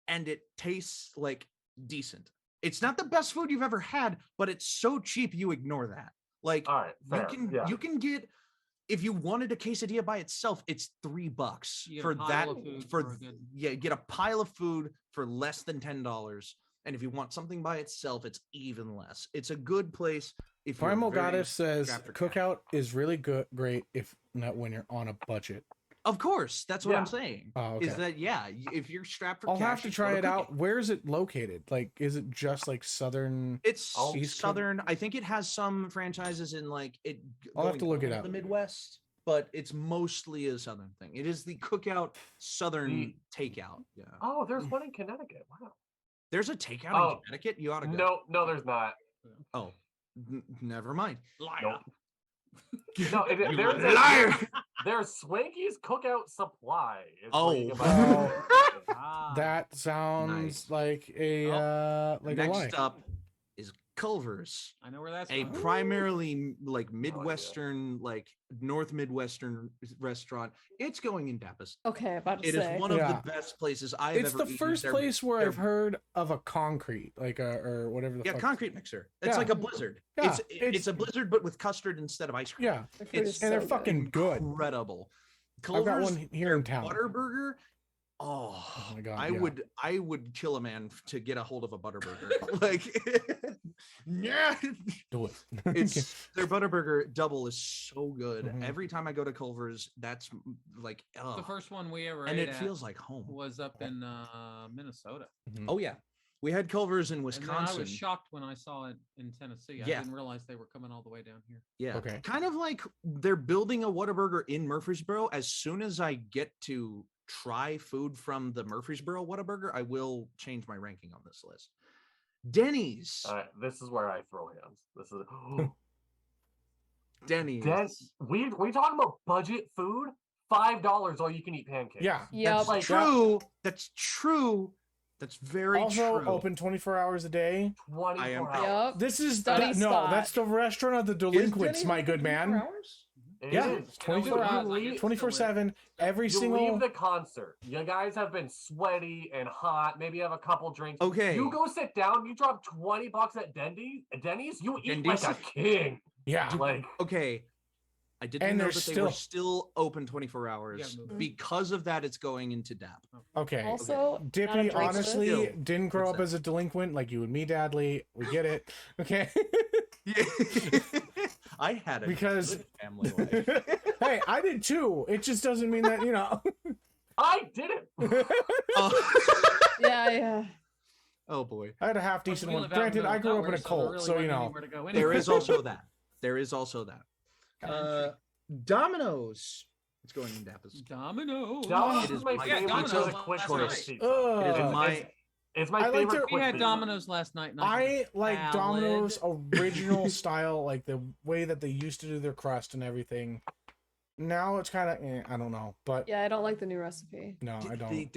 and it tastes like decent. It's not the best food you've ever had, but it's so cheap you ignore that. Like all right, fair. Yeah. you can get, if you wanted a quesadilla by itself, it's $3 You get a for pile that. of food For for a good- yeah, get a pile of food for less than $10. And if you want something by itself, it's even less. It's a good place. If you're Primal very Goddess says strapped for cash. Cookout is really great if not when you're on a budget. Of course, that's what Yeah. I'm saying. Oh, okay. Is that if you're strapped for I'll cash, have to you try go it to out. Cookout. Where is it located? Like, is it just like southern? It's Oh, East Coast? southern. I think it has some franchises in like it. I'll have going to look it all up. The Midwest. but it's mostly a Southern thing. It is the cookout Southern takeout. Yeah. Oh, there's one in Connecticut. Wow. There's a takeout in Connecticut. You ought to go. No, there's not. Oh, never mind. Liar. Nope. No, there's Liar. There's Swanky's Cookout Supply. That sounds like a Next up is Culver's. I know where that's A from. primarily like Midwestern, like North Midwestern restaurant. It's going in Dappas. Okay, about to It is say. one of the best places I've It's ever the eaten. first They're- place where they're- I've heard of a concrete, like or whatever the Yeah, fuck. concrete mixer. It's Yeah. like a blizzard. Yeah, It's a blizzard, but with custard instead of ice cream. Yeah, Their food is and they're so fucking good. Incredible. I've got Culver's one here in town. Whataburger. Oh, my God, I yeah. would kill a man to get a hold of a Butterburger. Like, yeah, Do it. it's their Butterburger double is so good. Mhm. Every time I go to Culver's, that's like, The first one we ever and ate it at feels like home. was up in Minnesota. Mhm. Oh yeah, we had Culver's in And then Wisconsin. I was shocked when I saw it in Tennessee. I Yeah. didn't realize they were coming all the way down here. Yeah. Okay. Kind of like they're building a Whataburger in Murfreesboro. As soon as I get to try food from the Murfreesboro Whataburger, I will change my ranking on this list. Denny's. This is where I throw hands. This is Denny's. we talking about budget food? $5 all you can eat pancakes. Yeah. Yep. That's Like- true. That's true. That's very Also true. open 24 hours a day. 24 I am- hours. Yep. This is Study no, spot. that's the restaurant of the Is delinquents, Denny's my open good 24 man. hours? It Yeah, is. it's 24 You hours, leave- 24/7. Every You single. leave the concert. You guys have been sweaty and hot. Maybe you have a couple drinks. Okay. You go sit down. You drop $20 at Denny's. You eat Denny's? like a king. Yeah. Like Okay. I didn't And know they're that they were still open 24 hours. moved. Because of that, it's going into DAP. Okay. Also, not a Dippy drink honestly Still, didn't grow what's up that? as a delinquent like you and me, Dadley. We get it. Okay. Yeah. I had a Because- good family life. Hey, I did too. It just doesn't mean that, you know. I did it. Oh. yeah. Oh boy. I had a half decent We one. live out in Granted, the I middle grew up in a of nowhere, cult, there so really you wasn't know. anywhere to go There is anyway. also that. There is also that. Country. Domino's. It's going in Dappas. Domino. Domino's It is is my my favorite Domino's for the last quick night. service pizza. It is Ugh. my It's my I like favorite their- quick We had pizza. Domino's last night. and I like salad. Domino's original style, like the way that they used to do their crust and everything. Now it's kind of, I don't know, but Yeah, I don't like the new recipe. no, I the don't.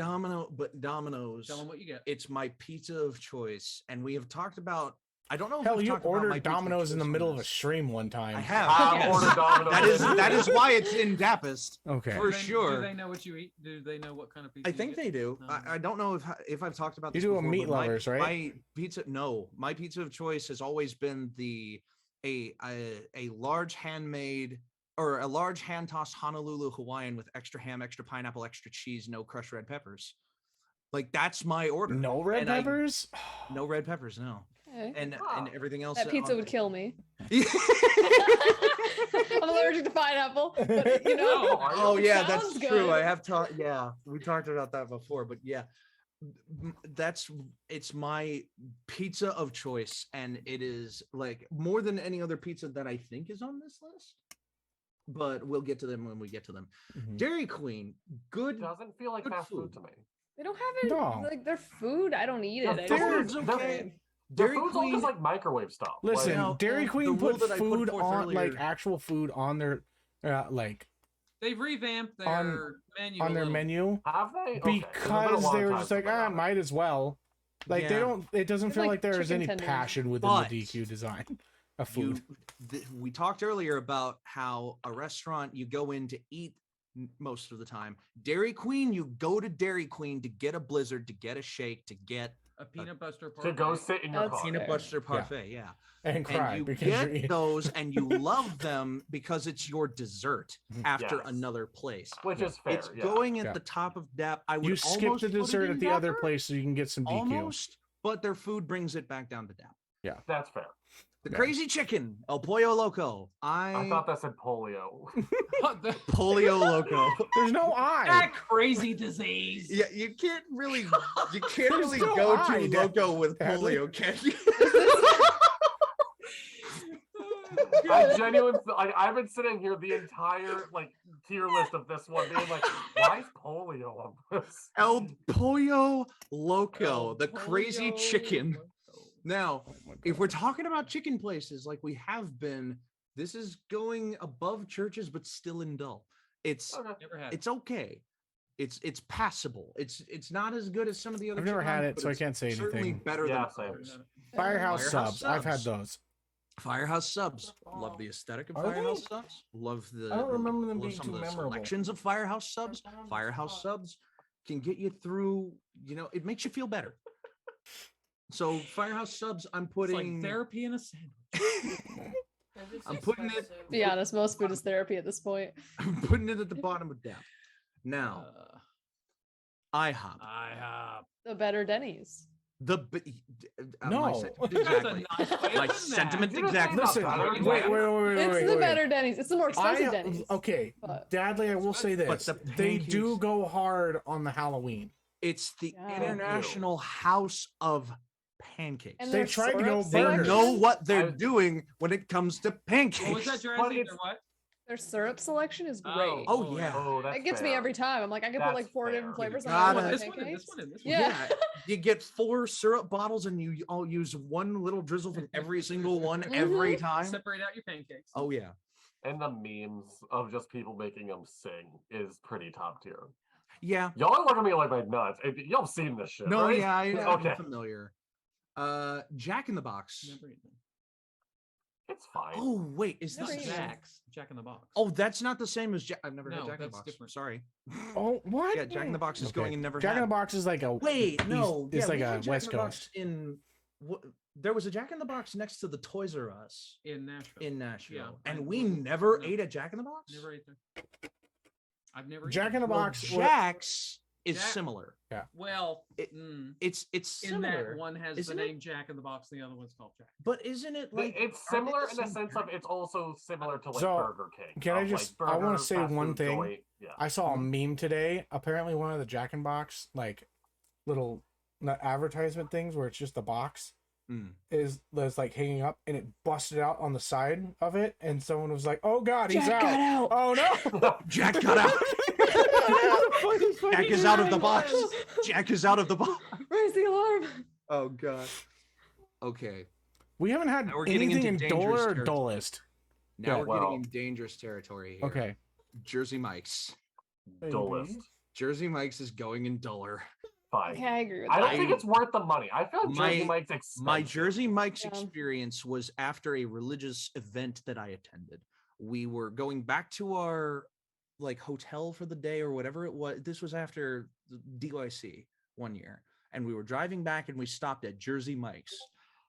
Domino's. Tell them what you get. It's my pizza of choice, and we have talked about. I don't know. If Hell, we've you talked about my ordered pizza of Domino's in the choice on middle of a this. stream one time. I have. I've yes. ordered Domino's. That is why it's in Dappas. Okay. For Do they- sure. Do they know what you eat? Do they know what kind of pizza? I you think get? they do. No. I don't know if I've talked about You this. do a before, meat but lovers, right? My pizza, no, my pizza of choice has always been a large handmade or a large hand tossed Honolulu Hawaiian with extra ham, extra pineapple, extra cheese, no crushed red peppers. Like that's my order. No red And I- peppers? No red peppers, no, Okay. and Wow. everything else. That pizza on would there. kill me. Yeah. I'm allergic to pineapple. But, you know, Oh it yeah, that's sounds true. good. I have talked. Yeah, we talked about that before. But yeah, it's my pizza of choice, and it is like more than any other pizza that I think is on this list. But we'll get to them when we get to them. Mhm. Dairy Queen, good. Doesn't feel like Good fast food food. to me. They don't have it. No. Like their food, I don't eat it. Yeah, I their just- food's their- okay. Their Dairy food's all Queen. just like microwave stuff. Listen, Well, Dairy the Queen rule put that I put food forth on, like earlier- actual food on their, like They've revamped their On- menu. on a their little. menu have they? Okay, it's been a because long they were time just like, since I got it. might as well. Like they Yeah. don't. It doesn't It's feel like like there is chicken any tenders. passion within But- the DQ design of food. We talked earlier about how a restaurant you go in to eat most of the time. Dairy Queen, you go to Dairy Queen to get a blizzard, to get a shake, to get A peanut butter To go parfait. sit in your That's car. peanut fair. butter parfait. Yeah. And cry And you because you're get those and you love them because it's your dessert after Yes. another place. Which is fair. It's yeah. going at Yeah. the top of DAP. I would you skip almost the put it dessert in at the other Dapper, place so you can get some DQ. almost, but their food brings it back down to DAP. That's fair. The Yeah. crazy chicken, El Pollo Loco. I thought that said polio. What the- Pollo Loco. There's no eye. that crazy disease. Yeah, you can't really There's go no to eye, Loco with Hadley. polio, can you? I genuinely like I've been sitting here the entire like tier list of this one being like, why is polio on this? El Pollo Loco, El the crazy Pollo chicken. Loco. Now, if we're talking about chicken places like we have been, this is going above churches, but still in dull. It's Okay. Never had. it's okay. It's passable. It's not as good as some of the other. I've never chicken had ones, it, but so I it's can't say certainly anything. better Yeah, than same. others. Firehouse Firehouse subs. I've had subs. those. Firehouse subs. Love the aesthetic of Are Firehouse they? subs. Love the. I don't remember them love being some too of the memorable. selections of Firehouse subs. Firehouse subs can get you through. You know, it makes you feel better. So Firehouse subs, I'm It's putting. like therapy in a sandwich. I'm putting it. Be honest, most food is therapy at this point. I'm putting it at the bottom of depth. Now, IHOP. IHOP. The better Denny's. The No. my sentiment That's a exactly. nice way of My putting that. sentiment You just exactly. made Listen, up better. wait, wait, wait, wait, It's wait, the wait. better Denny's. It's the more expensive I Denny's. okay, But- Dadley, I will say But this: the they do pancakes- go hard on the Halloween. It's the Yeah. International House of Pancakes. And They their tried to go syrup They burgers. know selection- what they're I- doing when it comes to What was pancakes. that, But Trazhie? it's- Or what? Their syrup selection is Oh. great. Oh, yeah. Oh, that's It gets me fair. every time. I'm like, I can put That's like 4 different fair. flavors You on gotta- my This one, and pancakes. this one, and this one. Yeah. You get 4 syrup bottles and you all use one little drizzle from every single one every time. Separate out your pancakes. Oh yeah. And the memes of just people making them sing is pretty top tier. Yeah. Y'all are looking at me like my nuts. Y'all seen this shit, No, right? yeah, I'm Okay. familiar. Jack in the Box. Never eaten. It's fine. Oh wait, is Never this eaten. Jack's. Jack in the Box. Oh, that's not the same as Jack. I've never had No, Jack in the that's Box. different. Sorry. Oh, what? Yeah, Jack in the Box is Okay. going and never Jack in had. the Box is like a Wait, no, it's yeah, like we a had Jack West in the Box Coast. in there was a Jack in the Box next to the Toys R Us In Nashville. in Nashville, Yeah, and I- we never no. ate a Jack in the Box. Never ate there. I've never Jack eaten. in the Well, Box. Jack's is Jack- similar. Well, It- mm, It's in similar, that one has isn't the it? name Jack in the Box, and the other one's called Jack. but isn't it like It's are they similar in the same sense of brand? it's also similar to like So, Burger King. can I of, just- like, I wanna burger, say fast one food thing. joint. Yeah. I saw a meme today. Apparently, one of the Jack in Box like little not advertisement things where it's just the box Mm. is that's like hanging up, and it busted out on the side of it, and someone was like, "Oh God, he's Jack out! got out. Oh no!" Jack got out. Jack is out of the box. Jack is out of the box. Raise the alarm. Oh god. Okay. We haven't had Now we're getting anything in into duller dangerous or territory. dullest. Now Yeah. we're Well- getting in dangerous territory here. Okay. Jersey Mike's. Dullest. Jersey Mike's is going in duller. Fine. Okay, I agree with I that. don't think it's worth the money. I feel like Jersey My- Mike's expensive. My Jersey Mike's Yeah. experience was after a religious event that I attended. We were going back to our like hotel for the day or whatever it was. This was after DYC one year, and we were driving back and we stopped at Jersey Mike's,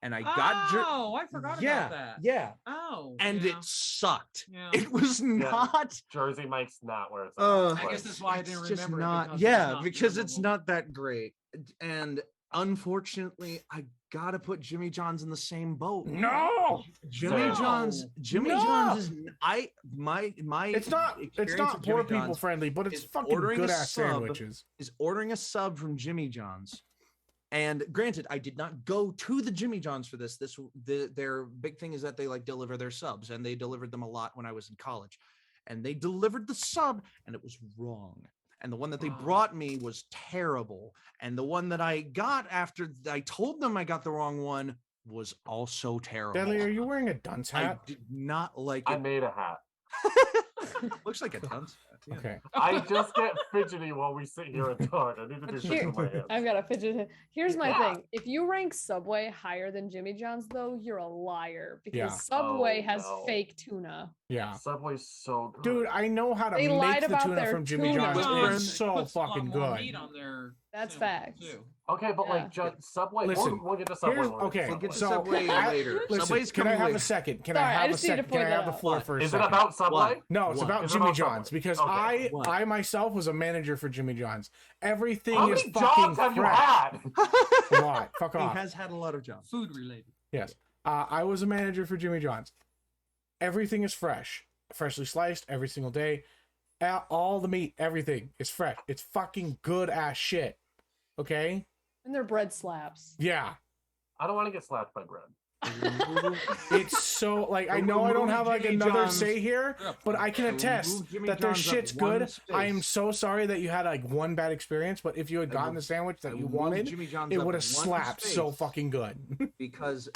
and I got Oh, I forgot yeah, about that. yeah, Oh, and yeah. it sucked. Yeah. It was not. Jersey Mike's not where it's at. Uh, I guess that's why I didn't it's just remember it, not. because it's Yeah, not because it's memorable. not that great, and unfortunately, I gotta put Jimmy John's in the same boat. No, Jimmy No. John's. Jimmy No. John's is my. it's not. It's experience not with Jimmy poor people John's friendly, but it's is fucking ordering a good ass sub. sandwiches. is ordering a sub from Jimmy John's. And granted, I did not go to the Jimmy John's for this. Their big thing is that they like deliver their subs, and they delivered them a lot when I was in college. And they delivered the sub, and it was wrong. And the one that they Oh. brought me was terrible. And the one that I got after I told them I got the wrong one was also terrible. Dadley, are you wearing a dunce I hat? did not like I it. made a hat. Looks like a dunce. Yeah. Okay. I just get fidgety while we sit here and talk. I need to do shit Here- with my hands. I've got a fidget. Here's my Yeah. thing. If you rank Subway higher than Jimmy John's, though, you're a liar because Yeah. Subway Oh, has no. fake tuna. Yeah. Subway's so good. Dude, I know how to They make lied the about tuna their from Jimmy tuna. John's. Well, It's so Puts a lot fucking more good. meat on their That's sandwich, facts. too. Okay, but Yeah. like Subway. Listen, we'll get to Subway. here's- when we get to okay, We'll get to So, Subway I- later. Listen, Subway's can I coming have later. a second? Can Sorry, I I have a just need to second? Can I point have that the out. floor for a Is it second? about Subway? What? No, it's What? about Is it Jimmy about John's Subway? because Okay. What? I myself was a manager for Jimmy John's. Everything How is many fucking jobs have you fresh. had? A lot. Fuck He off. has had a lot of jobs. Food related. Yes. I was a manager for Jimmy John's. Everything is fresh, freshly sliced every single day. All the meat, everything is fresh. It's fucking good ass shit. Okay. And their bread slaps. Yeah. I don't want to get slapped by bread. It's so like I know I don't have like another say here, but I can attest that their shit's good. I am so sorry that you had like one bad experience, but if you had gotten the sandwich that you wanted, it would have slapped so fucking good. Because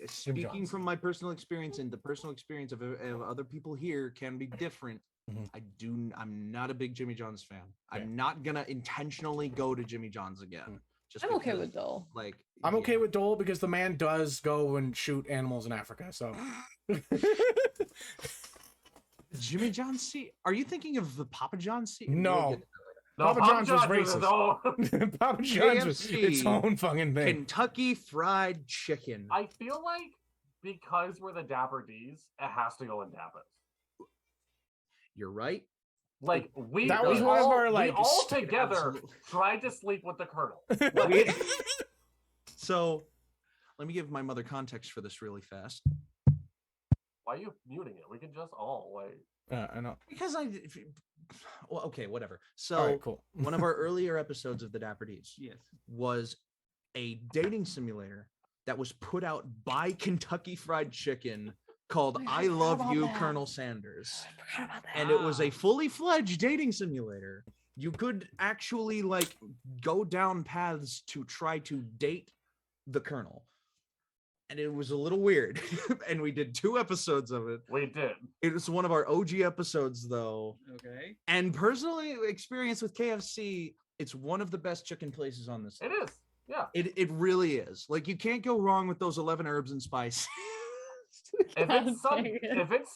speaking from my personal experience and the personal experience of other people here can be different. I'm not a big Jimmy John's fan. I'm not gonna intentionally go to Jimmy John's again. I'm okay with Dole. Like I'm okay with Dole because the man does go and shoot animals in Africa. So Jimmy John's seat. Are you thinking of the Papa John's seat? No. No, Papa John's was racist. No. Papa John's was its own fucking thing. Kentucky Fried Chicken. I feel like because we're the Dapper D's, it has to go in Dappers. You're right. Like that was one of our like we all together tried to sleep with the Colonel. So let me give my mother context for this really fast. Why are you muting it? We can just all like I know. Because well, okay, whatever. So right, cool. One of our earlier episodes of the Dapper D's Yes. was a dating simulator that was put out by Kentucky Fried Chicken called I Love You, Colonel Sanders. And it was a fully fledged dating simulator. You could actually like go down paths to try to date the Colonel. And it was a little weird. And we did 2 episodes of it. we did. It was one of our OG episodes though. Okay. And personally, experience with KFC, it's one of the best chicken places on this. It is. Yeah. It really is. Like you can't go wrong with those 11 herbs and spice. If it's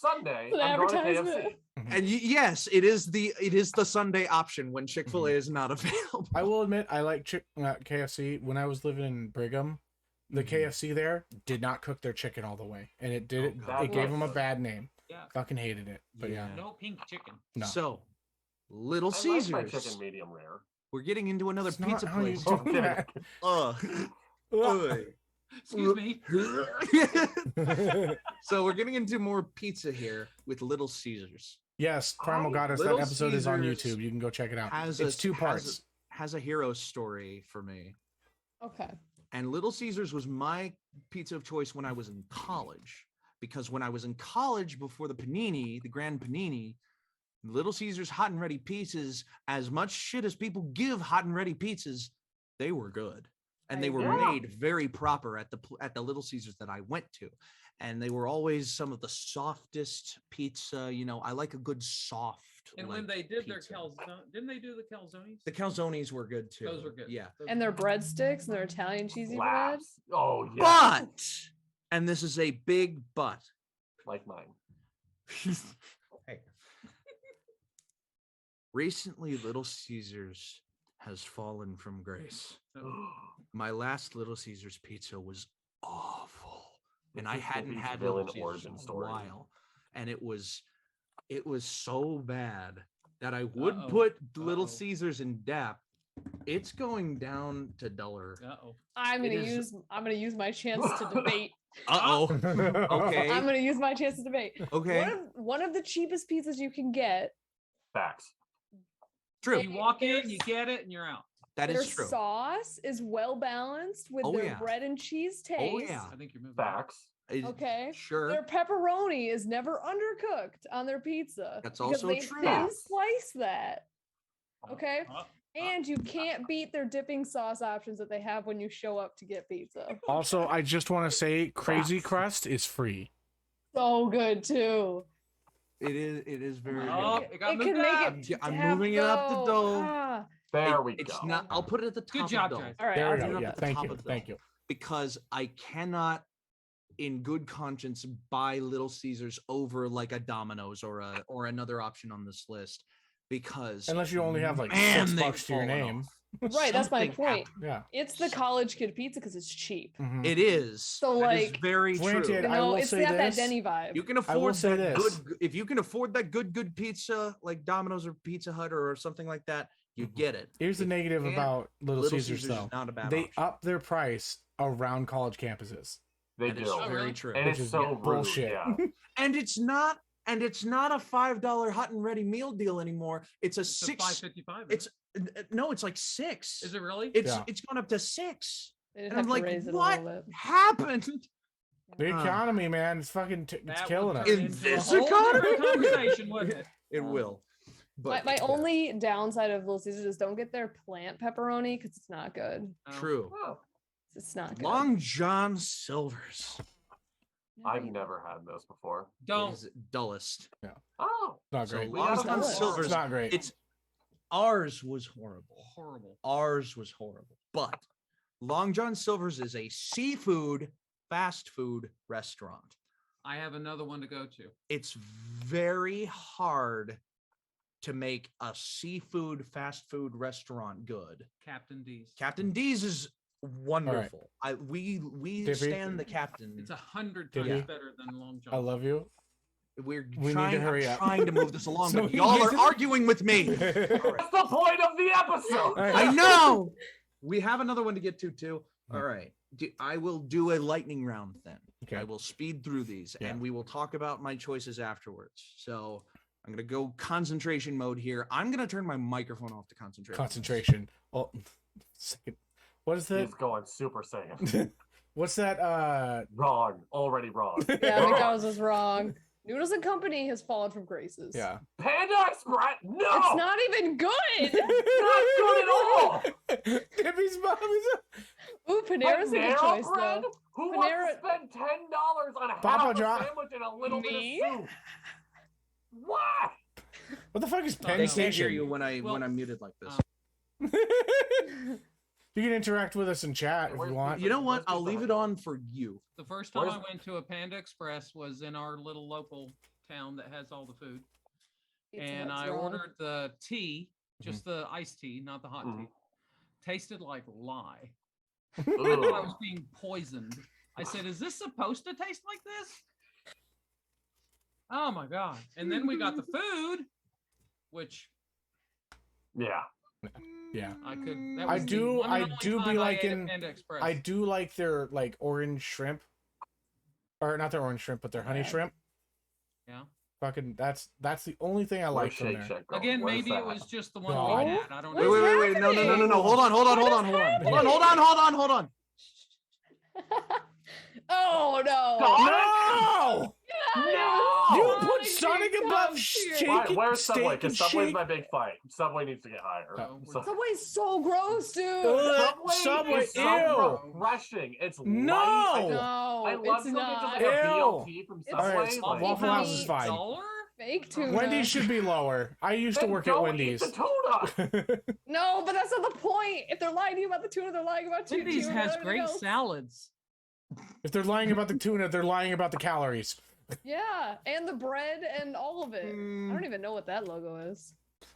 Sunday, I'm going to KFC. And yes, it is the Sunday option when Chick-fil-A is not available. I will admit I like KFC. When I was living in Brigham, the KFC there did not cook their chicken all the way, and it gave them a bad name. Yeah. Fucking hated it. But yeah. No pink chicken. No. So, Little I Caesars. like my chicken medium rare. We're getting into another It's not pizza how you place. do that. Excuse me. So we're getting into more pizza here with Little Caesars. Yes, Primal Goddess. That Little episode is on Caesars YouTube. You can go check it out. Has It's 2 parts. Has a hero story for me. Okay. And Little Caesars was my pizza of choice when I was in college. Because when I was in college before the panini, the grand panini, Little Caesars hot and ready pizzas, as much shit as people give hot and ready pizzas, they were good. And they were made very proper at the Little Caesars that I went to. And they were always some of the softest pizza. You know, I like a good soft. And when they did their calzone, didn't they do the calzones? The calzones were good too. Those were good. Yeah. And their breadsticks and their Italian cheesy bread. Slaps. Oh yeah. But, and this is a big but. Like mine. Hey. Recently, Little Caesars has fallen from grace. My last Little Caesars pizza was awful, and I hadn't had Little Caesars in a while, and it was so bad that I would put Little Caesars in DAP. It's going down to duller. I'm gonna use my chance to debate. Okay. I'm gonna use my chance to debate. Okay. One of the cheapest pizzas you can get. Facts. True. You walk in, you get it, and you're out. That is true. Their sauce is well balanced with their bread and cheese taste. Oh yeah. I think you're moving. Facts. Okay. Sure. Their pepperoni is never undercooked on their pizza. That's also they true. Thin slice that. Okay. And you can't beat their dipping sauce options that they have when you show up to get pizza. Also, I just want to say Crazy Crust is free. So good too. It is very Oh, good. it got It moved can make up. it. I'm have moving it up the dough. dome. Ah. There we It's go. not. I'll put it at the top. Good job, of the guys. All right. There I'll we do go. it. Yeah, at the thank top you. of the Thank dome. you. Because I cannot, in good conscience, buy Little Caesars over like a Domino's or another option on this list. Because Unless you only have like man, $6 they've to your fallen name. off. Right, that's my Something point. happened. Yeah. It's the college kid pizza because it's cheap. Mhm. It is. So, That is like, very granted, true. You I know, will it's say got that this. Denny vibe. You can I will afford say that this. good. If you can afford that good pizza like Domino's or Pizza Hut or something like that, you get it. Here's the If negative can't, about Little Caesars, is though. not a bad They option. up their price around college campuses. They That do. is Oh, very really? true. And Which it's is so rude. bullshit. Yeah. And it's not a $5 hot and ready meal deal anymore. It's a It's a six. $5.55. It's no, it's like $6. Is it really? It's Yeah. it's gone up to $6. They did And have I'm to like, raise it a what little bit. happened? The Yeah. economy, man, it's fucking it's That killing would us. turn In into this a whole different economy? conversation, wouldn't it? It will. But My only downside of Little Caesars is don't get their plant pepperoni because it's not good. No. true. Oh, It's not good. Long John Silver's I've eaten never had those before. Don't. is dullest. Oh, Not So great. We Long got John them. Silver's, It's not great. it's ours was horrible. Horrible. Ours was horrible. But Long John Silver's is a seafood fast food restaurant. I have another one to go to. It's very hard to make a seafood fast food restaurant good. Captain D's. Captain D's is wonderful. We Dippy? stand the captain. It's 100 Did times he? better than Long John. I love you. We're we need trying, to hurry I'm up. trying to move this along, So but we y'all need are to- arguing with me. that's the point of the episode. I know. We have another one to get to too. All right. I will do a lightning round then. Okay. I will speed through these Yeah. and we will talk about my choices afterwards. So I'm going to go concentration mode here. I'm going to turn my microphone off to concentrate. Concentration. Oh, second. What is that? He's going Super Saiyan. What's that? Wrong. Already wrong. Yeah, Wrong. McDonald's was wrong. Noodles and Company has fallen from graces. Yeah. Panda Express. No. It's not even good. not good at all. Dippy's mom is Ooh, Panera's a good Panera choice bread? though. Who Panera- wants to spend $10 on a Papa half a John. sandwich and a little Me? bit of soup? What? What the fuck is They Penn They can't hear Station? you when Well, I'm muted like this. You can interact with us in chat if Where's you want. You know what? Where's I'll Pizza leave Hut? it on for you. The first time Where's- I went to a Panda Express was in our little local town that has all the food. Pizza And Hut's I wrong. ordered the tea, just the iced tea, not the hot Mhm. tea. Tasted like lye. I thought I Ugh. was being poisoned. I said, "Is this supposed to taste like this?" Oh my god! And then we got the food, which Yeah. Yeah. I could. That I was the do- one and I only do be time I like ate at in- Panda Express. I do like their like orange shrimp, or not their orange shrimp, but their honey Yeah. shrimp. Yeah. Fucking that's the only thing I Where's like from Shake there. Shack going? Again, Where's maybe that? it was just the one No. we had. I don't What's know. Wait. No. Hold on. Oh no! No! No! You Sonic put being Sonic above top tier. Shake Why, and where's Subway? Steak and Because Subway's Shake. my big fight. Subway needs to get higher. Oh, So- Subway's so gross, dude. Ugh. Subway, Subway, is so ew. refreshing. It's No! light. No, I love it's something not. just like a Ew. BLT from It's Subway. Alright, like- Waffle House is $8. fine. $1? Fake tuna. Wendy's should be lower. I used to Then work at don't Wendy's. Eat the tuna. No, but that's not the point. If they're lying to you about the tuna, they're lying about tuna. Wendy's has great salads. If they're lying about the tuna, they're lying about the calories. Yeah, and the bread and all of it. I Mm. don't even know what that logo is.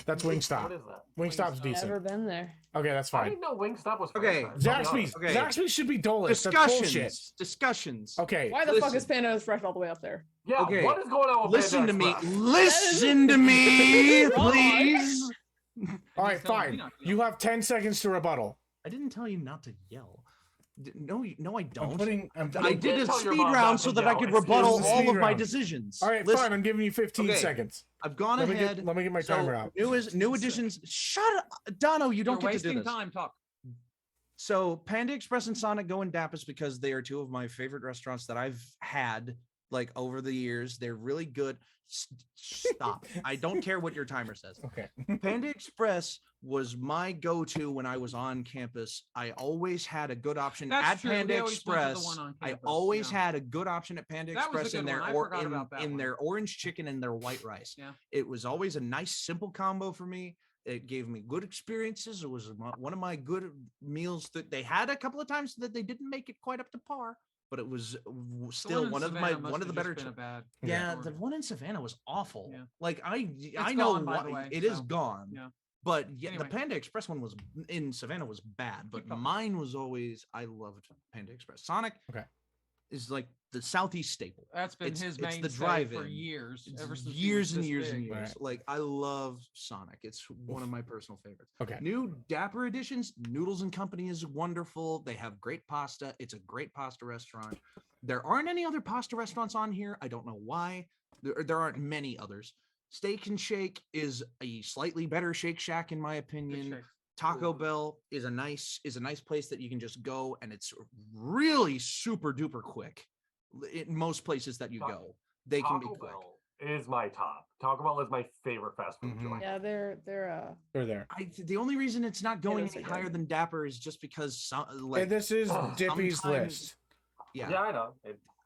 That's What Wingstop. is that? Wingstop's Wingstop. decent. Never been there. Okay, that's I fine. didn't know Wingstop was Okay, franchise, I'll be Zaxby's. honest. Okay. Zaxby's should be Dulles. That's bullshit. Discussions. Okay. Why the fuck Listen. is Panda Express all the way up there? Yeah, Okay, what is going on with Listen Panda to me. Express? Listen to me, Wrong. please. All right, He's telling me fine. not to You yell. have 10 seconds to rebuttal. I didn't tell you not to yell. No, I I'm don't. putting. I You did did a tell your speed mom not round to so that I yell. could Excuse rebuttal me. all Speed of my round. decisions. All right, Listen, fine. I'm giving you 15 Okay. seconds. I've gone Let me ahead. get my timer out. New additions. Shut up, Dono. You don't You're get to do wasting this. time. Talk. So Panda Express and Sonic go in Dappas because they are two of my favorite restaurants that I've had like over the years. They're really good. Stop. I don't care what your timer says. Okay. Panda Express was my go-to when I was on campus. I always had a good option That's at true. Panda We always went to the Express. one on I campus, always yeah. had a good option at Panda That was a Express in good their one. I forgot about that one. their orange chicken and their white rice. Yeah. It was always a nice simple combo for me. It gave me good experiences. It was one of my good meals that they had a couple of times that they didn't make it quite up to par, but it was still in one of Savannah my must one of the have better. just been a bad Yeah, the restaurant. one in Savannah was awful. Yeah. Like I It's know gone, by the why way, it is so, gone. yeah. But yeah, Anyway. the Panda Express one was in Savannah was bad, but Keep going. mine was always I loved Panda Express. Sonic Okay. is like the Southeast staple. That's been It's- his it's the mainstay for drive-in. years. It's Ever since he years was and this years and big. years. Right. Like I love Sonic. It's one of my personal favorites. Okay. New Dapper editions, Noodles and Company is wonderful. They have great pasta. It's a great pasta restaurant. There aren't any other pasta restaurants on here. I don't know why. There aren't many others. Steak and Shake is a slightly better Shake Shack in my Good opinion. shake. Taco Ooh. Bell is a nice place that you can just go and it's really super duper quick. in most places that you go, they can be Taco quick. Bell is my top. Taco Bell is my favorite fast food joint. Yeah, they're there. The only reason it's not going those any are higher good. than Dapper is just because And this is Dippy's sometimes- list. yeah. Yeah, I know.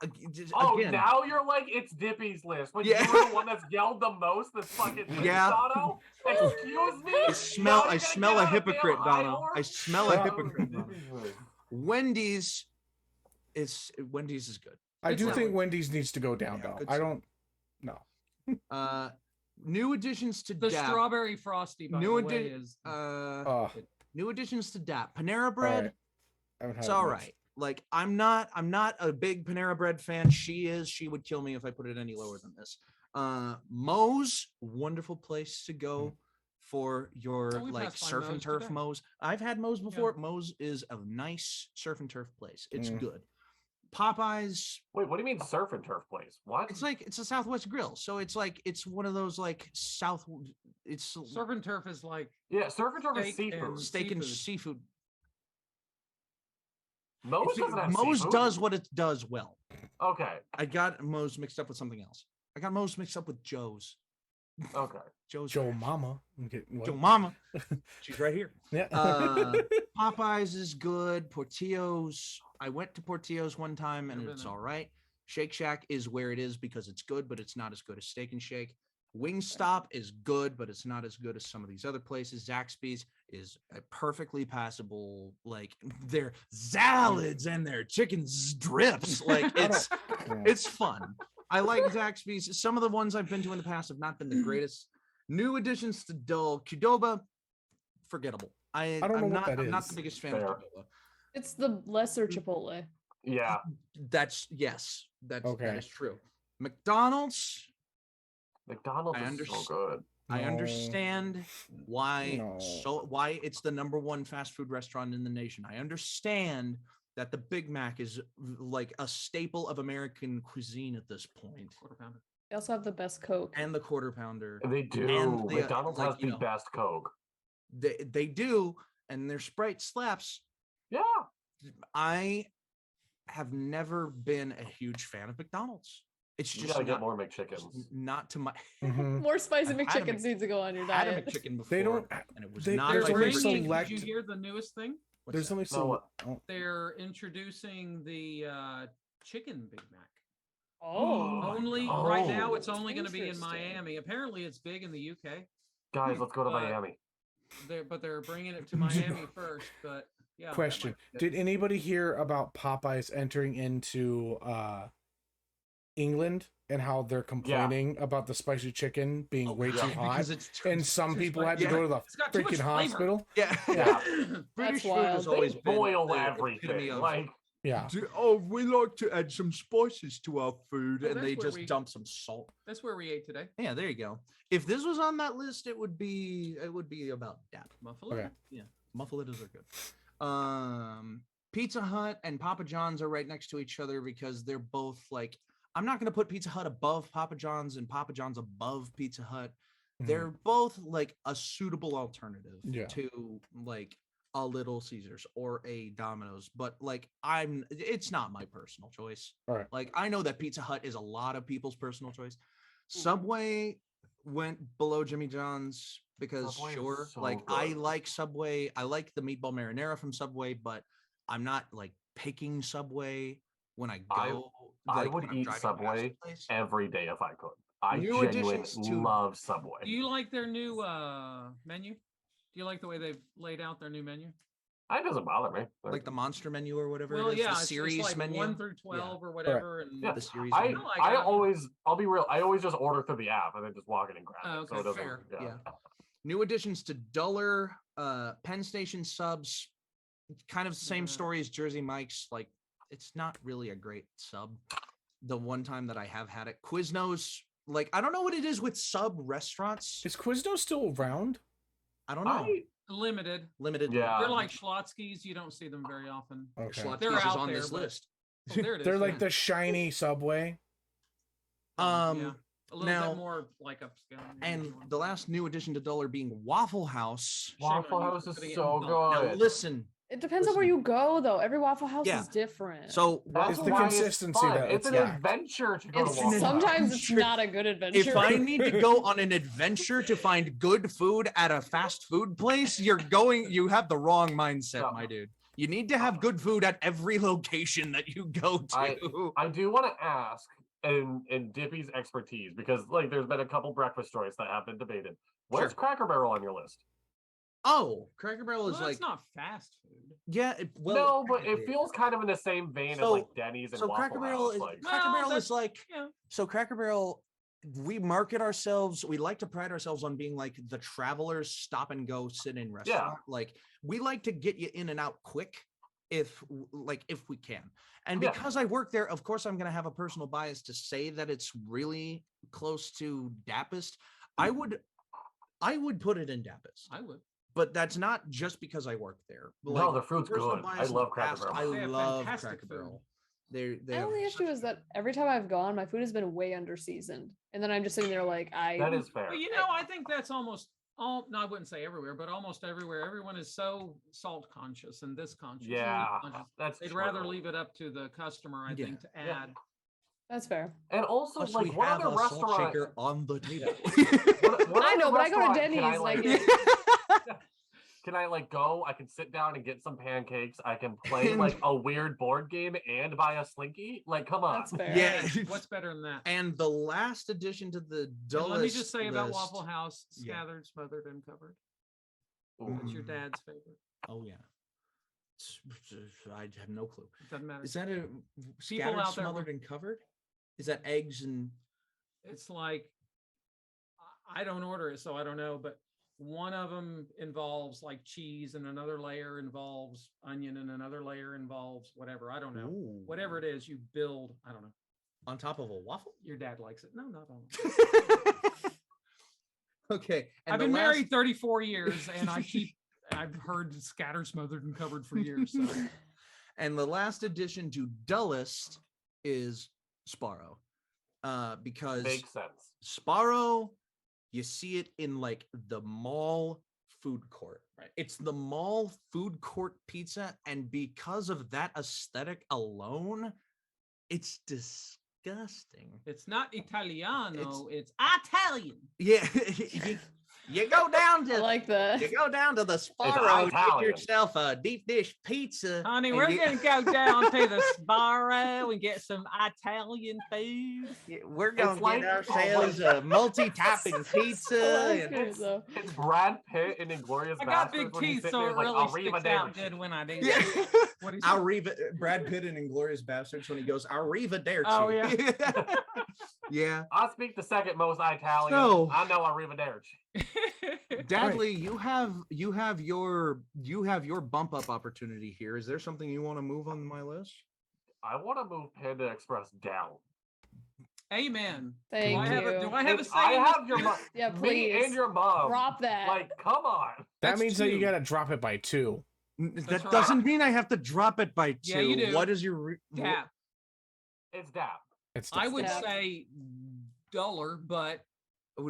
Again, Now you're like, it's Dippy's list. When Yeah. you were the one that's yelled the most this fucking list, Yeah. Dono? Excuse me? I smell Now I you're gonna smell get a on damn hypocrite, high Dono. horse? I smell a Well, hypocrite. Dono. Dippy's list. Wendy's is good. I It's do like- think Wendy's needs to go down, Yeah, though. good I stuff. don't. No. New additions to The Dap. strawberry frosty, by New the way, addi- is new additions to Dap. Panera Bread. Right. I haven't had It's it all much. right. Like I'm not a big Panera Bread fan. She would kill me if I put it any lower than this. Moe's, wonderful place to go for your Oh, we like passed by surf and Moe's turf today. Moe's. I've had Moe's before. Moe's is a nice surf and turf place. It's Mm. good. Popeyes, Wait, what do you mean surf and turf place? What? it's a Southwest grill. So it's one of those like it's surf and turf is like Yeah, surf and turf is Steak and seafood. steak and seafood. seafood. Moe's doesn't have Moe's seafood. does what it does well. Okay, I got Moe's mixed up with something else. I got Moe's mixed up with Joe's. okay. Joe's Joe Ranch. Mama. Okay, what? Joe Mama. She's right here. Yeah. Popeyes is good. Portillo's. I went to Portillo's one time and Never it's been all right. Shake Shack is where it is because it's good, but it's not as good as Steak and Shake. Wingstop is good, but it's not as good as some of these other places. Zaxby's is a perfectly passable, like their salads and their chicken strips. Like it's fun. I like Zaxby's. Some of the ones I've been to in the past have not been the greatest. New additions to Qdoba, forgettable. I don't know I'm what not. that I'm not is. the biggest fan Fair. of Qdoba. it's the lesser Chipotle. Yeah. That's yes. That Okay. is true. McDonald's. McDonald's I is so underst- good. I No. understand why No. why it's the number one fast food restaurant in the nation. I understand that the Big Mac is like a staple of American cuisine at this point, quarter pounder. They also have the best Coke. and the quarter pounder. They do. And they, McDonald's like, has the you know, best Coke. They do, and their Sprite slaps. Yeah. I have never been a huge fan of McDonald's. It's You just gotta get not, more McChickens. not to my. Mhm. More spicy I've had a McChickens needs to go on your Had a diet. McChicken before, They don't. and it was they- not there's my They're only favorite. bringing, select- did you hear the newest thing? What's There's that? only No, so. what? Oh, They're introducing the chicken Big Mac. Oh, Only right now, Oh. it's only going to be in Interesting. Miami. Apparently, it's big in the UK. Guys, let's go to But- Miami. But they're bringing it to Miami first. But yeah. that question: might- did anybody hear about Popeyes entering into England and how they're complaining about the spicy chicken being way yeah. too hot? Because it's And some It's people like- had to yeah, go to the it's got too much freaking flavor. hospital. yeah. Yeah. British food wild. has They always been Boil the epitome everything. of, Like, Yeah. Oh, we like to add some spices to our food, Oh, and that's they where just we- dump some salt. That's where we ate today. Yeah, there you go. If this was on that list, it would be about that. Buffalo. Okay. Yeah, muffaletas are good. Pizza Hut and Papa John's are right next to each other because they're both like. I'm not going to put Pizza Hut above Papa John's and Papa John's above Pizza Hut. They're both like a suitable alternative Yeah. to like a Little Caesars or a Domino's, but like it's not my personal choice. All right. Like I know that Pizza Hut is a lot of people's personal choice. Subway went below Jimmy John's because Subway is sure, so like I good. like Subway. I like the meatball marinara from Subway, but I'm not like picking Subway when I go. I like, would when I'm eat driving past Subway the place. every day if I could. I New genuinely additions to- love Subway. Do you like their new menu? Do you like the way they've laid out their new menu? It doesn't bother me. Like the monster menu or whatever. Well, it is, yeah, the it's series like menu. 1 through 12 or whatever. And Yeah. The series I, menu. like I it. always, I'll be real. I always just order through the app and then just walk in and grab Oh, it. So okay, it doesn't. fair. Yeah. Yeah. New additions to duller Penn Station subs. Kind of the same Yeah. story as Jersey Mike's. Like it's not really a great sub. The one time that I have had it, Quiznos. Like I don't know what it is with sub restaurants. Is Quiznos still around? I don't know. I, limited. Limited. Yeah. They're like Schlotzsky's. You don't see them very often. Okay. Schlotzsky's They're is out on there, this but- list. Oh, there it is. They're like yeah. the shiny Subway. Yeah. A little now- bit more like upscale. And the last new addition to Duller being Waffle House. Waffle you House is putting it so in bulk. Now good. listen, It depends on where you go, though. Every Waffle House Yeah. is different. So That's It's the why consistency fun. that it's an it's- adventure to go to It's Waffle House. sometimes it's Adventure. not a good adventure. if I need to go on an adventure to find good food at a fast food place, you have the wrong mindset, No. my dude. You need to have good food at every location that you go to. I do want to ask in Dippy's expertise, because like there's been a couple breakfast joints that have been debated. Where's Sure. Cracker Barrel on your list? Oh, Cracker Barrel is Well, like, it's not fast food. yeah, No, but it feels kind of in the same vein as So- like Denny's and so Waffle Cracker Barrel House. is Like, Cracker Well, Barrel that's- is like Yeah. so Cracker Barrel. We market ourselves. We like to pride ourselves on being like the travelers stop and go sit in restaurant. Like we like to get you in and out quick, if we can. And Yeah. because I work there, of course, I'm gonna have a personal bias to say that it's really close to Dappist. I would put it in Dappist, I would. but that's not just because I work there. No, the food's personal good. I bias in the love Cracker past, Barrel. I They have love fantastic Cracker food. Barrel. They My have only issue such is that every time I've gone, my food has been way under seasoned, and then I'm just sitting there like That is fair. Well, you know, I think that's almost all. No, I wouldn't say everywhere, but almost everywhere. Everyone is so salt conscious and this conscious. and that Yeah, conscious. that's They'd true. rather leave it up to the customer, I Yeah. think, to Yeah. add. That's fair. And also, Plus, like, we what have other a salt restaurant? shaker on the table. What I other know, but I go to restaurant Denny's, Can I, like, can I like go? I can sit down and get some pancakes. I can play And- like a weird board game and buy a Slinky. Like, come on. That's fair. Yeah. Hey, what's better than that? And the last addition to the And dullest let me just say about list- Waffle House: Yeah. scattered, smothered, and covered. Ooh. That's your Mm. dad's favorite. Oh yeah. I have no clue. It doesn't matter. Is that a scattered, out there smothered, and covered? Is that eggs and? It's like I don't order it, so I don't know. But one of them involves like cheese, and another layer involves onion, and another layer involves whatever. I don't know. Ooh. Whatever it is, you build. I don't know. On top of a waffle? Your dad likes it. No, not on. Okay. And I've the been last- married 34 years, and I've heard scattered, smothered, and covered for years. So. And the last addition to dullest is Sparrow. Because Makes sense. Sparrow, you see it in like the mall food court. Right. It's the mall food court pizza, and because of that aesthetic alone, it's disgusting. It's not Italiano. It's- It's Italian. Yeah, you go down I to like that. you go down to the Sparrow, get Italian. yourself a deep dish pizza. Honey, and we're you- gonna go down to the Sparrow and get some Italian food. Yeah, we're gonna like- get ourselves a multi-topping Oh, pizza. that's and- good, though. It's Brad Pitt in Inglorious I got Bastards big when he's teeth, sitting so there it like, really "Arriva sticks out Dairy." good when I do. Yeah. What he Brad Pitt in Inglorious Bastards when he goes, Arrivederci. Oh, yeah. Yeah. I speak the second most Italian. So- I know Arrivederci. Dadley, you have your bump up opportunity here. Is there something you want to move on my list? I want to move Panda Express down. Amen. Thank do I have you. A, do I have a If say? I in this? have your mom, Yeah, me please. and your mom. Drop that. Like, come on. That That's means that you two. gotta drop it by 2. That right. doesn't mean I have to drop it by 2. Yeah, you do. What is your Dap. It's Dap. It's I would Dap. say duller, but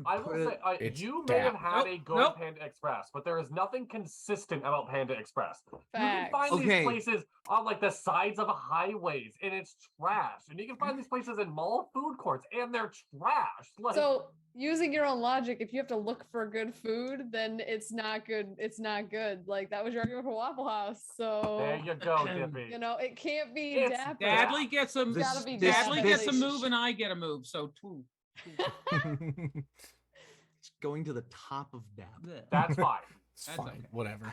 I will say, It's you may have Dap. had a Nope, good nope. Panda Express, but there is nothing consistent about Panda Express. You can Facts. find Okay. these places on like the sides of highways, and it's trash. And you can find these places in mall food courts, and they're trash. Like, So, using your own logic, if you have to look for good food, then it's not good. It's not good. Like that was your argument for Waffle House. there So, you go, Dippy. you know, it can't be It's Dapper. Dadley gets a This- gotta be this- Dadley Dapper. gets a move and I get a move. So two. It's going to the top of Dab. That's fine. It's That's fine. okay. Whatever.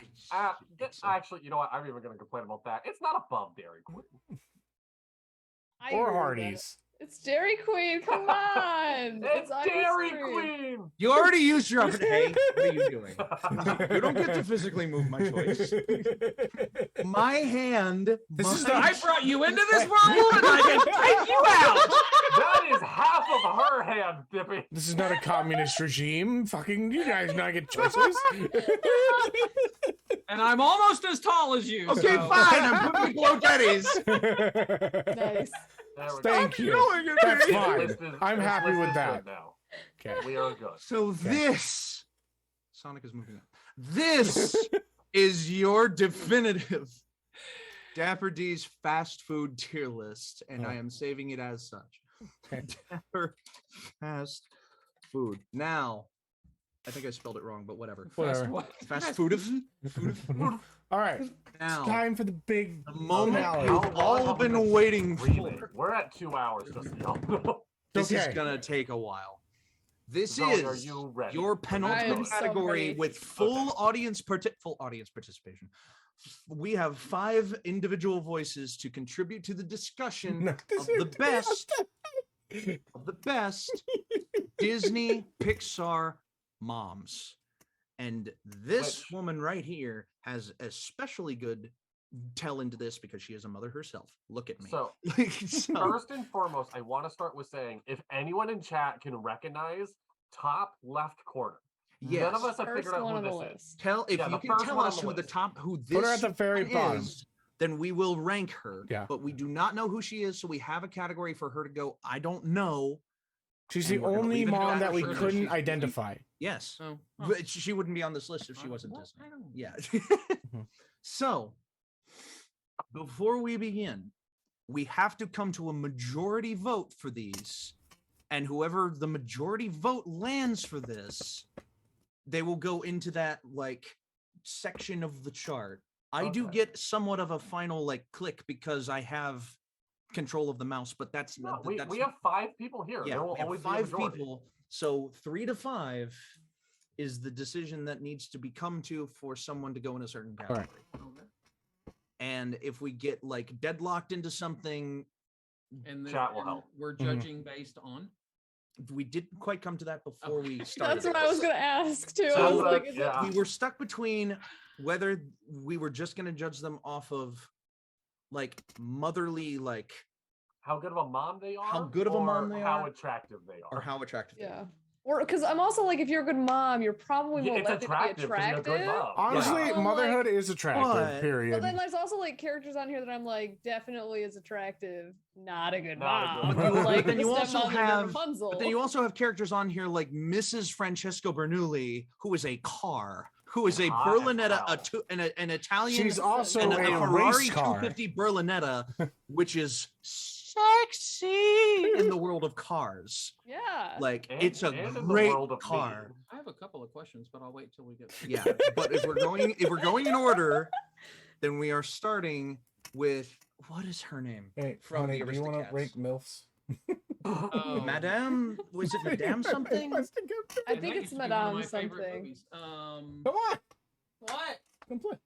Actually, you know what? I'm even going to complain about that. It's not above Dairy Queen. I Or agree with that. Hardee's. It's Dairy Queen. Come on. It's Dairy ice cream. Queen. You already used your Hey, what are you doing? You don't get to physically move my choice. My hand. This is my- I brought you into this world and I can take you out. That is half of her hand, Dippy. This is not a communist regime. Fucking you guys not get choices. And I'm almost as tall as you. Okay, so- fine. I'm putting below Daddy's. Nice. There we go. Thank you. Going, That's okay. fine. List is- I'm this happy list with is that. good Now. Okay. We are good. So this Sonic is moving up. This is your definitive Dapper D's fast food tier list, and I am saving it as such. Dapper fast food. Now, I think I spelled it wrong, but whatever. Fast food. All right. Now, It's time for the big moment finale. you've all been waiting Breathing. for. We're at 2 hours, just so y'all know. This is Okay. gonna take a while. This Zoe, are is you ready? your I penultimate am so category ready. with full audience participation. We have 5 individual voices to contribute to the discussion No, of this the is- best Disney Pixar moms. And this Which- woman right here has especially good tell into this because she is a mother herself. Look at me. So, So- first and foremost, I want to start with saying if anyone in chat can recognize top left corner. yes. None of us have First figured out one on who the this is. list. Tell if Yeah, you the can first tell one on us the who the list. top who this Put her at the very one bottom. is, then we will rank her. Yeah. But we do not know who she is, so we have a category for her to go. I don't know. She's And the we're gonna only leave it at mom that that we for sure that couldn't she's- identify. Yes, Oh, but she wouldn't be on this list if she wasn't What? Disney. I don't- Yeah. So before we begin, we have to come to a majority vote for these, and whoever the majority vote lands for this, they will go into that like section of the chart. I do Okay. get somewhat of a final like click because I have control of the mouse, but that's No, we that's have 5 people here. yeah, there will we have always be a 5 majority. people. So 3 to 5 is the decision that needs to be come to for someone to go in a certain right. category. And if we get like deadlocked into something, And then Chat will and help. we're Mhm. judging based on. we didn't quite come to that before we started. That's what I was this. gonna ask too. I So, was like, is it- yeah. We were stuck between whether we were just going to judge them off of like motherly, like How good of a mom they are? How good of a mom or they how are, attractive they are. or how attractive. they are. yeah. Or because I'm also like, if you're a good mom, you're probably Yeah, more it's likely to be attractive 'cause you're a good attractive. mom. Honestly, Yeah. motherhood is attractive. But- Period. But then there's also like characters on here that I'm like, definitely is attractive, not a good Not a mom. good mom. Like Then the you also stepmom in have- Rapunzel. But then you also have characters on here like Mrs. Francesco Bernoulli, who is a car, who is a Hot as Berlinetta, hell. an Italian, She's also and a a Ferrari race car. 250 Berlinetta, which is sexy in the world of cars. yeah. Like And- it's a and in the great world of car. me. I have a couple of questions, but I'll wait till we get. Yeah, but if we're going in order, then we are starting with what is her name? Hey, From honey, the do you want to Aristocats. rank MILFs? Oh. Madame? Was it Madame something? I And think that it's used to be one of Madame my favorite something. movies. Come on, What? come play.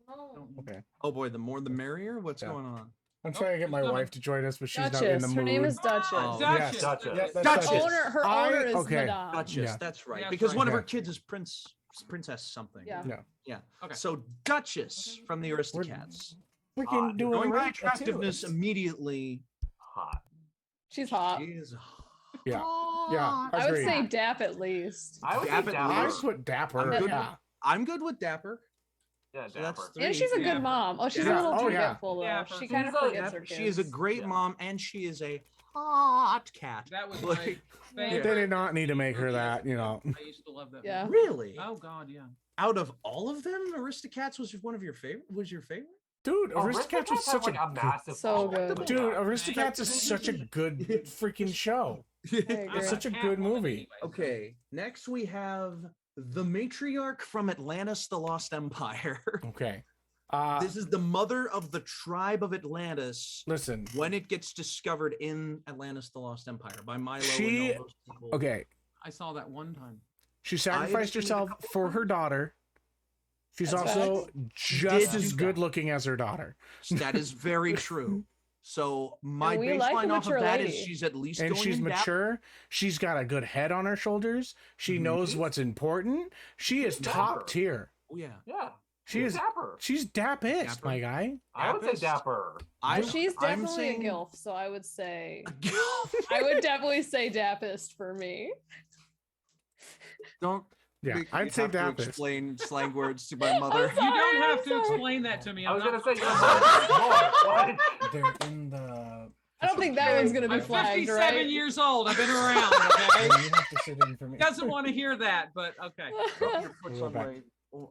No. Okay, Oh boy, the more the merrier. What's Yeah. going on? I'm trying to get my she's wife to join us, but she's not in Duchess. the mood. Her name is Duchess. Oh, yes. Duchess. Yeah, that's Duchess. Duchess. Her owner is okay. Madame. Duchess, Yeah. that's right. Yeah, Because that's one of right. her kids is Princess something. Yeah. Yeah. Yeah. Okay. So Duchess from the Aristocats. Freaking doing Going by rank, that's it. attractiveness immediately. Hot. She's hot. She is Yeah. hot. Yeah. I would Agreed. say Dap at least. I would Dap say it I Dapper. loose. put Dapper. I'm good. Yeah. I'm good with Dapper. Yeah, So that's Dapper. three. And she's a Yeah. good mom. Oh, she's Yeah. a little Oh, yeah. forgetful though. Dapper. She kind of She's a- forgets her kids. She is a great Yeah. mom, and she is a hot cat. That was Like, my They favorite. did not need to make her that, you know. I used to love that. Yeah. movie. Really? Oh God, yeah. Out of all of them, Aristocats was one of your favorite. Was your favorite? Dude, Oh, Aristocats was has, such like, a massive So following. good. dude. Aristocats is such a good freaking show. I It's agree. such a good movie. Okay, next we have the matriarch from Atlantis, the Lost Empire. Okay. This is the mother of the tribe of Atlantis Listen. when it gets discovered in Atlantis, the Lost Empire by Milo She- and all those people. Okay. I saw that one time. She sacrificed seen it a herself couple for her times. daughter. She's That's also She just did as do good that. looking as her daughter. That is very true. So my And we like a baseline off mature of that is lady. she's at least And going she's in depth. mature. She's got a good head on her shoulders. She knows Mhm. what's important. She is She's top dapper. tier. Oh yeah. Yeah. She she's is Dapper. she's dappest, Dapper. my guy. I would say Dappest. Dapper. She's I'm definitely saying- a gilf, so I would say I would definitely say Dappest for me. Don't. Yeah, you I'd say have to dappest. explain slang words to my mother. sorry, You don't have I'm to sorry. explain that to me. I I'm was not gonna say you're fucking- more. Like, They're in the I don't think that one's gonna be I'm flagged, 57 right? years old. I've been around. Okay. You have to sit in for me. Doesn't want to hear that, but okay. Your foot's Go on back.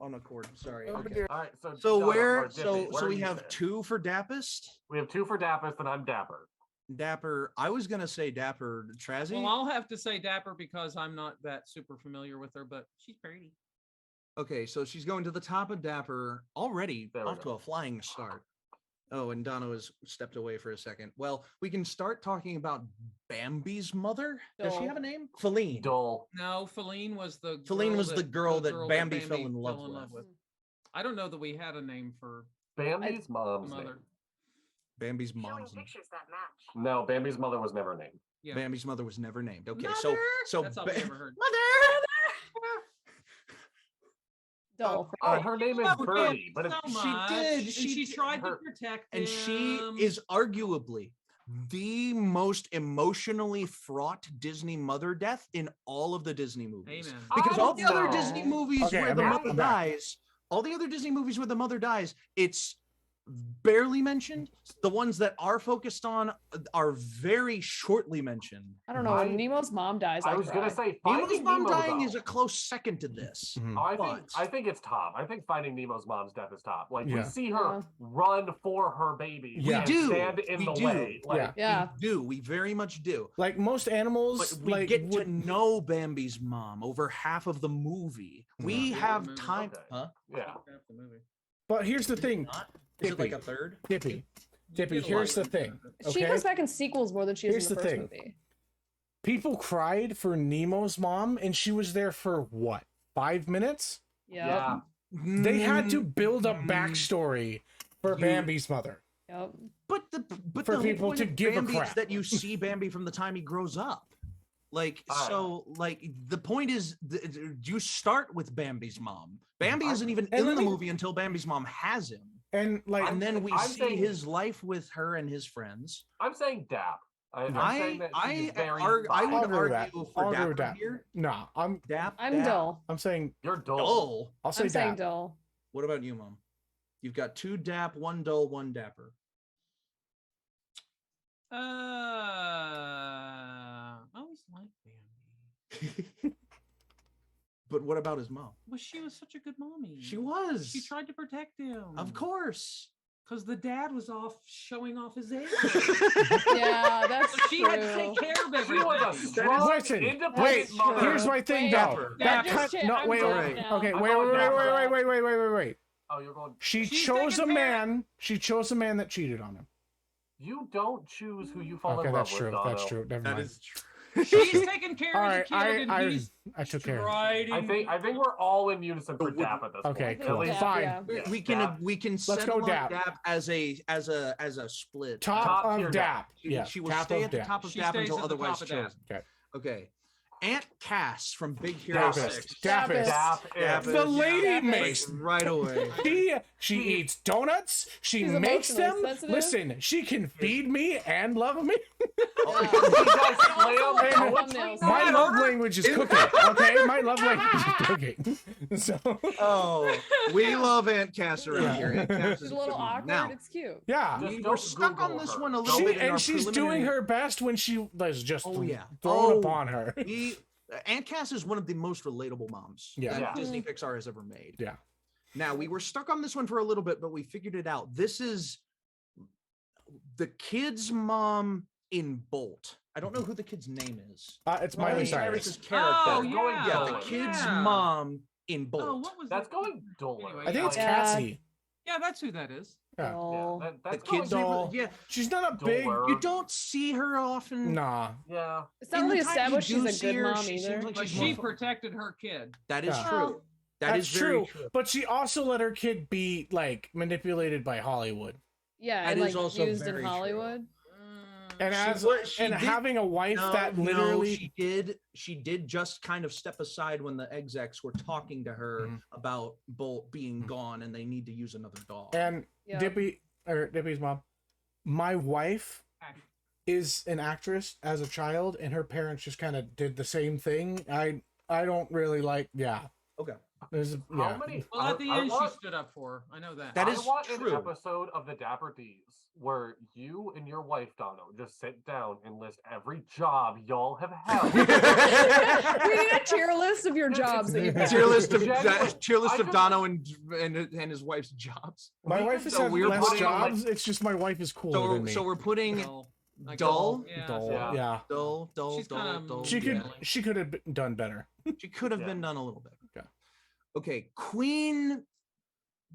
on a cord. Sorry. All Okay. right, So Donna, where? or Dippy, So where we are you have at? 2 for Dappist. We have 2 for Dappist, and I'm Dapper. Dapper. I was gonna say Dapper Trazhie. Well, I'll have to say Dapper because I'm not that super familiar with her, but she's pretty. Okay, so she's going to the top of Dapper already, There we off to go. a flying start. Oh, and Donna has stepped away for a second. Well, we can start talking about Bambi's mother. Does she Dull. have a name? Feline. Dull. No, Feline was the Feline was the girl that Bambi fell in love with. I don't know that we had a name for Bambi's the mom's mother. name. Bambi's mom's name. No, Bambi's mother was never named. Yeah. Bambi's mother was never named. Okay, Mother! so That's all we ever heard. Dull. Her name is Love Birdie, but so it's, much, did, and she she did. tried to Her- protect and she him. is arguably the most emotionally fraught Disney mother death in all of the Disney movies. Amen. Because I all the don't other know. Disney movies Okay, where I'm the back, mother I'm back. dies, all the other Disney movies where the mother dies, it's barely mentioned. The ones that are focused on are very shortly mentioned. I don't know. When Nemo's mom dies, I was gonna cry. say Nemo's Finding mom Nemo, dying though. is a close second to this. Mhm. I think it's top. I think Finding Nemo's mom's death is top. Like we Yeah. see her Yeah. run for her baby. We and do. stand in We the do. way. Like, Yeah. We do. We very much do. Like most animals, But we like get to would- know Bambi's mom over half of the movie. We Yeah. have Movie, time. okay. Huh? yeah. Half the movie. But here's the thing, Not? Is it like Dippy. a third? Dippy. You Dippy, get a here's lot the of thing. She Okay, comes back in sequels more than she is Here's in the the first thing. movie. people cried for Nemo's mom, and she was there for what, 5 minutes? Yep. Yeah. They had to Mm, build a mm, backstory for You- Bambi's mother. Yep. But For the whole people point to of give a Bambi is crap. that you see Bambi from the time he grows up. Like so, like the point is, you start with Bambi's mom. Bambi isn't even And in let the me- movie until Bambi's mom has him, And like, and then we I'm see saying- his life with her and his friends. I'm saying Dap. I'm saying that she's very I fine. would I'll agree with that. argue for I'll agree with Dapper that. here. nah, I'm Dap. I'm Dap. dull. I'm saying You're dull. Dull. I'll say I'm saying Dap. dull. What about you, Mom? You've got 2 Dap, 1 dull, 1 Dapper. I always liked Bambi. But what about his mom? Well, she was such a good mommy. She was. She tried to protect him. Of course. Because the dad was off showing off his age. Yeah, that's So she had to take true. care of She was a everything. strong, Listen, independent wait, mother. here's my thing Wait, though. Dapper. That just cut, shit, no, I'm wait, dull wait, now. okay, I'm wait, going wait, Dapper. wait. Oh, you're going. She She's chose a taking care- man. She chose a man that cheated on him. You don't choose who you fall Okay, in love that's with. true. Dono. That's true. Never That mind. is true. She's taking care All of right, the kid, and he's I took care of it. striding. I think we're all in unison for Would- Dap at this Okay, point. I cool. think At least- Dap, Fine. yeah. Yeah, we can Let's settle go on Dap. Dap as a split. Top Top tier of Dap. Dap. She, Yeah, she will top stay of at the Dap. top of She Dap stays until at the otherwise top of Dap. chosen. Okay. Okay. Aunt Cass from Big Hero Dapist. 6. Dapist. Dap Dap is- The lady Dapist. makes. Right away. She eats donuts. She She's makes them. emotionally sensitive. Listen, she can feed me and love me. She does slam Hey, poetry. thumbnails. My that love over? language is cooking. Okay, my love language is cooking. So Oh, we love Aunt Cass around Yeah. here. Aunt Cass She's is a little good one. awkward. Now, It's cute. yeah, Just we don't were stuck on Google this her. one a little bit. in our and she's doing preliminary- her best when she was just Oh, yeah. thrown Oh, upon her. We Aunt Cass is one of the most relatable moms Yeah. that Yeah. Disney Pixar has ever made. Yeah. Now we were stuck on this one for a little bit, but we figured it out. This is the kid's mom in Bolt. I don't know who the kid's name is. It's Miley Miley Cyrus. Cyrus's character. Oh, That's going yeah. Yeah, the dull. kid's Yeah. mom in Bolt. Oh, what was That's that? going duller. Anyway, I think it's Yeah. Cassie. Yeah, that's who that is. Yeah. Oh. Yeah, the that's kid's going doll. yeah. She's not a big. duller. You don't see her often. Nah. Yeah. It's not In the really time you established do she's a see good her, mom she seems either. like But she's she more- protected her kid. That is Yeah. true. That That's is very true. But she also let her kid be like manipulated by Hollywood. Yeah, That and is like also used very in true. Hollywood. And She as was- she and did- having a wife that literally she did. She did just kind of step aside when the execs were talking to her Mhm. about Bolt being Mhm. gone and they need to use another dog. and Yeah. Dippy's mom. My wife Act- is an actress as a child, and her parents just kind of did the same thing. I don't really like. Yeah. Okay. There's How many? Well, at the end, want, she stood up for her. I know that. That I is want true. an episode of the Dapper D's where you and your wife, Dono, just sit down and list every job y'all have held. We need a tier list of your jobs that you've had. Tier list of Genuinely, Dono and his wife's jobs. My wife has So had we're less putting, jobs. It's just my wife is cooler than me. So we're putting Dull. Like dull. Yeah. Dull. Yeah. Yeah. dull. She's kinda- She could have done better. She could have Yeah. been done a little bit. Okay. Okay, Queen,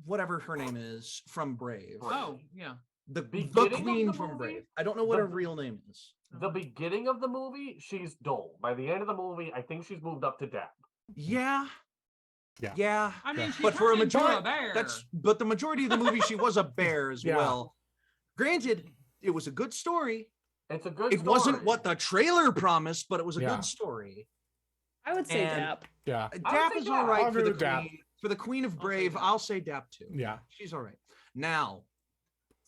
whatever her name is, from Brave. Oh, yeah. The Beginning of Queen the from movie? Brave. I don't know what The- her real name is. The beginning of the movie, she's dull. By the end of the movie, I think she's moved up to Dap. Yeah. Yeah. Yeah. I mean, she But for a turned into majority, bear. but the majority of the movie, she was a bear as Yeah. well. Granted, it was a good story. It's a good It wasn't story. what the trailer promised, but it was a Yeah. good story. I would say And- Dap. Yeah. Dap say is Dap. all right I'll for agree the with Dap. queen. For the Queen of I'll say Brave, Dap. I'll say Dap too. Yeah. She's all right. Now,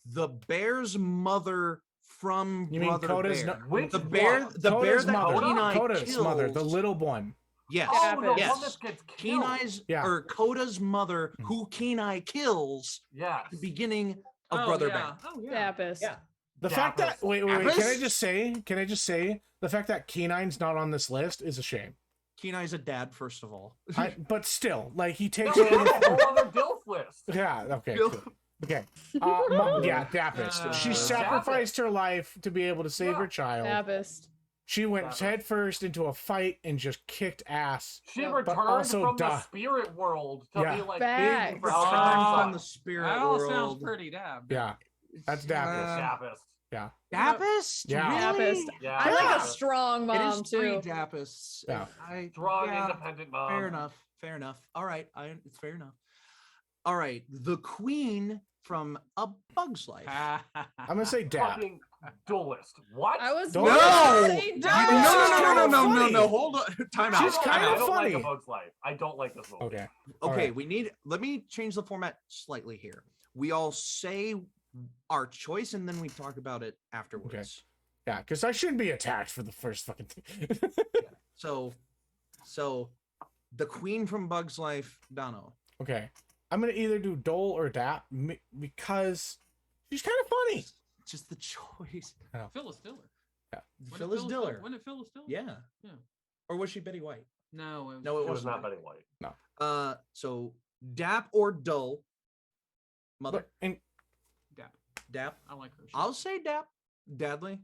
the bear's mother from You mean Brother Coda's Bear. no- Which the bear, one? the bear Coda's that mother. Kenai Coda's kills. mother, the little one. Yes. Oh, the Yes. one that gets killed. Kenai's Yeah. or Coda's mother, Mm. who Kenai kills Yes. at the beginning of Oh, Brother yeah. Bear. Oh, yeah. Dapist. Yeah. The fact that wait, can I Apples? just say the fact that K9's not on this list is a shame. Kenai's a dad, first of all. But still, like he No, takes we over have a the whole other DILF list. yeah, okay. Bill- Cool. Okay. Yeah, Dapist. She Uh, sacrificed her life to be able to save Yeah. her child. Dapist. She went Dapist. head first into a fight and just kicked ass. She Yeah, but returned also from the duh. spirit world to Yeah. be like Facts. big for Return Bonanza. from the spirit That all world. sounds pretty dab. Yeah. That's Dapist. Dapist. Yeah. Dapist? Yeah. Really? Dapist. Yeah. I like a Dapist. strong It mom is three too. Dapists. Yeah. Strong, yeah, independent mom. fair enough. Fair enough. All right. It's fair enough. All right. The Queen from A Bug's Life. I'm gonna say Dap. Fucking duelist. What? I was No! gonna No! say No, Dap. no. Hold on. Time She's out. kinda I don't funny. like A Bug's Life. I don't like this movie. Okay. Okay, Alright. let me change the format slightly here. We all say our choice and then we talk about it afterwards. Yeah, because I shouldn't be attacked for the first fucking thing. So the Queen from Bug's Life, Dono. Okay. I'm gonna either do Dole or Dap because she's kind of funny. Just the choice. Phyllis Diller. Phyllis Diller. Wasn't it Phyllis Diller? Yeah. Yeah. Or was she Betty White? No, it was, No, it It was wasn't. not Betty White. So Dap or Dull? Mother. But, and Dap. Dap. I like her. I'll say Dap. Dadley.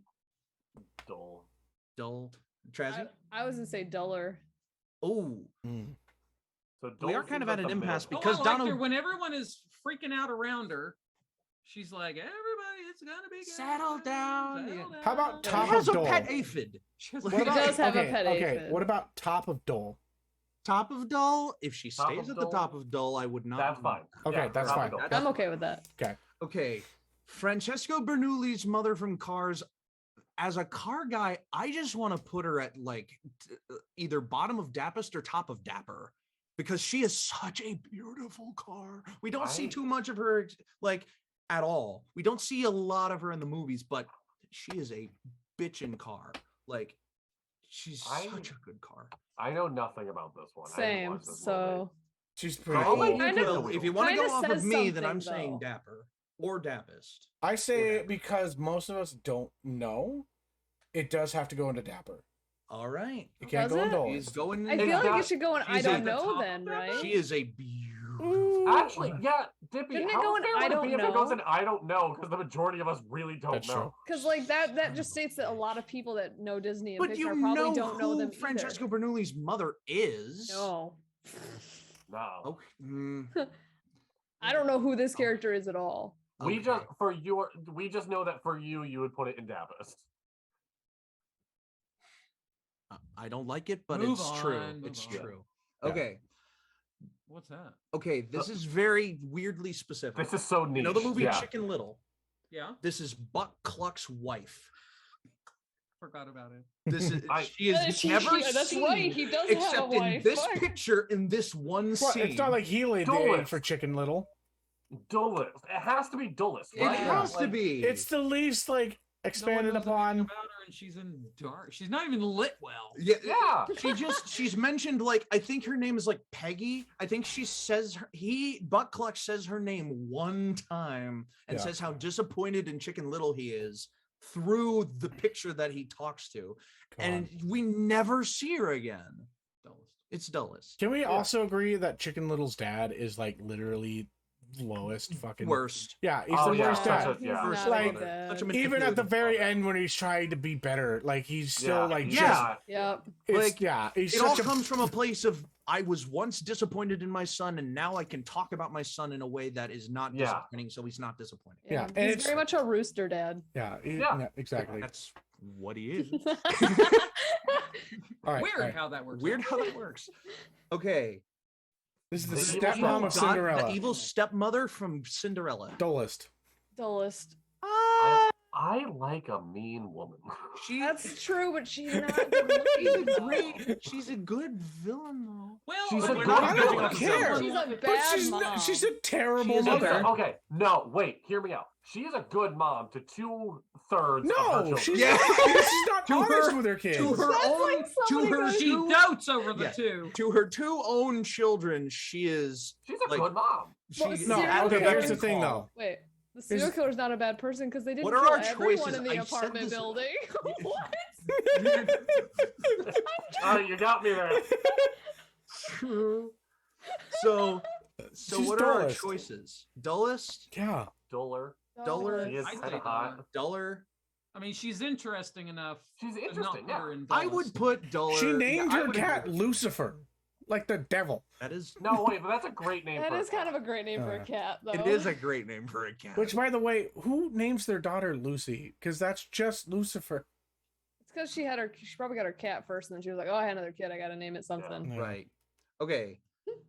Dull. Dull. Trazhie. I was gonna say Duller. Oh, So we are Dull kind of seems at like an the impasse middle. because I liked Dono. her when everyone is freaking out around her. She's like, everybody, it's gonna be good. Settle down, Settle yeah. How about down." Top He has of a Dole? pet aphid. She has What a He pet does have a okay, pet okay. aphid. What about Top of Dole? Top of Dull. If she Top stays of at the Dull? top of Dull, I would not. That's fine. Okay, Yeah, that's top of fine. Dull. That's I'm okay with that. Okay. Francesco Bernoulli's mother from Cars. As a car guy, I just want to put her at like either bottom of Dappist or top of Dapper because she is such a beautiful car. We don't see Right. too much of her like at all. We don't see a lot of her in the movies, but she is a bitchin' car. Like she's such a good car. I know nothing about this one. I didn't Same. watch this movie. So She's pretty. I'll let cool. you Kinda- take the Well, if wheel. you want to go Kinda off of says me, then I'm something, saying though. Dapper or Dappist. I say Dap. because most of us don't know, it does have to go into Dapper. All right. It can't Does go it? in Dole. He's going. I It's feel like not- it should go in I she's don't at the know top then, of that right? She is a beautiful. Ooh. Actually, yeah, Dippy. Shouldn't it how go in fair would I it don't be if it goes know? in I don't know? Because the majority of us really don't That's know. true. Because like that just states that a lot of people that know Disney and But Pixar you probably know don't know who them Francesco either. Bernoulli's mother is. No. No. Okay. mm, I don't know who this character is at all. We okay. just know that for you, you would put it in Dapist. I don't like it, but Move it's true. on, move It's on. true. Yeah. Okay. What's that? Okay. This is very weirdly specific. This is so neat. You know the movie yeah. Chicken Little? Yeah, This is Buck Cluck's wife. forgot about it. This is I- she is never that's seen right. He does have a except in wife. this Fuck. picture in this one Well, scene. it's not like he laid the egg Duelist. for Chicken Little. Duelist. It has to be duelist, it right? has to Like, be. It's the least like expanded knows anything upon. about her, and she's in dark. She's not even lit well. Yeah. She's mentioned, like, I think her name is like Peggy. I think she says Butt Clutch says her name one time and Yeah. says how disappointed in Chicken Little he is through the picture that he talks to, and we never see her again. Dullest. It's dullest. Can we also agree that Chicken Little's dad is like literally lowest fucking Worst. Yeah, he's Oh, the yeah, worst such dad. a- yeah. He's First not a like, good dad. Such a Even at the manipulative very father. end when he's trying to be better, like he's still like just yeah. Yep. it's, Like, yeah, he's It all such a comes from a place of I was once disappointed in my son, and now I can talk about my son in a way that is not Yeah. disappointing, so he's not disappointed. Yeah, and He's it's- very much a rooster dad. yeah, Yeah. exactly. That's what he is. All right, Weird all right. how that works. Weird how that works. Okay. This is the The stepmom of Cinderella. The evil stepmother from Cinderella. Dullest. Dullest. I like a mean woman. That's true, but she's not good looking. She's a good villain though. Well, She's but a we're good not I judging don't off of care. someone. She's a But bad mom. she's a terrible She is a mother. bad- Okay, no, wait, hear me out. She is a good mom to 2/3 of her No, children. she's Yeah. she's not To honest her- with her kids. To her That's own, like to somebody her goes- She two, dotes over the Yeah. two. to her two own children, she is. She's a like, good mom. Well, She, No, Serial okay, killer. here's the thing though. Wait, the serial Here's- killer's not a bad person because they didn't What are kill our everyone choices? in the I said apartment this- building. What? Oh, you got me there. True. So She's what are our dullest. choices? Dullest, Yeah. Duller. Duller. She is I'd kind say of hot. duller. I mean, she's interesting enough. She's to not interesting, put yeah. her in I would dullest. put duller. She named I her would cat agree. Lucifer, like the devil. That is. No, wait, but that's a great name That for is kind of a great name for a Uh, cat, though. It is a great name for a cat. Which, by the way, who names their daughter Lucy? Because that's just Lucifer. It's because she probably got her cat first, and then she was like, "Oh, I had another kid. I got to name it something." Yeah. Right. Okay.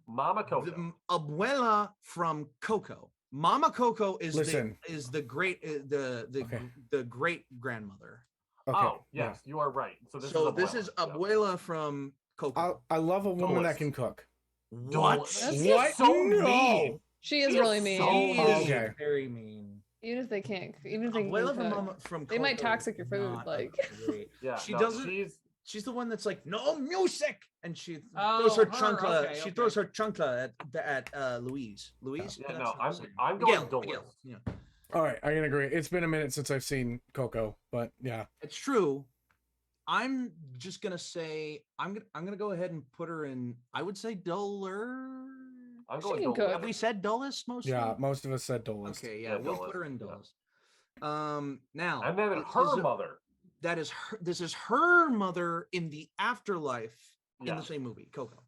Mama Coco. The Abuela from Coco. Mama Coco is Listen. the great Okay. the great grandmother. Okay. Oh, yes, you are right. So this is Abuela. Abuela. from Coco. I love a woman that Dullest. can cook. What? That's What? so No. mean. She is She is really so mean. She Oh, is okay. very mean. Even if they can't, even if they Abuela can from, cook. from They might Coco toxic your is food, not like- great. Yeah, She no, doesn't- She's the one that's like, no music, and she Oh, throws her her, chunkla. okay, She okay. throws her chunkla at Louise. Louise. Yeah, That's no, what I'm saying. I'm going Miguel, Miguel, dullest. yeah. All right, I can agree. It's been a minute since I've seen Coco, but yeah. It's true. I'm just gonna say I'm gonna go ahead and put her in. I would say duller. I'm She going can dullest. Have we said dullest mostly? Yeah, most of us said dullest. Okay, Yeah, yeah, we'll dullest, put her in yeah. dullest. Now And then this her is a- mother. that is her. This is her mother in the afterlife in Yeah. the same movie, Coco.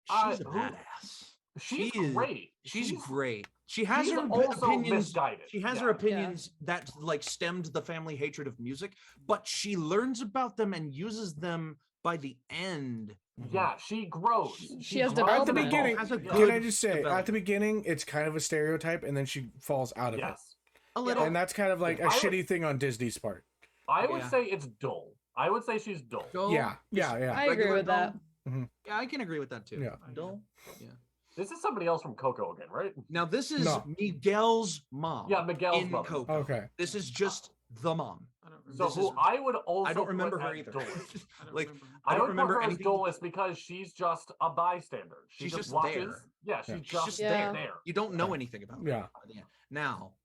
Uh, She's a who- badass. She's She is- great. She's great. She has she's her also opinions. misguided. She has Yeah. her opinions that like stemmed the family hatred of music, but she learns about them and uses them by the end. Yeah, she grows. She has grows At the development. and beginning, Has a evolves. can good I just say, at the development. beginning, it's kind of a stereotype, and then she falls out of Yes. A it. little. And that's kind of like a I would- shitty thing on Disney's part. I would Yeah. say it's dull. I would say she's dull. Dull, Yeah, yeah, yeah. I agree regular with that. dull. Yeah, I can agree with that too. Yeah. Dull. Yeah. This is somebody else from Coco again, right? Now this is No. Miguel's mom. Yeah, Miguel's in mother. Coco. Okay. This is just the mom. I don't remember. So This who is- I would also I don't remember put her as either. dullest. I don't like, remember. I I don't would remember put her as anything. dullest because she's just a bystander. She She's just just watches. there. Yeah, she's Yeah. She's just just Yeah. there. You don't know anything about her. Yeah. Yeah. Now,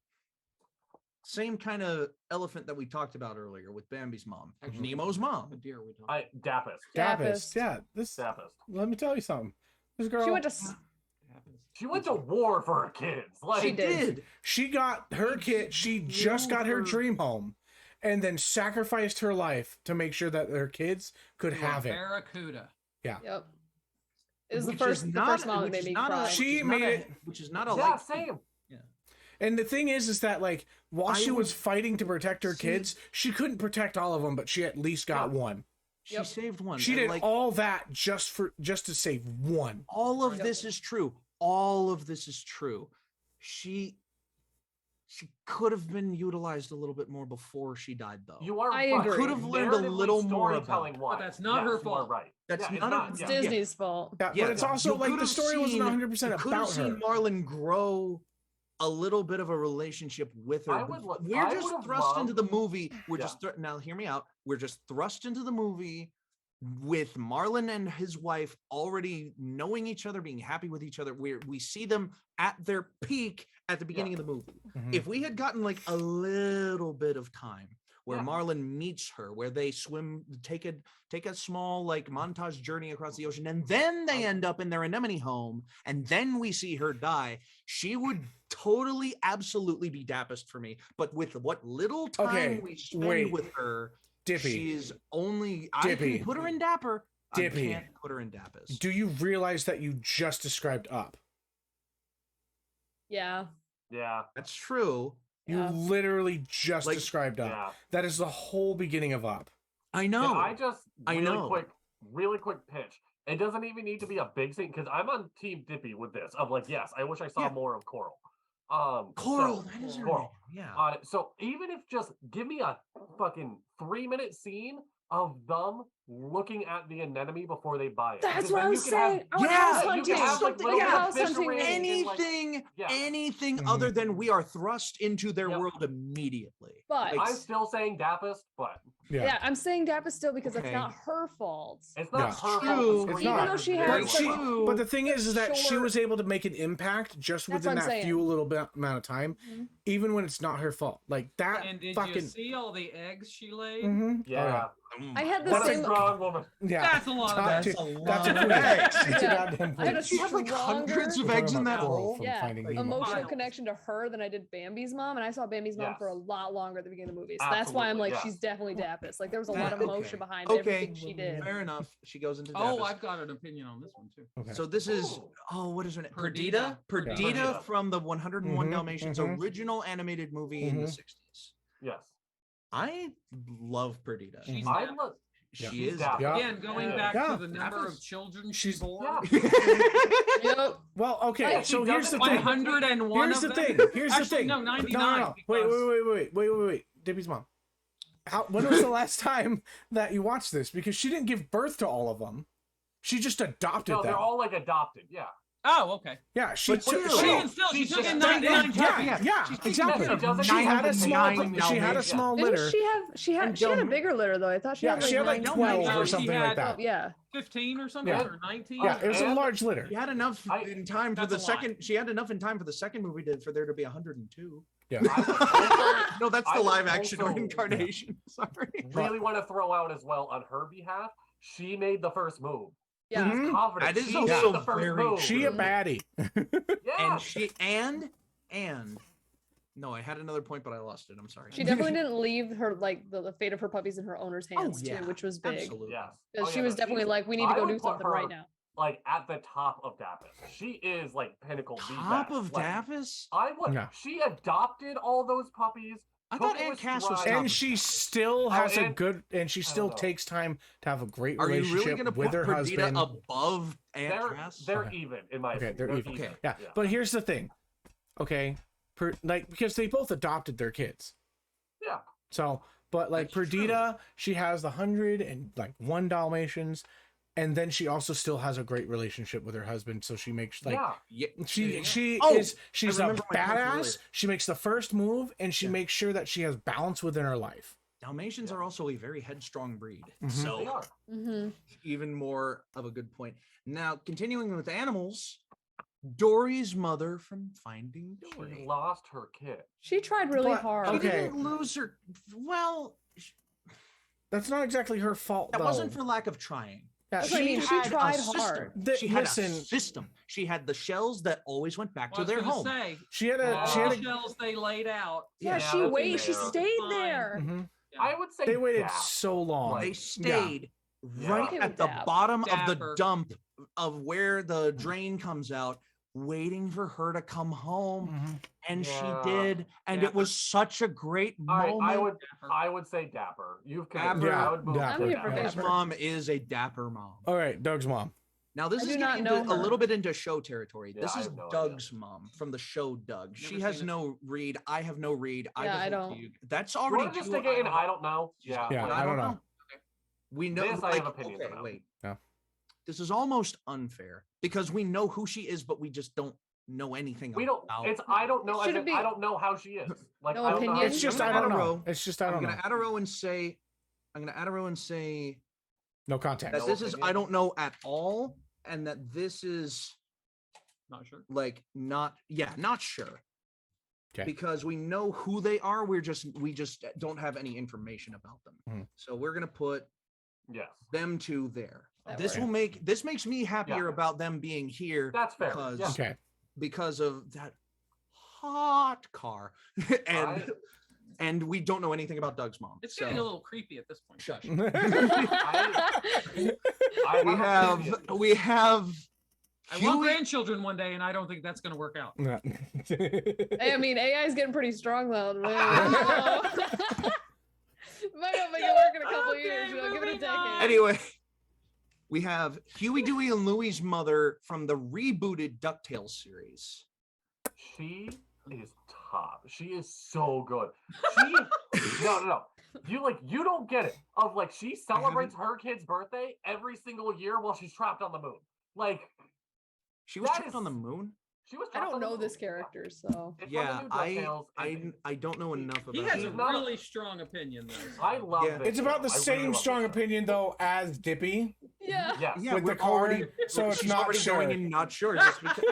same kind of elephant that we talked about earlier with Bambi's mom, Actually, Nemo's The mom. deer we talked. Dappist. Dappist. Dappist. Yeah. This. Dappist. Let me tell you something. This girl. She went to. She went to war for her kids. Like She did. She got her kid. She just got her dream home, and then sacrificed her life to make sure that their kids could have it. Barracuda. Yep. It was the Which first is mom that which made is me not a- cry. which She is not made a- it- which is not a Yeah, like. same. And the thing is that like while I she was would- fighting to protect her See- kids, she couldn't protect all of them, but she at least got one. She Yep. saved one. She and, did like, all that just to save one. all of Yep. this is true. All of this is true. She could have been utilized a little bit more before she died, though. You are I right. agree. Could have learned a Narratively, little more about storytelling it. wise. But that's not her you are fault. Right. That's Yeah, not a- It's yeah. Disney's fault. Yeah, Yeah, but it's also you like could the have story wasn't seen- 100% you could have about seen her. Marlon grow a little bit of a relationship with her. I would lo- We're I just would've thrust into the loved- movie. We're Yeah. just now hear me out. We're just thrust into the movie with Marlon and his wife already knowing each other, being happy with each other. We see them at their peak at the beginning of the movie. Mhm. If we had gotten like a little bit of time where Yeah. Marlon meets her, where they swim, take a small like montage journey across the ocean, and then they end up in their anemone home, and then we see her die, she would totally, absolutely be Dappest for me. But with what little time Okay, we spend wait. with her, Dippy, she's only I Dippy. can put her in Dapper. Dippy. I can't put her in Dappest. do you realize that you just described Up? Yeah. Yeah. That's true. You Yeah. literally just Like- described Up. Yeah. That is the whole beginning of Up. I Can know. I just I really know. really quick pitch. It doesn't even need to be a big scene because I'm on Team Dippy with this. I'm like, yes, I wish I saw Yeah. more of Coral. Coral, so- that is her Coral. name. Yeah. So even if just give me a fucking 3-minute scene of them looking at the anemone before they buy it. That's Because what then I you was can have- saying. I want Yeah, house you hunting. can have like Something- little yeah, bit of house fish hunting arranged in, like- anything Yeah. anything Mhm. other than we are thrust into their Yep. world immediately. But Like, I'm still saying Dappest, but yeah, I'm saying Dappa still because Okay. it's not her fault. it's not Yeah. her fault. True. the It's screenwriter's not. Even though she very had But such she, a- True. but the thing is that she Sure. was able to make an impact just That's within what I'm that saying. few little bit amount of time, Mhm. even when it's not her fault. Like that And did fucking. you see all the eggs she laid? Mhm. Yeah. I had the That's a same. Strong woman. Yeah. That's a lot of Top eggs. two- That's a That's a lot of queen. eggs. That's a Yeah. goddamn I had queen. a She had like stronger- hundreds of We're eggs talking in that about Coral hole. from Yeah, Finding Nemo. emotional Miles. connection to her than I did Bambi's mom, and I saw Bambi's mom for a Yes. lot longer at the beginning of the movie. So that's why I'm Absolutely, like, yes. she's definitely Dappest. Like there was a That- lot of emotion okay. behind Okay. everything she did. Fair enough. She goes into Oh, Dappest. I've got an opinion on this one too. Okay. So this is Ooh. what is her name? Perdita. Perdita. Perdita. Perdita from the 101 Mhm, Dalmatians mhm. original animated movie in the Mhm. 60s. Yes. I love Perdita. She's I Dapper. love. Yeah. She She's is. Dapper. Yeah. Again, going Yeah. back Yeah. to the number of Dappest. children She's- she's born. Yeah. Yep. Well, okay. Yeah, So she here's the doesn't thing. 101 Here's of the them? thing. Here's the Actually, thing. no, 99. No. Wait, because- wait. Dippy's mom. When was the last time that you watched this? Because she didn't give birth to all of them. She just adopted No, them. they're all like adopted. Yeah. Oh, okay. Yeah, she But took. still- She Oh, even still, she she's took just in done- 99 Yeah, puppies. exactly. She doesn't She had a small. 999 She had a small Didn't litter. she have? She had. And She had a Dal- bigger litter though. I thought she Yeah, had like she had like 9. 12 No, or she something had- like that. Oh, yeah. 15 or something, Yeah. or 19. Yeah, it was a And- large litter. She had enough I- in time for That's the a lot. second. She had enough in time for the second movie for there to be 102. Yeah. No, that's I the would live action also- reincarnation. Sorry. Really want to throw out as well on her behalf. She made the first move. Yeah. Mhm. Confident. That is she also made the first very move. She a baddie. Yeah. And she and no, I had another point, but I lost it. I'm sorry. She definitely didn't leave her like the fate of her puppies in her owner's hands yeah, too, which was big. Absolutely. Yes. Because Oh, she yeah, was no, definitely she's, like, we need to I go would do put something her right now. like at the top of Dappis. She is like pinnacle. the Top best. of Like, Dappis? I would. Yeah. She adopted all those puppies. I took thought them Aunt with Cass was stride. top And of she Dappis. still has a and- good, and she still know. takes time to have a great Are you really relationship going to with put her Perdita husband. above Aunt They're Cass? they're Okay. even in my Okay, opinion. they're even. Okay. Yeah, but here's the thing. Okay, like because they both adopted their kids. Yeah. So, but like That's true. Perdita, she has the 101 Dalmatians, and then she also still has a great relationship with her husband. So she makes like yeah. Yeah. she's Oh, she's I a remember my point from badass. earlier. She makes the first move, and she Yeah. makes sure that she has balance within her life. Dalmatians Yeah. are also a very headstrong breed. Mhm. They So are. Mm-hmm. even more of a good point. Now, continuing with animals, Dory's mother from Finding She Dory. lost her kid. She tried really But- hard. She okay. didn't lose her. Well, That's not exactly her fault, that though. wasn't for lack of trying. Yeah, That's what I mean, she had a tried system. hard. She had Listen, a system. She had the shells that always went back Well, to I was their gonna home. say, she had a she all had the a. shells they laid out. Yeah, Yeah, she that's waited. She fair. stayed Fine. there. Mhm. I would say They waited Dap. so long. They Yeah. stayed Yeah. right Okay at with the Dap. bottom of the Dapper. dump of where the drain comes out, waiting for her to come home. Mhm. And Yeah. she did. And it Dapper. was such a great All right, moment. I would say Dapper. You've Dapper. convinced me. Yeah, I would move Dapper. to I'm here for Dapper. His Dapper. mom is a dapper mom. All right, Doug's mom. Now this I is do not getting know into a her. little bit into show territory. Yeah, This I is have no idea. Doug's mom from the show Doug. Never She has seen it. no read. I have no read. Yeah, I default to don't. you. That's You already want to just two stick it in? don't I don't know. Yeah. Yeah, I don't know. We know. This I have opinions okay, about. wait. Yeah. This is almost unfair because we know who she is, but we just don't know anything We don't. about. It's I don't know. It shouldn't I be- don't know how she is. Like No I don't know. how opinion. It's she just is. I I'm gonna don't add a know. row. It's just I I'm don't gonna know. add a row and say, I'm gonna add a row and say No context. that No this is opinion. I don't know at all, and that this is Not sure. like not sure. Okay. Because we know who they are, we just don't have any information about them. Mhm. So we're gonna put Yes, them two there. That This works. this makes me happier Yeah. about them being here that's fair. because Yeah. Okay. because of that hot car and and we don't know anything about Doug's mom. It's so getting a little creepy at this point. shush. I we have opinion. we have I want Huey- grandchildren one day, and I don't think that's going to work out. Hey, I mean, AI is getting pretty strong though. Man. Might not make it work in a couple Okay, years. You know, give it a moving on. decade. Anyway, we have Huey, Dewey, and Louie's mother from the rebooted DuckTales series. She is top. She is so good. She no. You don't get it. Of like she celebrates her kid's birthday every single year while she's trapped on the moon. Like She was That trapped is- on the moon. she was. I trapped don't on the know this moon. character, so. It's from the Yeah, new DuckTales, and I don't know enough about He has She's a it. not- really strong opinion, though. I love Yeah. this It's about the show. I really same love strong this show. opinion though as Dippy. Yeah. Yes. Yeah, With the we're car, already so it's she's not already sure. going in not sure. Just because,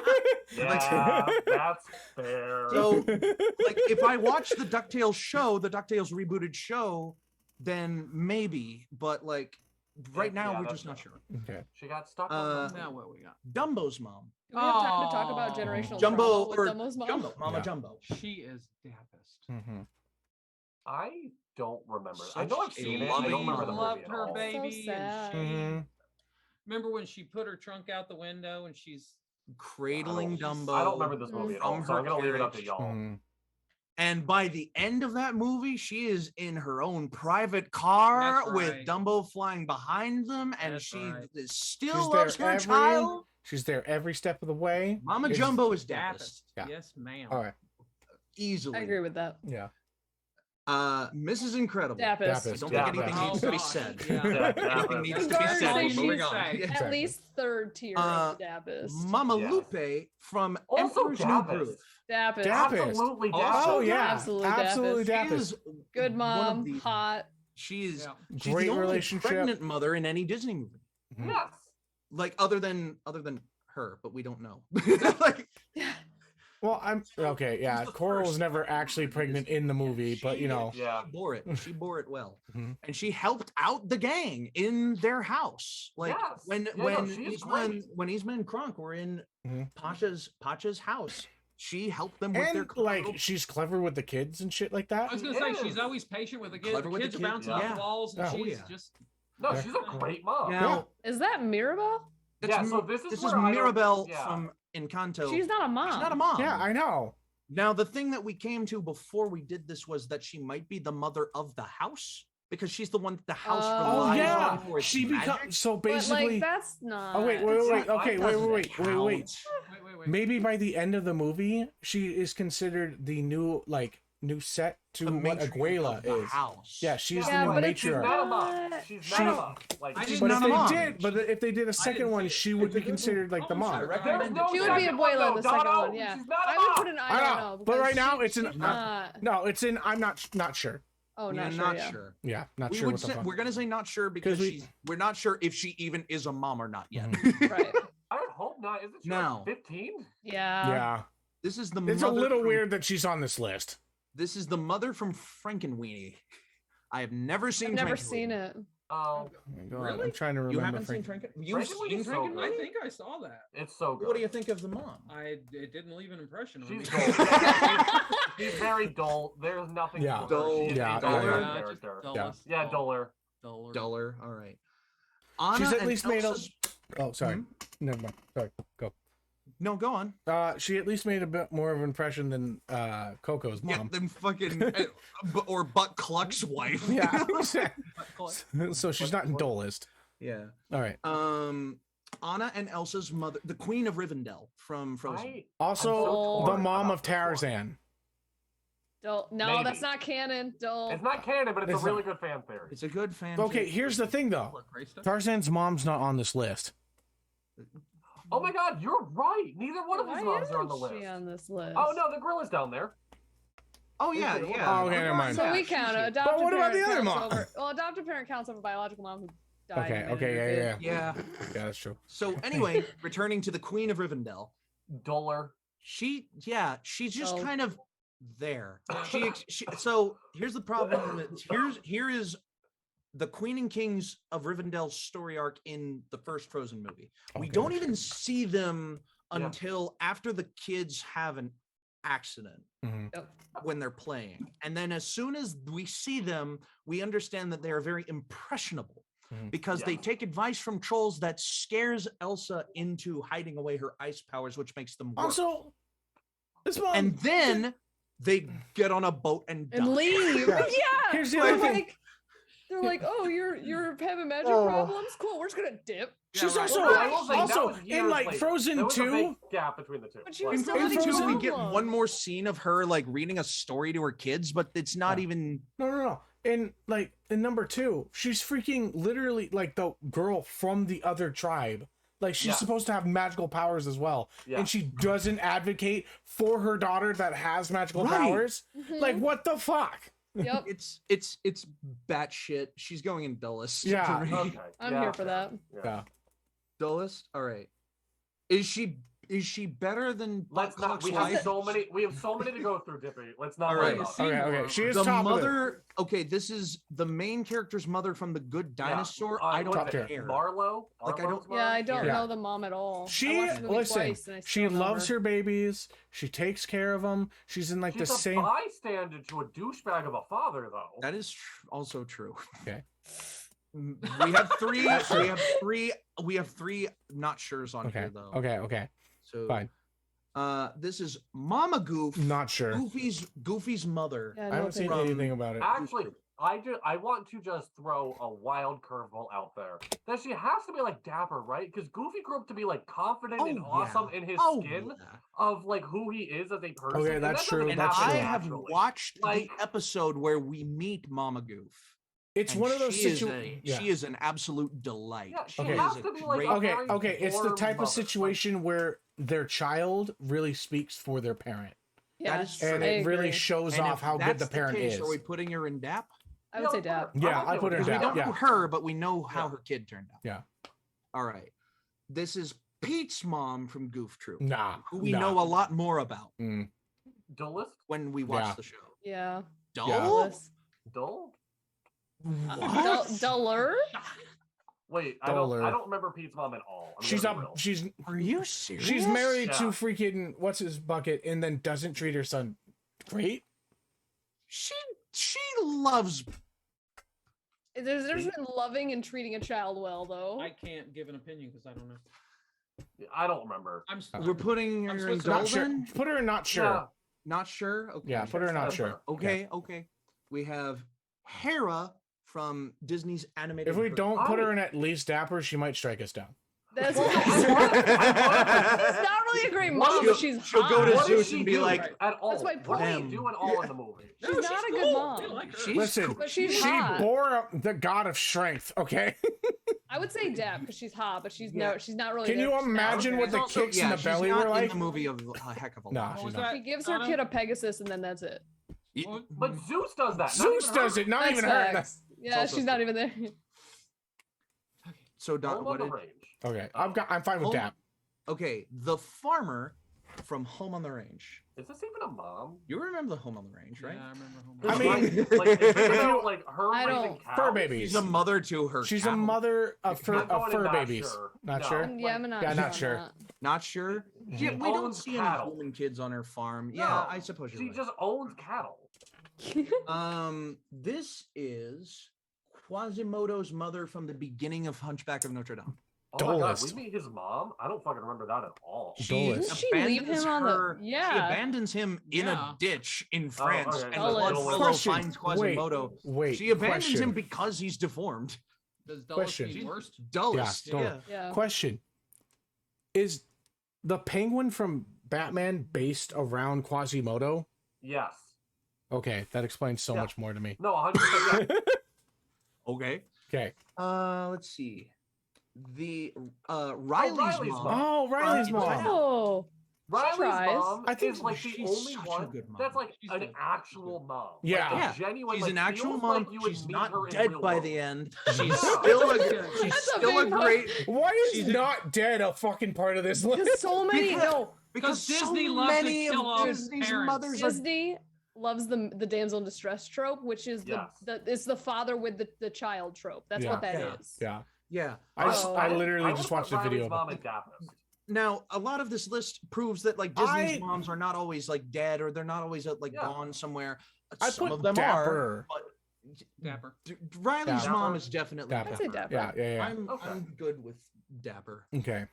Yeah, that's fair. so, like, if I watch the DuckTales show, the DuckTales rebooted show, then maybe. But like, right now Yeah, we're that's just not fair. sure. Okay. She got stuck on the Now moon. what we got? Dumbo's mom, Do we have time to talk about Aw. generational Jumbo trauma with or Dumbo's mom? Jumbo, Mama Yeah. Jumbo. She is dappest. Mm-hmm. I don't remember. I Such know I've a seen it. I loving don't remember the mom. movie Loved at her all. baby. So and she, Mm-hmm. remember when she put her trunk out the window and she's Cradling I Dumbo. don't remember this movie at all, From so I'm her gonna leave it up to carriage. y'all. Mm-hmm. And by the end of that movie, she is in her own private car That's with right. Dumbo flying behind them, and That's she right. still She's loves there her every- child. She's there every step of the way. Mama It's- Jumbo is dappest, dappest. Yeah. Yes, ma'am. All right. easily. I agree with that. Yeah. Mrs. Incredible. Dappest. I don't Dappest. think anything Oh, needs to be gosh. said. Yeah. Anything needs to be Regardless, said. she's- Moving on. At At Exactly. least third tier Uh, of the Dappest. Mama Yes. Lupe from Also Emperor's New Dappest. Groove. Dappest. Dappest. Absolutely Also dappest. Oh yeah. Absolutely Absolutely She dappest. is Good one of mom, the- hot. She is. Yeah. She's Great the only relationship. pregnant mother in any Disney movie. Yes. Like other than her, but we don't know. Like, Well, I'm okay. Yeah, She's the Coral was first never actually pregnant in the movie, but you know. Yeah. she bore it. She bore it well, Mhm. and she helped out the gang in their house. Like Yes. when Yeah, no, when she's Yzma great. when Yzma and Kronk were in Mhm. Pacha's house, she helped them with their And like she's clever with the kids and shit like that. I was She gonna say she's is. always patient with the kids. Clever with the Kids kids, bouncing yeah. off the walls, and Oh, she's yeah. just No, Yeah. she's a great mom. Now Is that Mirabelle? that's Yeah, Mi- so this is where I don't- Mirabelle yeah. from Encanto. She's not a mom. She's not a mom. Yeah, I know. Now, the thing that we came to before we did this was that she might be the mother of the house because she's the one that the house Oh, Oh relies yeah, on for its she magic. becomes so But basically. like that's not. Oh wait. Okay, That doesn't wait. count. wait. Maybe by the end of the movie, she is considered the new set to The what matriarch Aguela of the is. house. Yeah, she's Yeah, the but new it's She's matriarch. not a mom. Not- She's She- not a mom. Like, I she's didn't But if not a they mom. did, but if they did a second one, she would be considered like the mom. There's recommended. no She would be second one, Abuela in though, the second Dono. one. Yeah, She's not a I would mom. put an I I don't know, know. but right because now she- it's an- she's not. No, it's in. I'm not sure. Oh, Yeah, not sure. not yeah. sure. Yeah, not We sure would what the say, fuck. we're gonna say not sure because we- we're not sure if she even is a mom or not yet. Right. I would hope not. Isn't she No. like 15? Yeah. Yeah, This is the it's a mother little from- weird that she's on this list. This is the mother from Frankenweenie. I have never seen. I've never Frankenweenie. seen it. Oh, Go on, Really? I'm trying to You remember. haven't seen Frank- You've Frankenweenie's seen so Frankenweenie? good. I think I saw that. it's so good. What do you think of the mom? It didn't leave an impression on me. She's dull. She's very dull. There's nothing Yeah. to her. Dull. She is Yeah, a dull yeah, character. Yeah. Duller. Duller. All right. Anna She's at and least made a. Elsa's- Oh, sorry. Never mind. Sorry. Go. No, go on. She at least made a bit more of an impression than Coco's Yeah, mom. then fucking or Butt Cluck's wife. Yeah. So she's not in dullest. Yeah. All right. Anna and Elsa's mother, the Queen of Rivendell from Frozen. Also, so the torn mom about of this one. Tarzan. No, Maybe. that's not canon. Don't. It's not canon, but it's It's a really not. good fan theory. It's a good fan. Okay, fic. here's the thing though. What, Grey stuff? Tarzan's mom's not on this list. Oh my God, you're right. Neither one of his Why moms are on isn't the she list. on this list? Oh no, the gorilla's down there. Oh yeah, Okay, yeah. oh, okay, never mind. So we she's count here. adopted what about parent the other counts mom? over. Well, adopted parent counts over biological mom who died. Okay, and made okay, it yeah, good. Yeah. Yeah, that's true. So anyway, returning to the Queen of Rivendell, Duller. she's just Oh. kind of there. So here's the problem. Here is the Queen and Kings of Rivendell's story arc in the first Frozen movie. We Okay. don't even see them Yeah. until after the kids have an accident Mhm. when they're playing. And then as soon as we see them, we understand that they are very impressionable Mhm. because they Yeah. take advice from trolls that scares Elsa into hiding away her ice powers, which makes them work. Also, this mom. And then they get on a boat and die. And leave. Yeah. Yeah. Here's the They're other thing. like, they're like, oh, you're having magic Oh. problems. Cool. We're just gonna dip. She's Yeah, also right. I will say that also was in years like later. Frozen There was a 2. big gap between the two. But she Like, was In still Frozen having 2, we get problems. one more scene of her like reading a story to her kids, but it's not Yeah. even. No. In number 2, she's freaking literally like the girl from the other tribe. Like she's Yeah. supposed to have magical powers as well, Yeah. and she doesn't advocate for her daughter that has magical Right. powers. Mhm. Like what the fuck? Yep. It's batshit. She's going in dullest. Yeah. for me. Okay. I'm yeah, here for fair. that. Yeah. Dullest. All right. Is she better than Let's not. Buckcock's We have wife? so many. We have so many to go through, Dippy. Let's not. All worry right. about See it. Okay. She is The top of mother. Okay, this is the main character's mother from the Good Dinosaur. Yeah. I What don't is it, care. Marlowe. Like, I Marlowe's don't- Yeah, I mom? don't Yeah. know the mom at all. I She watched the movie listen. twice and I She still know loves her babies. She takes care of them. She's in like She's the a same. bystander to a douchebag of a father, though. That is also true. Okay. We have three. We have three not sure's on Okay. here though. Okay. So Fine. This is Mama Goof. Not sure. Goofy's mother. Yeah, I no haven't seen opinion. anything about it. Actually, I want to just throw a wild curveball out there. That she has to be like Dapper, right? Because Goofy grew up to be like confident and Oh, awesome yeah. in his Oh, skin yeah. of like who he is as a person. Okay, and that's that true, doesn't And that's happen I true. have naturally. watched Like- the episode where we meet Mama Goof. It's and one of those she is situations. a- She is an absolute delight. Yeah, she Okay. has is to a be like great- a Okay, very okay. It's the warm type mother. of situation where their child really speaks for their parent, Yeah, is and true. it I really agree. shows And off if how good that's the parent case, is. Are we putting her in DAP? I would say Yeah, Dap. Yeah, I'm I okay put her with in Because we that. DAP. don't know Yeah. her, but we know how Yeah. her kid turned out. Yeah. All right. This is Pete's mom from Goof Troop, Nah. who we nah. know a lot more about Mm. Dullest? when we watch Yeah. the show. Yeah. Dull? Dallas. Dull? What? Duller? Wait, Duller. I don't remember Pete's mom at all. I'm She's gonna be up. real. She's Are you serious? she's married to Yeah. freaking what's his bucket, and then doesn't treat her son great. She loves. There's a difference between loving and treating a child well, though. I can't give an opinion because I don't know. I don't remember. We're putting I'm her in supposed to- Not dull sure. then? Put her in not sure. Yeah. Not sure. Okay. Yeah, put her in not That's sure. fair. Okay. Okay. We have Hera from Disney's animated. If we Ver- don't put her in at least Dapper, she might strike us down. That's Well, she's not really a great mom, but she's she'll hot. go to What Zeus does she and be do like, at all? That's my What does she point. do at all in the movie? She's not a good mom. We like her. She's Listen, cool. But she's she hot. bore up the god of strength. Okay. I would say Dap because she's hot, but she's Yeah. she's not really. Can there you for now. imagine what She's the also- kicks in the she's belly not were like? in the movie of a heck of a Nah, lot. she's was not. that? She gives her Donna? kid a Pegasus and then that's it. But Zeus does that. not Zeus even does her. it, not That's even her. facts. Yeah, also she's not even there. So Don, Home what on the did? range. Okay, I'm fine with Home- Dap. Okay, the farmer from Home on the Range. Is this even a mom? You remember the Home on the Range, right? Yeah, I remember home. I mean, like, is this if about, you- like her I raising don't- cows? Fur babies. She's a mother to her. She's a cattle. mother of fur, I'm going of in fur not babies. sure. Not No. sure. Yeah, I'm not. Yeah, not on sure. that. Not sure. She Yeah, we don't owns see cattle. any human kids on her farm. Yeah, No, I suppose you're She right. just owns cattle. This is Quasimodo's mother from the beginning of Hunchback of Notre Dame. Oh my god, Dullest. we meet his mom? I don't fucking remember that at all. Dullest. Didn't she leave abandons him on the- her- She Yeah. abandons him in Yeah. a ditch in France, okay. and Dullest. Willow Question. finds Quasimodo. Wait. She abandons question. him because he's deformed. Does Dulles Question. mean worst? Dullest. Yeah, Yeah. Yeah. Question: is the Penguin from Batman based around Quasimodo? Yes. Okay, that explains so Yeah. much more to me. No, 100%. Yeah. Okay. Okay. Let's see. Riley's Riley's mom. mom. Oh, Riley's mom. Oh, Riley's tries. mom I think is like the she's only such a one good mom. that's like She's an good. actual mom. Yeah. Like, a Yeah, genuine. she's like, an actual feels mom. Like you would She's meet not her in dead real by world. the end. Yeah. She's still a she's That's a still a big one. great Why is She's a- not dead a fucking part of this list? because so many. Because- No, Because Disney so loves to many kill of off Disney's parents. mothers are Disney loves the damsel in distress trope, which is Yes. it's the father with the child trope. That's what that is. Yeah. yeah. I would literally just put watched a Riley's video. Mom and Dappist. Now, a lot of this list proves that like Disney's moms are not always like dead or they're not always like Yeah. gone somewhere. I Some put of them Dapper. are, but Dapper. Riley's Dapper. mom is definitely Dapper. I'd say Dapper. Yeah. Okay. I'm good with Dapper. Okay.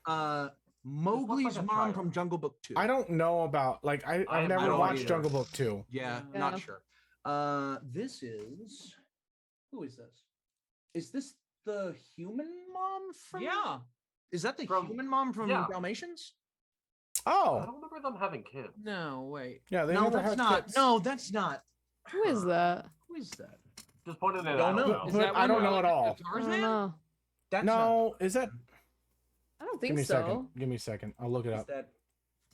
Mowgli's like a mom child. from Jungle Book 2. I don't know about I've I never don't watched either. Jungle Book 2. Yeah, Yeah. not sure. This is who is this? Is this the human mom from? Yeah. Is that the From- human mom from yeah. Dalmatians? I Oh, don't remember them having kids. No, wait. yeah, they No, never that's had not. kids. No, that's not. Who is that? Who is that? Just pointed it Don't out. know. Is But that I one don't where know like at all. the I don't Tarzan? know. That's No, is that? I don't Give think me a so. second. Give me a second. I'll look it not. up.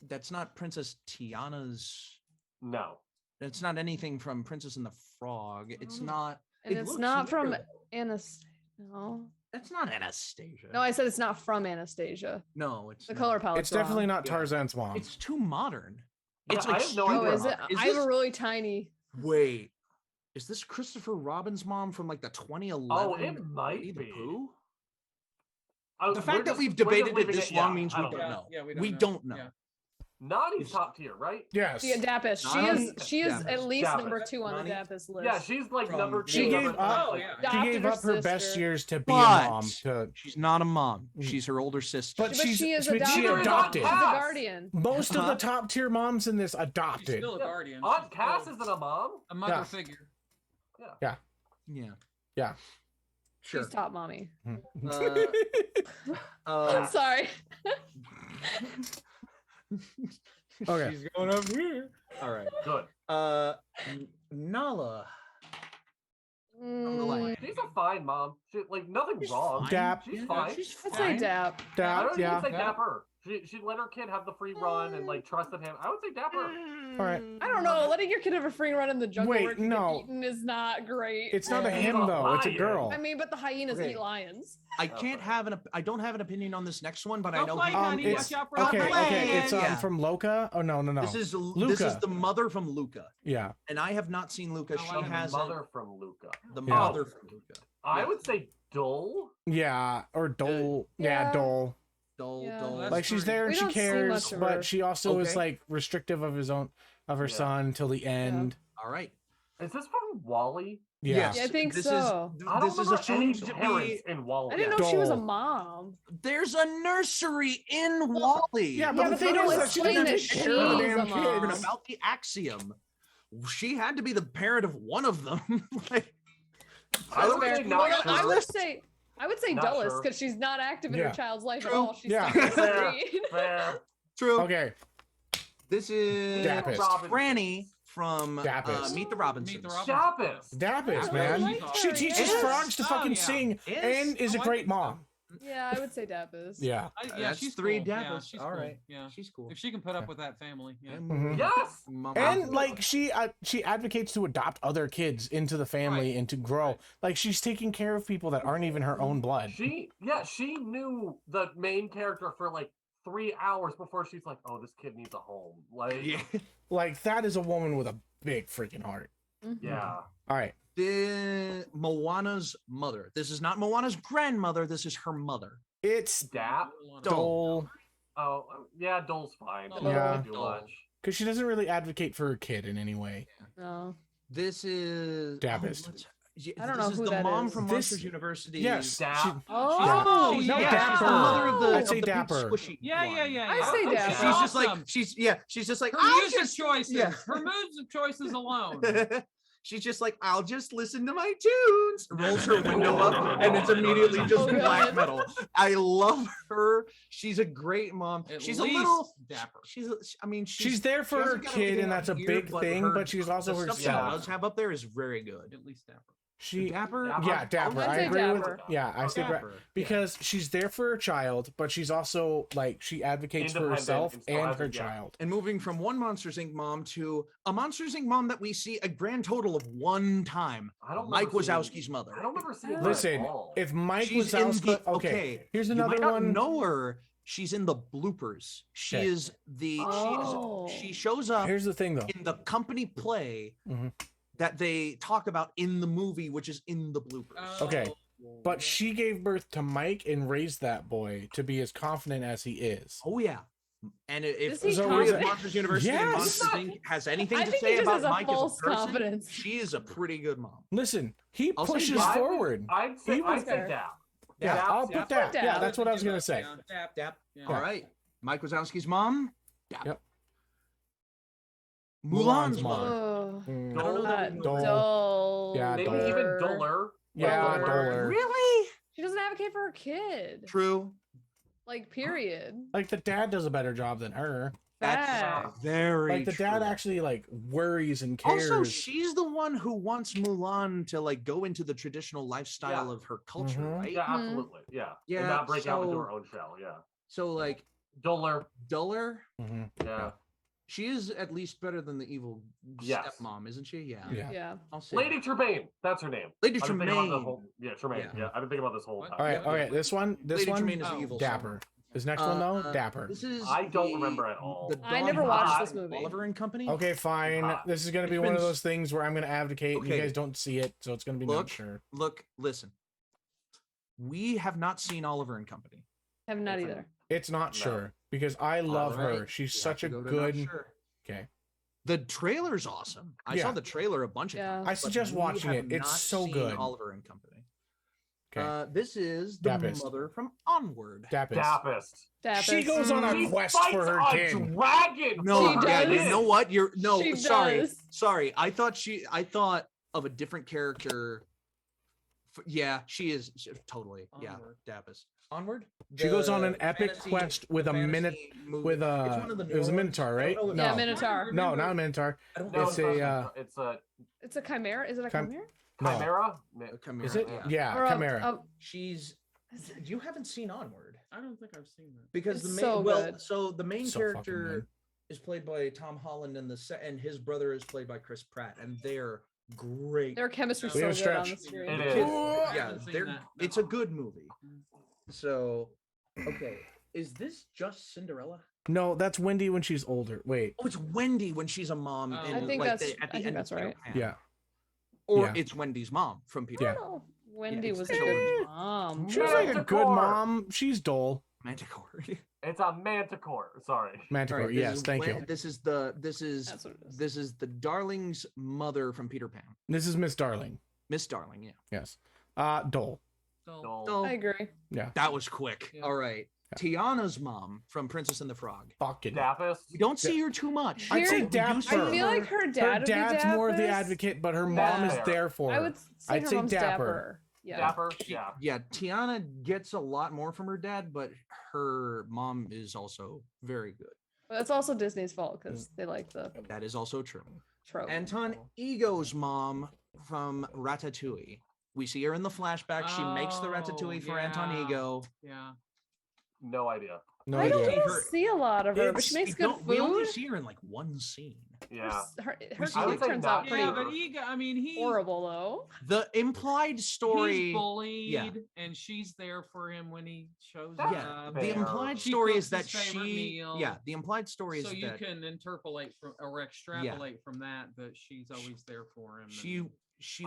That's not Princess Tiana's. No. It's not anything from Princess and the Frog. It's Oh. not. And it it's looks not from familiar, though. Anastasia. No. That's not Anastasia. No, I said it's not from Anastasia. no, it's The not. color palette. It's definitely not Tarzan's mom. It's too modern. Yeah, It's I like have no Oh, idea. is it? Is I have this- a really tiny. Wait, is this Christopher Robin's mom from like the 2011? Oh, it might Winnie the be. Pooh? Oh, The we're fact that just- we've we're just debated it leaving this yeah, long means I we don't don't know. know. Yeah, We don't know. Yeah. Nani's top tier, right? Yes. Yeah, Dapis. She Not is. on- She is Dapis. at least Dapis. number 2 on the Nani? Dapis list. Yeah, she's like From- number She two. gave number up- three, yeah. like, She Adopted gave her up her best sister. years to be a But mom. To she's not a mom. Mm. She's her older sister. But But she's she is but adopted. she Neither is adopted. She's a Aunt Cass. guardian. Most of Huh? the top tier moms in this She's adopted. still a Yeah. guardian. Aunt She's Cass still isn't a mom. a mother Yeah. figure. yeah. Yeah. Sure. She's top mommy. Uh, Sorry. Okay. She's going up here. All right. Good. Nala. Mm, She's a fine mom. She, like nothing wrong. Dap. She's fine. She's I'd say fine. Dap. I Dap, don't yeah. even say Dapper. She let her kid have the free run and like trusted him. I would say Dapper. All right. I don't know. Letting your kid have a free run in the jungle Wait, where it can no. get eaten is not great. It's not a He's him a though. It's a lion. girl. I mean, but the hyenas Okay. eat lions. I can't have an. I don't have an opinion on this next one, but I Don't know. play, he- honey. it's Watch out for okay. the Okay. It's Yeah. from Loka. Oh no. This is Luca. the mother from Luca, Yeah. and I have not seen Luca. Oh, She I The has mother from Luca. the Yeah. mother from Luca. I Yeah. would say Dull. Yeah. Or Dole. Yeah. Yeah. Dole. Dull, Yeah. dull. That's Like she's there and We she don't see cares, much of her. but she also is Okay. like restrictive of her Yeah. son till the end. All right. Is this from Wally? Yeah. Yes, Yeah, I think this so. Is, I don't this is remember any assumed to parents be. in Wally. I didn't know she was a Dole. mom. There's a nursery in Wally. Yeah, Yeah, but the but thing they is don't that she explain doesn't that take care of the she's damn a mom. And kids. about the axiom, she had to be the parent of one of them. Like, I would Fair. say not Well, sure. I would say Not Dulles sure. because she's not active in Yeah. her child's life at True. all. She's Yeah. stuck in Fair. the screen. Fair. true. Okay. This is Dapis. Franny from Dapis. Meet the Robinsons. Meet the Robinsons. Dapis. Dapis, I man. like She her, teaches yeah. frogs to Oh, fucking yeah. sing Is? and is a Oh, I great think so. mom. Yeah, I would say Dapis. Yeah. Yeah, That's she's 3 cool. Yeah, Dapis. she's All cool. right. Yeah. She's cool. If she can put up with that family, yeah. Mhm. Yes. And like she advocates to adopt other kids into the family and to grow. Right. Like she's taking care of people that aren't even her own blood. She knew the main character for like 3 hours before she's like, oh, this kid needs a home. Like, Yeah. Like that is a woman with a big freaking heart. Mhm. yeah. All right. Moana's mother. This is not Moana's grandmother. This is her mother. It's Dap. Dole Oh, yeah, Dole's fine. Doesn't Yeah. really do much. because she doesn't really advocate for her kid in any way. No. This is Dapis. I don't this know is who the that mom is. from This- Monsters University. Yes. Dap. she- Oh, She's- No, yeah, Dapper. she's the mother of the, I'd of say the pink Dapper. squishy Yeah, yeah, one. yeah. I yeah. say Okay, Dapper. She's just like awesome. she's just like her I'll music just choices. yeah. Her music choices alone. she's just like I'll just listen to my tunes. Rolls her window up and it's immediately just Oh, black God. metal. I love her. She's a great mom. At She's least a little Dapper. I mean She's there for her hasn't got kid, everything and that's a up here, big thing, her- but she's also the stuff she herself. does have up there is very good. At least Dapper. She Dapper? Yeah, Dapper. I'd I say agree Dapper. with yeah, I say Dapper. because she's there for her child, but she's also like she advocates for Independent herself and still and has her a- yeah. child. And moving from one Monsters Inc. mom to a Monsters Inc. mom that we see a grand total of one time. I don't Mike remember seeing- Wazowski's mother. I don't remember seeing her Listen, at all. if Mike She's in Wazowski, the okay, here's you another might not one. know her. She's in the bloopers. She Okay. is the Oh. she shows up Here's the thing, though. in the company play Mhm. that they talk about in the movie, which is in the bloopers. Okay, But she gave birth to Mike and raised that boy to be as confident as he is. Oh yeah. And if Is he Story of confident? Monsters University and Yes. Monsters Inc. has anything I to think he say just about has a Mike as a false person, confidence. she is a pretty good mom. Listen, he I'll say pushes Dap. forward. I'd say Even- Dap. Yeah, Dap, I'll Dap. put that. Dap. Yeah, that's what I was gonna say. Dap. Yeah. All right. Mike Wazowski's mom. Dap. Yep. Mulan's Mulan's mom. mom. Oh, Mm, I don't know that we know her. Dole. Yeah, Maybe Dole. even duller. Yeah, Duller. Doler. Really? She doesn't advocate for her kid. True. Like, period. Like the dad does a better job than her. That's Fact. very Like the dad true. actually like worries and cares. Also, she's the one who wants Mulan to like go into the traditional lifestyle Yeah. of her culture, Mhm. right? Yeah, Mhm. absolutely. Yeah. Yeah, And not break out into so- her own shell. Yeah. So like Duller. duller, Mhm. Yeah. she is at least better than the evil Yes. stepmom, isn't she? Yeah. Yeah. Yeah. I'll say Lady that. Tremaine. That's her name. Lady I've been thinking about the Tremaine. whole- Yeah, Tremaine. Yeah. Yeah. I've been thinking about this whole What? time. All right, Yeah. all right. This one, Lady Tremaine is the Oh. evil Dapper. stepmom. This next one though, Uh, Dapper. This is I don't the- remember at all. the I Don never watched Hahn this movie. Oliver and Company. Okay, fine. Ah. This is gonna be It's one of been those things where I'm gonna advocate. And Okay. you guys don't see it, so it's gonna be not Look. sure. Look, listen. We have not seen Oliver and Company. Have not It's a- either. It's not No. sure because I love Alright, her. She's we have such to a go to good. not sure. Okay. The trailer's awesome. I saw Yeah. the trailer a bunch of Yeah. times. I but suggest we watching have it. It's not so seen good. Oliver and Company. Okay. This is the Dapist. mother from Onward. Dapist. Dappist. She Dapper. goes on a She quest fights for her a kid. dragon. No, She yeah, does. you know what? You're no, She sorry, does. sorry. I thought of a different character. Yeah, she is totally. Yeah, Onward. Dapis. Onward. She goes on The an epic fantasy- quest with the a minute fantasy movie. with It's a. one of the It was a newer Minotaur, ones. I right? don't know if Yeah, it's- Minotaur. No, not a Minotaur. I don't No, know It's if not a, Minotaur. It's a It's a chimera. Is it a Chim- chimera? No. chimera. a chimera. Is it? Yeah, Or a- Chimera. a- She's. You haven't seen Onward I don't think I've seen that. because It's the main so good. so the main So fucking character good. is played by Tom Holland and and his brother is played by Chris Pratt and they're great. Their chemistry's We so have good on stretch. the screen. It The is. kids- I yeah, haven't seen they're that, it's no. a good movie. So, okay, is this just Cinderella? No, that's Wendy when she's older. Wait. Oh, it's Wendy when she's a mom. Oh. in, I think like, that's- at I the think end that's of Peter right. Pan. Yeah. Or Yeah. it's Wendy's mom from Peter Yeah. Pan. Oh, Wendy it's was a children's good mom. She's like a good Manticore. mom. She's dull. Manticore. It's a manticore. Sorry. Manticore. All right, this Yes, is thank Wen- you. This is the this is That's what it is. this is the Darling's mother from Peter Pan. This is Miss Darling. Miss Darling, yeah. Yes. Dole. So, Dull. So I agree. that was quick. Yeah. All right. Tiana's mom from Princess and the Frog. Fucking. Dappist. We don't see her too much. I'd say Here- Dapper. I feel like her dad Her would be dad's more the Dappist. advocate, but her mom is Dapper. there for her. I would say I'd her say mom's Dapper. Dapper. Yeah. Dapper. Yeah. Yeah, Tiana gets a lot more from her dad, but her mom is also very good. But it's also Disney's fault because they like the That is also true. trope. Anton Ego's mom from Ratatouille. We see her in the flashback. She makes the Oh, ratatouille for Anton yeah. Ego. yeah. No idea. No I don't idea. really Her- see a lot of her, but she makes good food. We only see her in like one scene. Yeah. Her I would kid say turns not. out pretty Yeah, but Ego, I mean, he's horrible though. The implied story. He's bullied, and she's there for him when he shows That's Yeah, up. the fair. implied She story cooks is that his favorite she. meal. Yeah, the implied story So is you that can interpolate from or extrapolate from that she's always there for him. she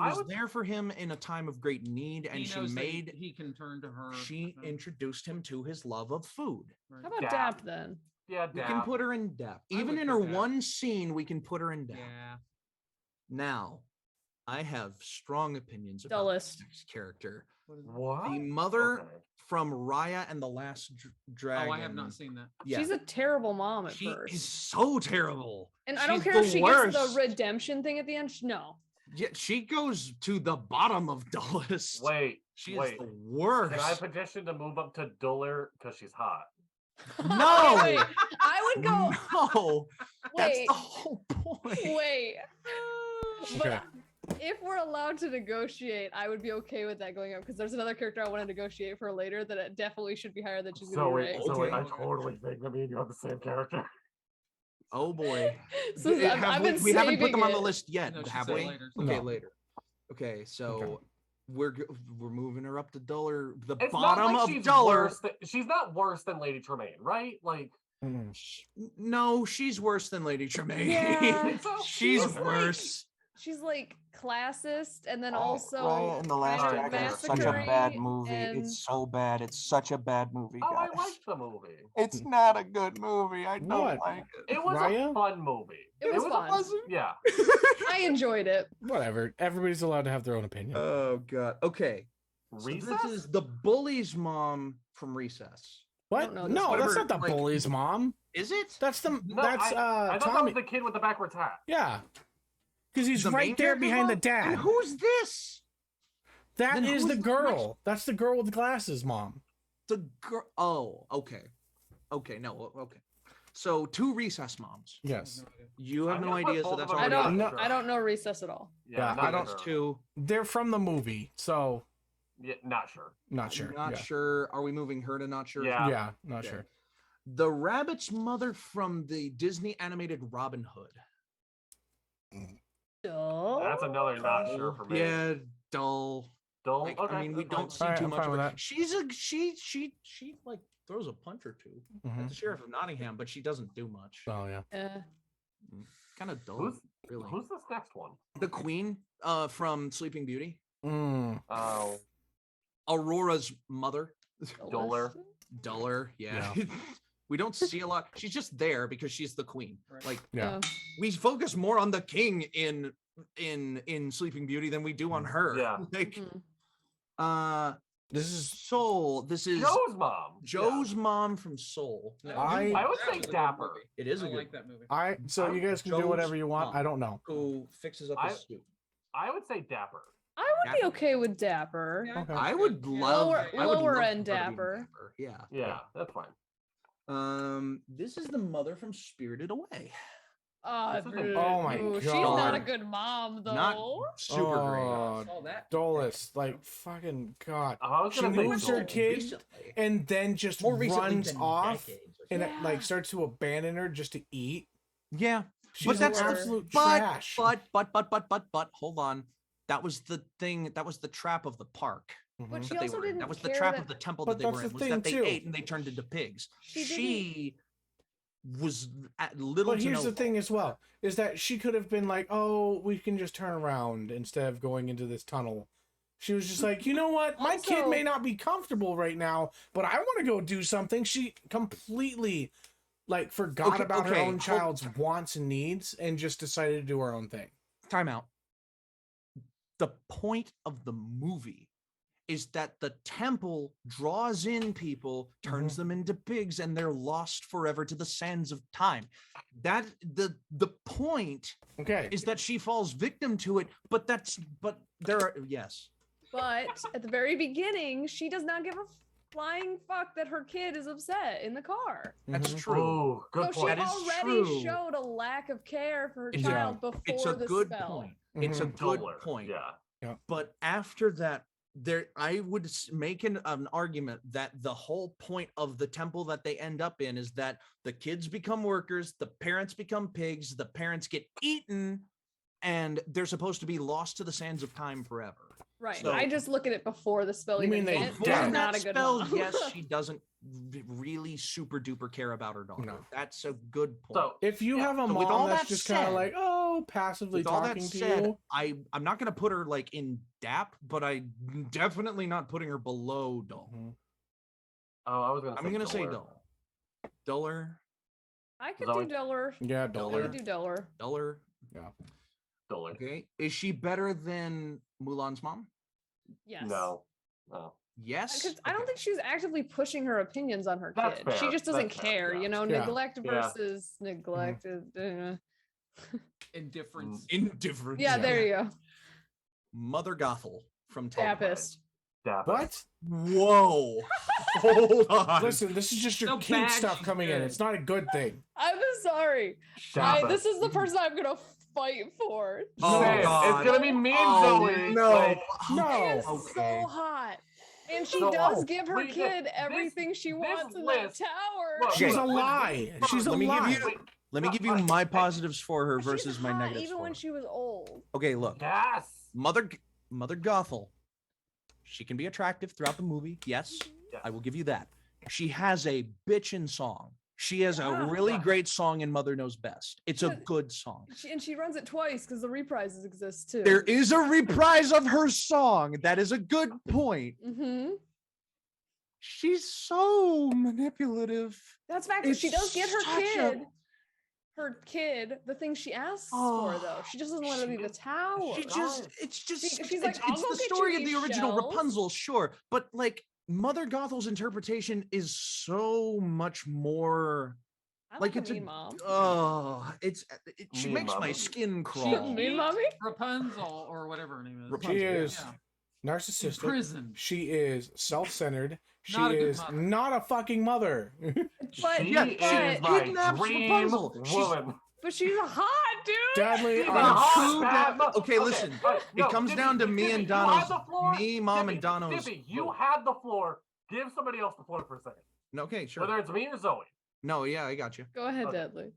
I was would- there for him in a time of great need, and he she knows that made. he can turn to her. She introduced him to his love of food. Right. How about Dap. Dap then? Yeah. We Dap. can put her in depth. I Even would in put her Dap. one scene, we can put her in depth. Yeah. Now, I have strong opinions about Dullest. this next character. What is it? What? The mother Okay. from Raya and the Last Dragon. Oh, I have not seen that. Yeah, She's a terrible mom at she first. is so terrible. And I don't She's care the if she gets worst. the redemption thing at the end. No. Yeah, she goes to the bottom of dullest. Wait. She wait. is the worst. Can I petition to move up to duller because she's hot? No, Wait, I would go. no. That's Wait. the whole point. Wait. Okay. If we're allowed to negotiate, I would be okay with that going up because there's another character I want to negotiate for later that it definitely should be higher than she's gonna be ranked. So wait, I Okay. totally think that me and you have the same character. Oh boy. So I've been we haven't put saving them on the it. list yet, No, she have said we? later. Okay, No. later. Okay, so Okay. we're moving her up to duller, the It's bottom not like of she's duller. worse she's not worse than Lady Tremaine, right? Like, Mm. No, she's worse than Lady Tremaine. Yeah. She's She's like- worse. She's like classist and then Right, also Raya and the Last kind Dragon of is such a bad massacre-y movie. and- It's so bad. It's such a bad movie, oh, I guys. liked the movie. It's not a good movie. I don't What? like it. It was Raya? a fun movie. It was fun. Yeah. I enjoyed it. Whatever. Everybody's allowed to have their own opinion. Oh god. Okay. So Recess? this is the bully's mom from Recess. What? know this No, one. that's not the Like- bully's mom. Is it? That's the No, that's I thought that Tommy. was the kid with the backwards hat. Yeah. Because he's The main right there character's behind the mom? dad. And who's this? That then is who's the the girl. That's the girl with the glasses, mom. The girl. Oh, okay. Okay, no, okay. So two Recess moms. Yes. You have I'm no gonna put idea, so both that's of them already. I don't No. sure. I don't know Recess at all. Yeah, not I don't- sure. Two. They're from the movie, so Yeah, not sure. not sure. Not yeah. sure. Are we moving her to not sure? Yeah. Yeah, not Okay. sure. The rabbit's mother from the Disney animated Robin Hood. That's another not sure for me. Yeah, dull. Dull. Like, Okay, I mean, we that's fine. don't see Alright, too I'm much fine of with her. that. She like throws a punch or two at Mhm. the sheriff of Nottingham, but she doesn't do much. Oh yeah. Kind of dull, Who's really. who's this next one? The Queen, from Sleeping Beauty, Mm. Oh, Aurora's mother, Duller. duller. Yeah, we don't see a lot. She's just there because she's the queen. Right. Like Yeah. we focus more on the king in Sleeping Beauty than we do on her. Yeah. Like, Mhm. This is Soul. This is Joe's mom. Joe's mom from Soul. No, I- I would that say was a good Dapper. movie. It is a I good like that movie. so you guys can do whatever you want. Joe's I don't know. who fixes up I- the soup. I would say Dapper. I would be Dapper. okay with Dapper. Yeah, Okay. I would love Lower- I would lower love end for her to be Dapper. Yeah. Yeah, that's fine. This is the mother from Spirited Away. Oh my She's not a God. good mom though. Not super Oh, Saw that. dullest, like fucking god. I was She gonna say moves her Joel. kid Recently. and then just More recently runs than off decades. and it, Yeah. like starts to abandon her just to eat. Yeah, She's that's an the- absolute but trash. but hold on. That was the thing. That was the trap of the park. Mhm. But she That they also were in. didn't That was the care trap that of the temple But that they that's were in. the Was thing, that they too. ate and they turned into pigs. She didn't- She was at little. But to here's no the thing as well, is that she could have been like, oh, we can just turn around instead of going into this tunnel. She was just like, you know what? My kid Also- may not be comfortable right now, but I want to go do something. She completely like forgot Okay, about her okay, own hold- child's wants and needs and just decided to do her own thing. Time out. The point of the movie is that the temple draws in people, turns them into pigs, and they're lost forever to the sands of time. That the point Okay. is that she falls victim to it, but there are yes. But at the very beginning, she does not give a flying fuck that her kid is upset in the car. That's Mhm. true. Oh, good So she point. That is already true. showed a lack of care for her Yeah. child before It's a the good spell. point. It's a Mhm. good Duller. point. Yeah. But after that, I would make an argument that the whole point of the temple that they end up in is that the kids become workers, the parents become pigs, the parents get eaten, and they're supposed to be lost to the sands of time forever. Right. So- I just look at it before the spell You even mean they hit. Before She's dead. not that a good spell, mom. yes, she doesn't really super duper care about her daughter. No. That's a good point. So If you Yeah, have a so with all mom that's that just kind of said- like, oh, passively with all that talking to said, you. I'm not gonna put her like in DAP, but I'm definitely not putting her below dull. Mhm. oh, I was gonna. I'm gonna say Duller. dull. Duller, I could Zoe? do duller. Yeah, I duller. could do duller. duller. Duller. Okay. Is she better than Mulan's mom? Yes. No. No. Yes. Because I don't Okay. think she's actively pushing her opinions on her That's kid. She fair. just doesn't That's fair, care, yeah. you know, Yeah. neglect Yeah. versus neglected. Indifference. Indifferent. Yeah, there you go. Mother Gothel from Okay. Tap. Tapist. Dapper. What? Whoa. Hold on. Listen, this is just your So kink bad stuff she's coming in. good. It's not a good thing. I'm sorry. Shut up. This is the person I'm gonna fight for. Oh, Same. God. It's gonna be me and Oh, Zoe. no. Like, No. It's Okay. so hot. And she So, does give her we did- kid this- everything she this wants in list- that tower. Look, She's a look, lie. She's a Let me give lie. you- Let me give you my positives for her But versus she's my hot negatives even for when her. she was old. Okay, look. Yes. Mother Gothel. She can be attractive throughout the movie. Yes, Yes. I will give you that. She has a bitchin' song. She has Yeah. a really Yeah. great song in Mother Knows Best. It's a Yeah. good song. And she runs it twice because the reprises exist too. There is a reprise of her song. That is a good point. Mm-hmm. She's so manipulative. That's fact. She It's does get her such a- kid, the thing she asks Oh, for though. She just doesn't let her leave the tower. She just, it's just, she's like, "I'll it's go the get you story of the these original shells." Rapunzel, sure, but like Mother Gothel's interpretation is so much more. I Like, like it's a a- mean mom. She Me, makes my Mama. skin She- crawl. Mean mommy? Rapunzel or whatever her name is. Rapunzel, She yeah. is Yeah. narcissistic. Prison. She is self-centered. She Not a good is mother. not a fucking mother. But, She yeah, is but, my kidnaps dream Rapunzel. She's- woman. but she's hot, dude. Sadly, She's a I'm hot true bad mo- Okay, listen, alright, it comes down to me and you had Donna's- the floor. me, Mom, and Dippy, Donna's Dippy, you vote. had the floor. Give somebody else the floor for a second. Okay, sure. Whether it's me or Zoe. No, yeah, I got you. Go ahead, Okay. Deadly.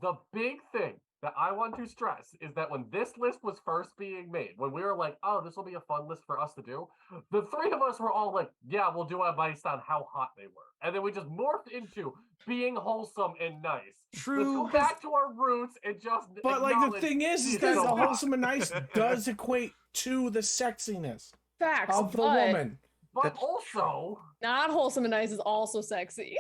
The big thing that I want to stress is that when this list was first being made, when we were like, oh, this will be a fun list for us to do, the three of us were all like, yeah, we'll do it based on how hot they were. And then we just morphed into being wholesome and nice. Let's True. go back to our roots and just But like the acknowledge thing is she's that so the hot. wholesome and nice does equate to the sexiness Facts. of the but woman. But That's- also, Not wholesome and nice is also sexy.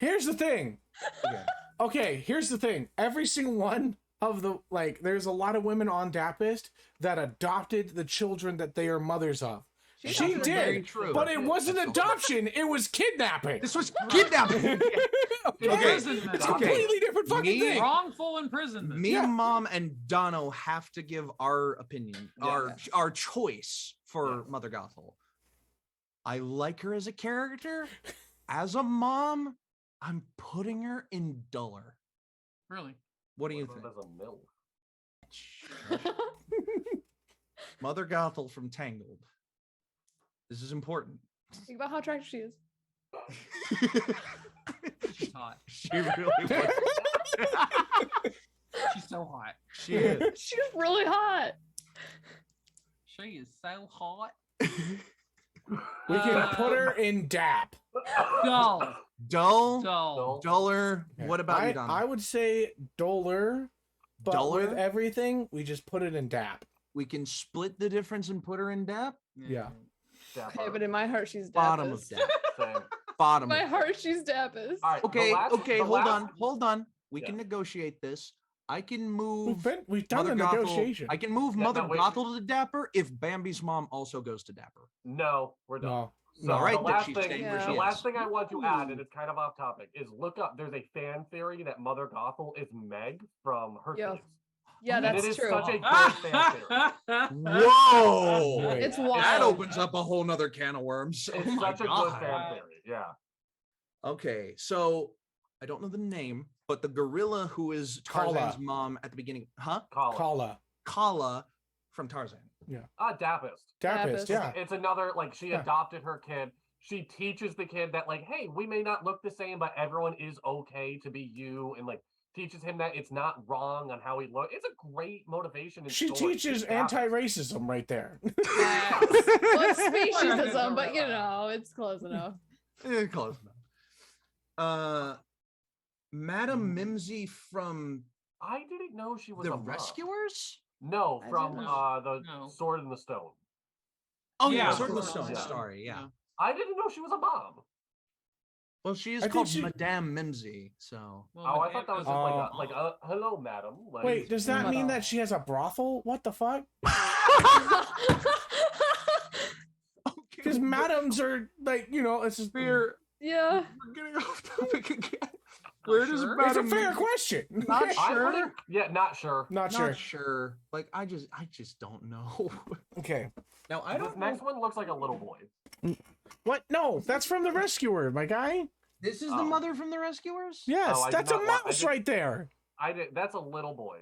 Here's the thing. Okay. Okay, here's the thing. Every single one of the there's a lot of women on Dapist that adopted the children that they are mothers of. She's She also very did, true. but it wasn't That's adoption. It was kidnapping. This was kidnapping. Okay. Imprisonment. It's a Okay. completely different fucking Me- thing. Wrongful imprisonment. Me, Yeah. Mom, and Dono have to give our opinion, our choice for Yes. Mother Gothel. I like her as a character. As a mom, I'm putting her in duller. Really? What do you what think? about as a milf? Mother Gothel from Tangled. This is important. Think about how attractive she is. She's hot. She really was. She's so hot. She is. She's really hot. She is so hot. We can put her in Dap. Dull. Dull, Dull. duller. What about you, Dono? I would say duller, but Duller? with everything, we just put it in Dap. We can split the difference and put her in Dap. Yeah. Okay, but in my heart, she's Bottom of Dappist. Dap. Same. Bottom. In my of heart, she's Dappist. All right, the Okay, last- okay, the hold last- on. We Yeah. can negotiate this. I can move We've done the Mother Gothel. negotiation. I can move Yeah, Mother no, wait. Gothel to Dapper if Bambi's mom also goes to Dapper. No, we're done. No. So No. All right, the then last she's thing, staying where the she last is. thing I want to add, and it's kind of off topic, is look up. There's a fan theory that Mother Gothel is Meg from Hercules. Yeah, And that's it is true. such a good fan theory. Whoa! Wait. It's That wild. opens up a whole nother can of worms. It's Oh my such a good God. fan theory. Yeah. Okay, so I don't know the name, but the gorilla who is Kala. Tarzan's mom at the beginning, Colin. Kala. Kala from Tarzan. Dapist. Dapist, Dapist. yeah. It's another, like, she Yeah. adopted her kid. She teaches the kid that, like, hey, we may not look the same, but everyone is okay to be you. And, like, teaches him that it's not wrong on how he looks. It's a great motivation. And She story. teaches She's Dapist. anti-racism right there. Well, it's speciesism, Whatever. but you know, it's close enough. Close enough. Madam Mimsy from I didn't know she was the a mom. Rescuers? No, I from didn't the No. Sword in the Stone. Oh Yeah, yeah, of Sword in the course. Stone. Yeah. Sorry, yeah. I didn't know she was a mom. Well, she is I think called she- Madame Mimsy, so Well, Oh, I but thought that was it just like a hello, madam. Like, Wait, does that mean Madame. that she has a brothel? What the fuck? Because madams are like, it's just we're Yeah. getting off topic again. Not Where does sure. It's a Madame fair Mimsy- question. Not I sure. wouldn't- yeah, not sure. Not Not sure. sure. Like I just don't know. Okay. Now I This don't next know. one looks like a little boy. What? No, that's from The Rescuer, my guy. This is the mother from the Rescuers? Yes, I that's did a not wa- I mouse did- right there. That's a little boy.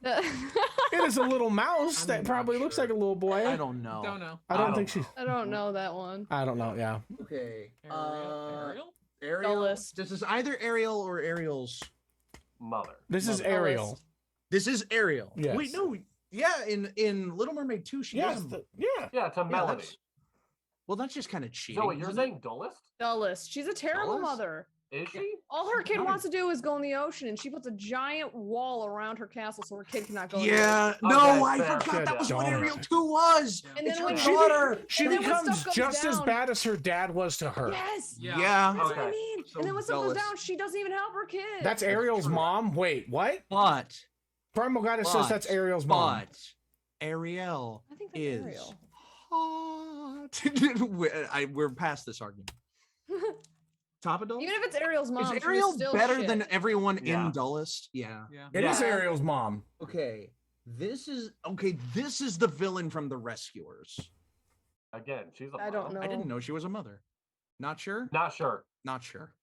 It is a little mouse I'm that not probably looks sure. like a little boy. I don't know. Don't know. I don't think she's. I don't know that one. I don't know. Yeah. Okay. Ariel? Ariel. Dullest. This is either Ariel or Ariel's. Mother. This is Mother. Ariel. Dullest. This is Ariel. Yes. Wait, no. Yeah, in Little Mermaid 2, she Yes. is. Yeah. Yeah, to Melody. that's- Well, that's just kind of cheating. Zoe, you're isn't saying dullest? Dullest. She's a terrible Dullest? mother. Is she? All her kid No. wants to do is go in the ocean, and she puts a giant wall around her castle so her kid cannot go. it? in the ocean. Yeah. Okay, No, I fair. forgot that was what Good Ariel daughter. 2 was. And It's then her when daughter. She And then when becomes stuff goes just as down- bad as her dad was to her. Yes. Yeah. Yeah. That's what I Okay. mean. So and then when stuff goes dullest. down, she doesn't even help her kid. That's Ariel's true. mom. Wait, what? But Primal Goddess says that's Ariel's mom. But Ariel I think that's is Ariel. hot. We're past this argument. Top adult? Even if it's Ariel's mom, Is she was Ariel still better shit. than everyone Yeah. in Dullest? Yeah. Yeah. It is Yeah. Ariel's mom. Okay. This is the villain from the Rescuers. Again, she's a I don't mom. know. I didn't know she was a mother. Not sure? Not sure. Not sure.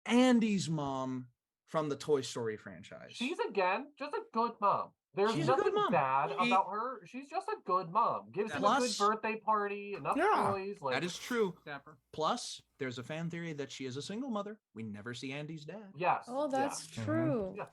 Andy's mom from the Toy Story franchise. She's again just a good mom. There's She's a good nothing mom. bad She- about her. She's just a good mom. Gives him a Plus- good birthday party, enough Yeah. toys. Like That is true. Dapper. Plus, there's a fan theory that she is a single mother. We never see Andy's dad. yes. Oh, that's Mhm. true. Yeah.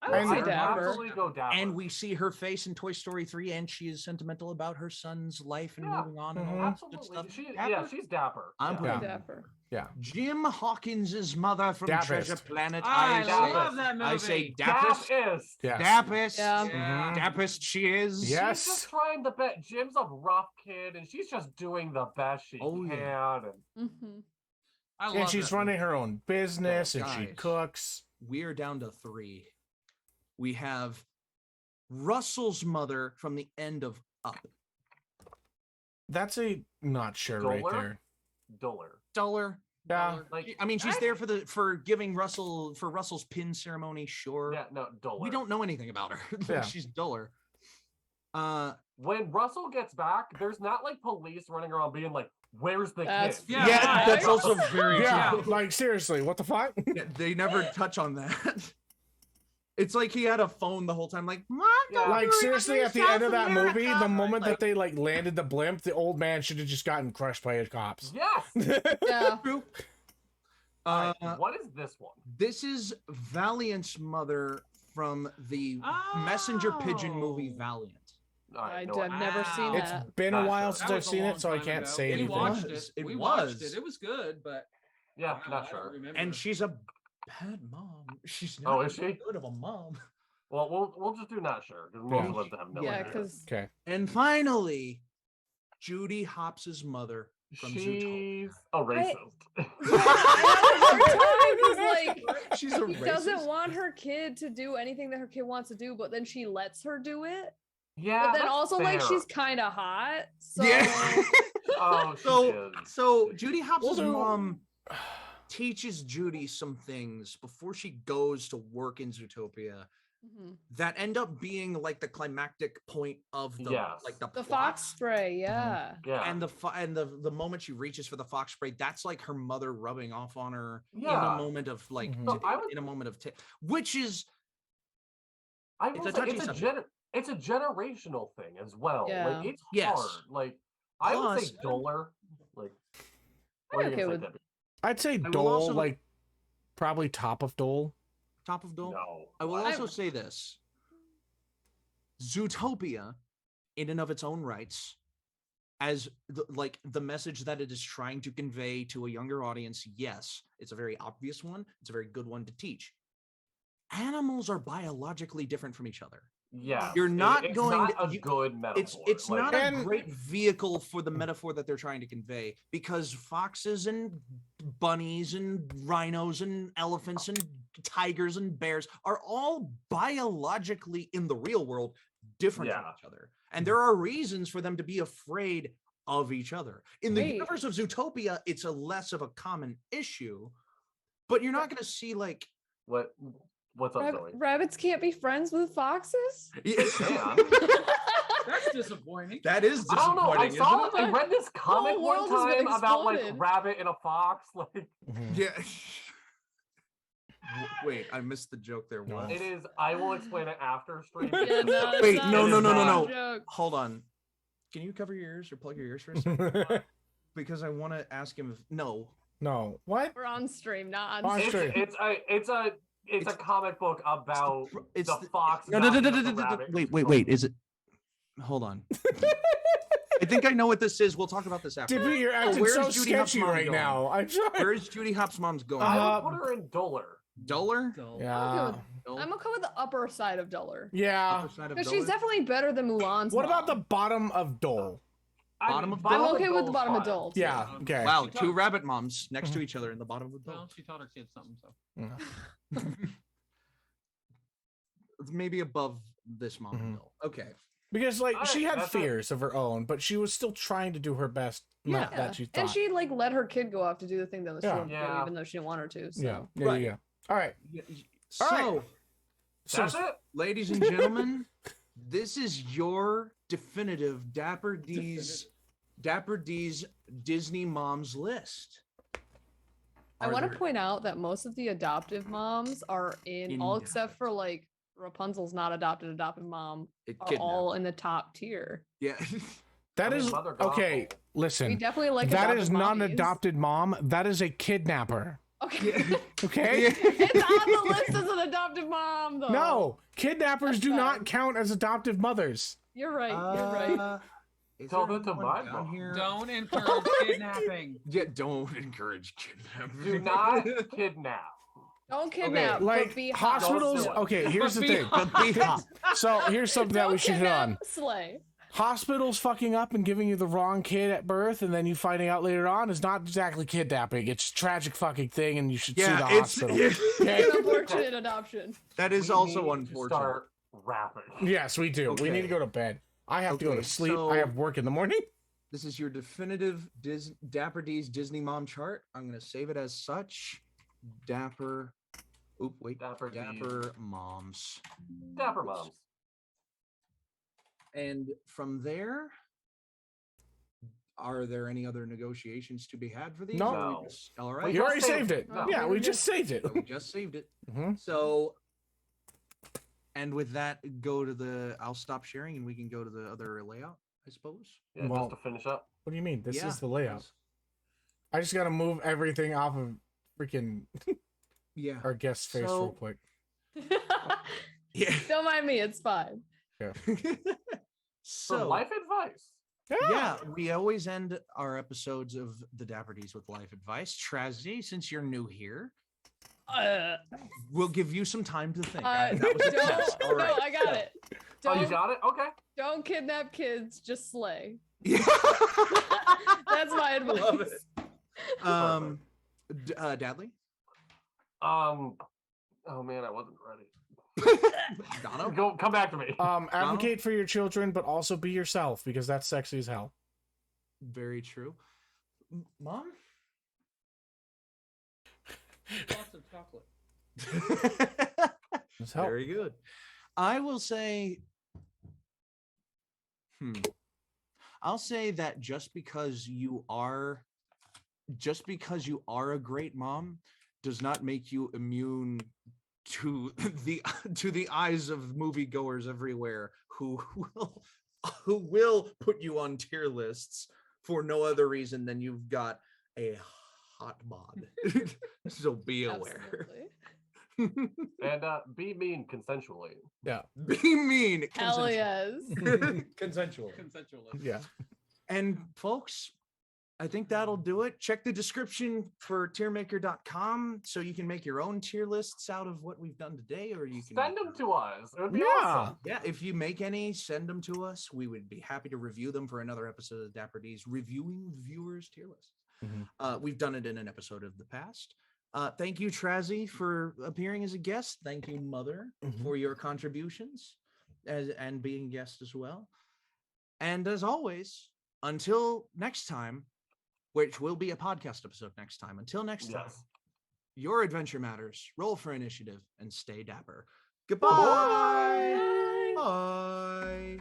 I would And- say I'd Dapper. absolutely go Dapper. And we see her face in Toy Story 3, and she is sentimental about her son's life and Yeah. moving on and all Mhm. that absolutely. good stuff. She, Dapper? yeah, she's Dapper. I'm yeah. putting Dapper. Yeah. Jim Hawkins' mother from Dappest. Treasure Planet. I Dapper. love that movie. I say Dap Dappest. is. Yeah. Dappest. Yeah. Yeah. Dappest she is. Yes. She's just trying the best. Jim's a rough kid, and she's just doing the best she Oh, can. yeah. And Mm-hmm. I love And she's that running her own business, Oh, and she guys. cooks. We're down to 3. We have Russell's mother from the end of Up. That's a not sure right Duller? there. Duller. Duller. Yeah. Like, I mean, she's there for giving Russell's pin ceremony. Sure. yeah, no, duller. We don't know anything about her. Yeah. She's duller. When Russell gets back, there's not like police running around being like, "Where's the That's kid?" Yeah, yeah, that's right. also very Yeah. true. Like seriously, what the fuck? Yeah, they never touch on that. It's like he had a phone the whole time, like, Mom, don't Like worry, seriously, I'm at the in end of South that movie, America." the moment Like, that they like landed the blimp, the old man should have just gotten crushed by his cops. Yes. Yeah. true. Alright, what is this one? This is Valiant's mother from the messenger pigeon movie Oh. Valiant. Alright, I've no idea. never seen Wow. It's that. been a Not while sure. since That I've was a seen long it, so I time can't ago. say We anything. watched was. it. It We watched was. it. It was good, but Yeah, wow, not I don't sure. remember. And she's a bad mom. She's Oh, not is she? good of a mom. Well, we'll just do not sure because most of them have no Yeah, idea. because Okay. And finally, Judy Hopps' mother from She's Zootopia. a racist. I have a hard time 'cause, like She's a she racist. doesn't want her kid to do anything that her kid wants to do, but then she lets her do it. Yeah, But then that's also like fair. she's kind of hot. So Yeah. Oh, she so is. so Judy Hopps' Well, mom teaches Judy some things before she goes to work in Zootopia Mhm. that end up being like the climactic point of the Yes. like the The plot. fox spray, yeah. Yeah, And the moment she reaches for the fox spray, that's like her mother rubbing off on her in Yeah. a moment of like Mhm. So I would- in a moment of which is I it's will a say touchy subject. it's a generational thing as well. Yeah. Like it's Yes. hard. Like I would say Plus- duller. Like I'm what are you okay gonna with- say, Debbie? I'd say will Dole, also- like probably top of Dole. top of Dole. No. I will What? also say this. Zootopia, in and of its own rights, as the message that it is trying to convey to a younger audience, yes, it's a very obvious one. It's a very good one to teach. Animals are biologically different from each other. Yeah. You're not it's going not to- a you- good metaphor. It's Like, not a And- great vehicle for the metaphor that they're trying to convey, because foxes and bunnies and rhinos and elephants and tigers and bears are all biologically in the real world different from Yeah. each other, and there are reasons for them to be afraid of each other. In the Wait. universe of Zootopia, it's a less of a common issue, but you're not going to see like what's up, Zoe? Rabbits can't be friends with foxes? Yeah. That's disappointing. That is I don't know. I disappointing, saw. isn't it? I read this comic one world has been time about like exploded. rabbit and a fox. Like Yeah. Wait, I missed the joke there. What? it is. I will explain it after stream. Yeah, no, it's Wait, not- no, it's no, no, not no, a no. joke. Hold on. Can you cover your ears or plug your ears for a second? Because I want to ask him if no. No. What? We're on stream, not On on stream. stream. It's a comic book about It's the fox. No, no, no, no, knocking no, up no, the no, rabbit wait, and wait, wait. Is it? Hold on. I think I know what this is. We'll talk about this after. Dippy, you're acting where's so Judy Hopps' sketchy mom right going? now. I'm trying. Where is Judy Hopps' mom's going? I would put her in Duller. Duller? Yeah. Dull? I'm okay with the upper side of Duller. Yeah. Upper side of Because she's Duller? definitely better than Mulan's What about the mom. bottom of Dole? Bottom of I'm Dull okay with the is bottom of fine. Dole. too. Yeah. Okay. Wow, two rabbit moms next to each other in the bottom of the Well, Dull. she taught her kids something, so. It's maybe above this mom and Dull. Okay. Because like Alright, she had that's it. fears of her own, but she was still trying to do her best. Not Yeah. that she thought. And she like let her kid go off to do the thing that was Yeah. supposed to do, Yeah. even though she didn't want her to. So. Yeah. Yeah. Right. Yeah. All right. So, All right. So That's it. ladies and gentlemen, this is your definitive Dapper D's Disney moms list. I Are want to there- point out that most of the adoptive moms are in all except for like Rapunzel's not adopted mom It are kidnapped. all in the top tier. Yeah. that I mean, is Mother okay. Gothel. We Listen, definitely like that adopted is not an mommies. adopted mom. That is a kidnapper. Okay. Okay. It's on the list as an adoptive mom though. No, kidnappers That's do not fine. count as adoptive mothers. You're right. You're right. Is Tell there that to anyone my down mom. here? Don't encourage kidnapping. Yeah, don't encourage kidnapping. Do not kidnap. Don't kidnap. but Like be hot. hospitals. Don't do it. Okay, here's the But be thing. hot. Be hot. So here's something that we Don't should hit on. kidnap, slay. Hospitals fucking up and giving you the wrong kid at birth, and then you finding out later on is not exactly kidnapping. It's a tragic fucking thing, and you should sue the hospital. It's Okay? an unfortunate adoption. That is We also need to unfortunate. Start rapping. Yes, we do. We need to Okay. go to bed. I have to go Okay, to sleep. so- I have work in the morning. This is your definitive Dapper D's Disney mom chart. I'm gonna save it as such. Dapper. Oop, wait. Dapper D's. Dapper moms. Dapper moms. And from there, are there any other negotiations to be had for these? No. Or we just- all right. We You just already saved it. No. Yeah, we just saved it. We just saved it. Mhm. So, and with that, go to the. I'll stop sharing, and we can go to the other layout, I suppose. Yeah, Well, just to finish up. What do you mean? This Yeah, is the layout. yes. I just got to move everything off of freaking Yeah. our guest's face real So- quick. Yeah. Don't mind me. It's fine. For So life advice. yeah, we always end our episodes of the Dapper D's with life advice. Trazhie, since you're new here, we'll give you some time to think. That was a test. All no, right. I got it. Oh, you Don't, got it? Okay. don't kidnap kids. Just slay. Yeah. That's my advice. Love it. Dadley, Oh man, I wasn't ready. Dono. Go, come back to me. Advocate for your children, but also be yourself because that's sexy as hell. Very true. Mom. Lots of chocolate. As hell. Very good. I will say, I'll say that just because you are a great mom does not make you immune to the eyes of moviegoers everywhere who will put you on tier lists for no other reason than you've got a hot bod. So be aware. Absolutely. And be mean consensually. Yeah. Be mean. Hell yes. Consensual. Consensually. Yeah. And folks, I think that'll do it. Check the description for tiermaker.com so you can make your own tier lists out of what we've done today, or you can Send them to us. It would be Yeah. awesome. Yeah, if you make any, send them to us. We would be happy to review them for another episode of Dapper D's reviewing viewers tier lists. Mhm. We've done it in an episode of the past. Thank you, Trazhie, for appearing as a guest. Thank you, Mother, Mhm. for your contributions and being a guest as well. And as always, until next time, which will be a podcast episode next time. Until next time, Yes. your adventure matters. Roll for initiative and stay dapper. Goodbye. Bye.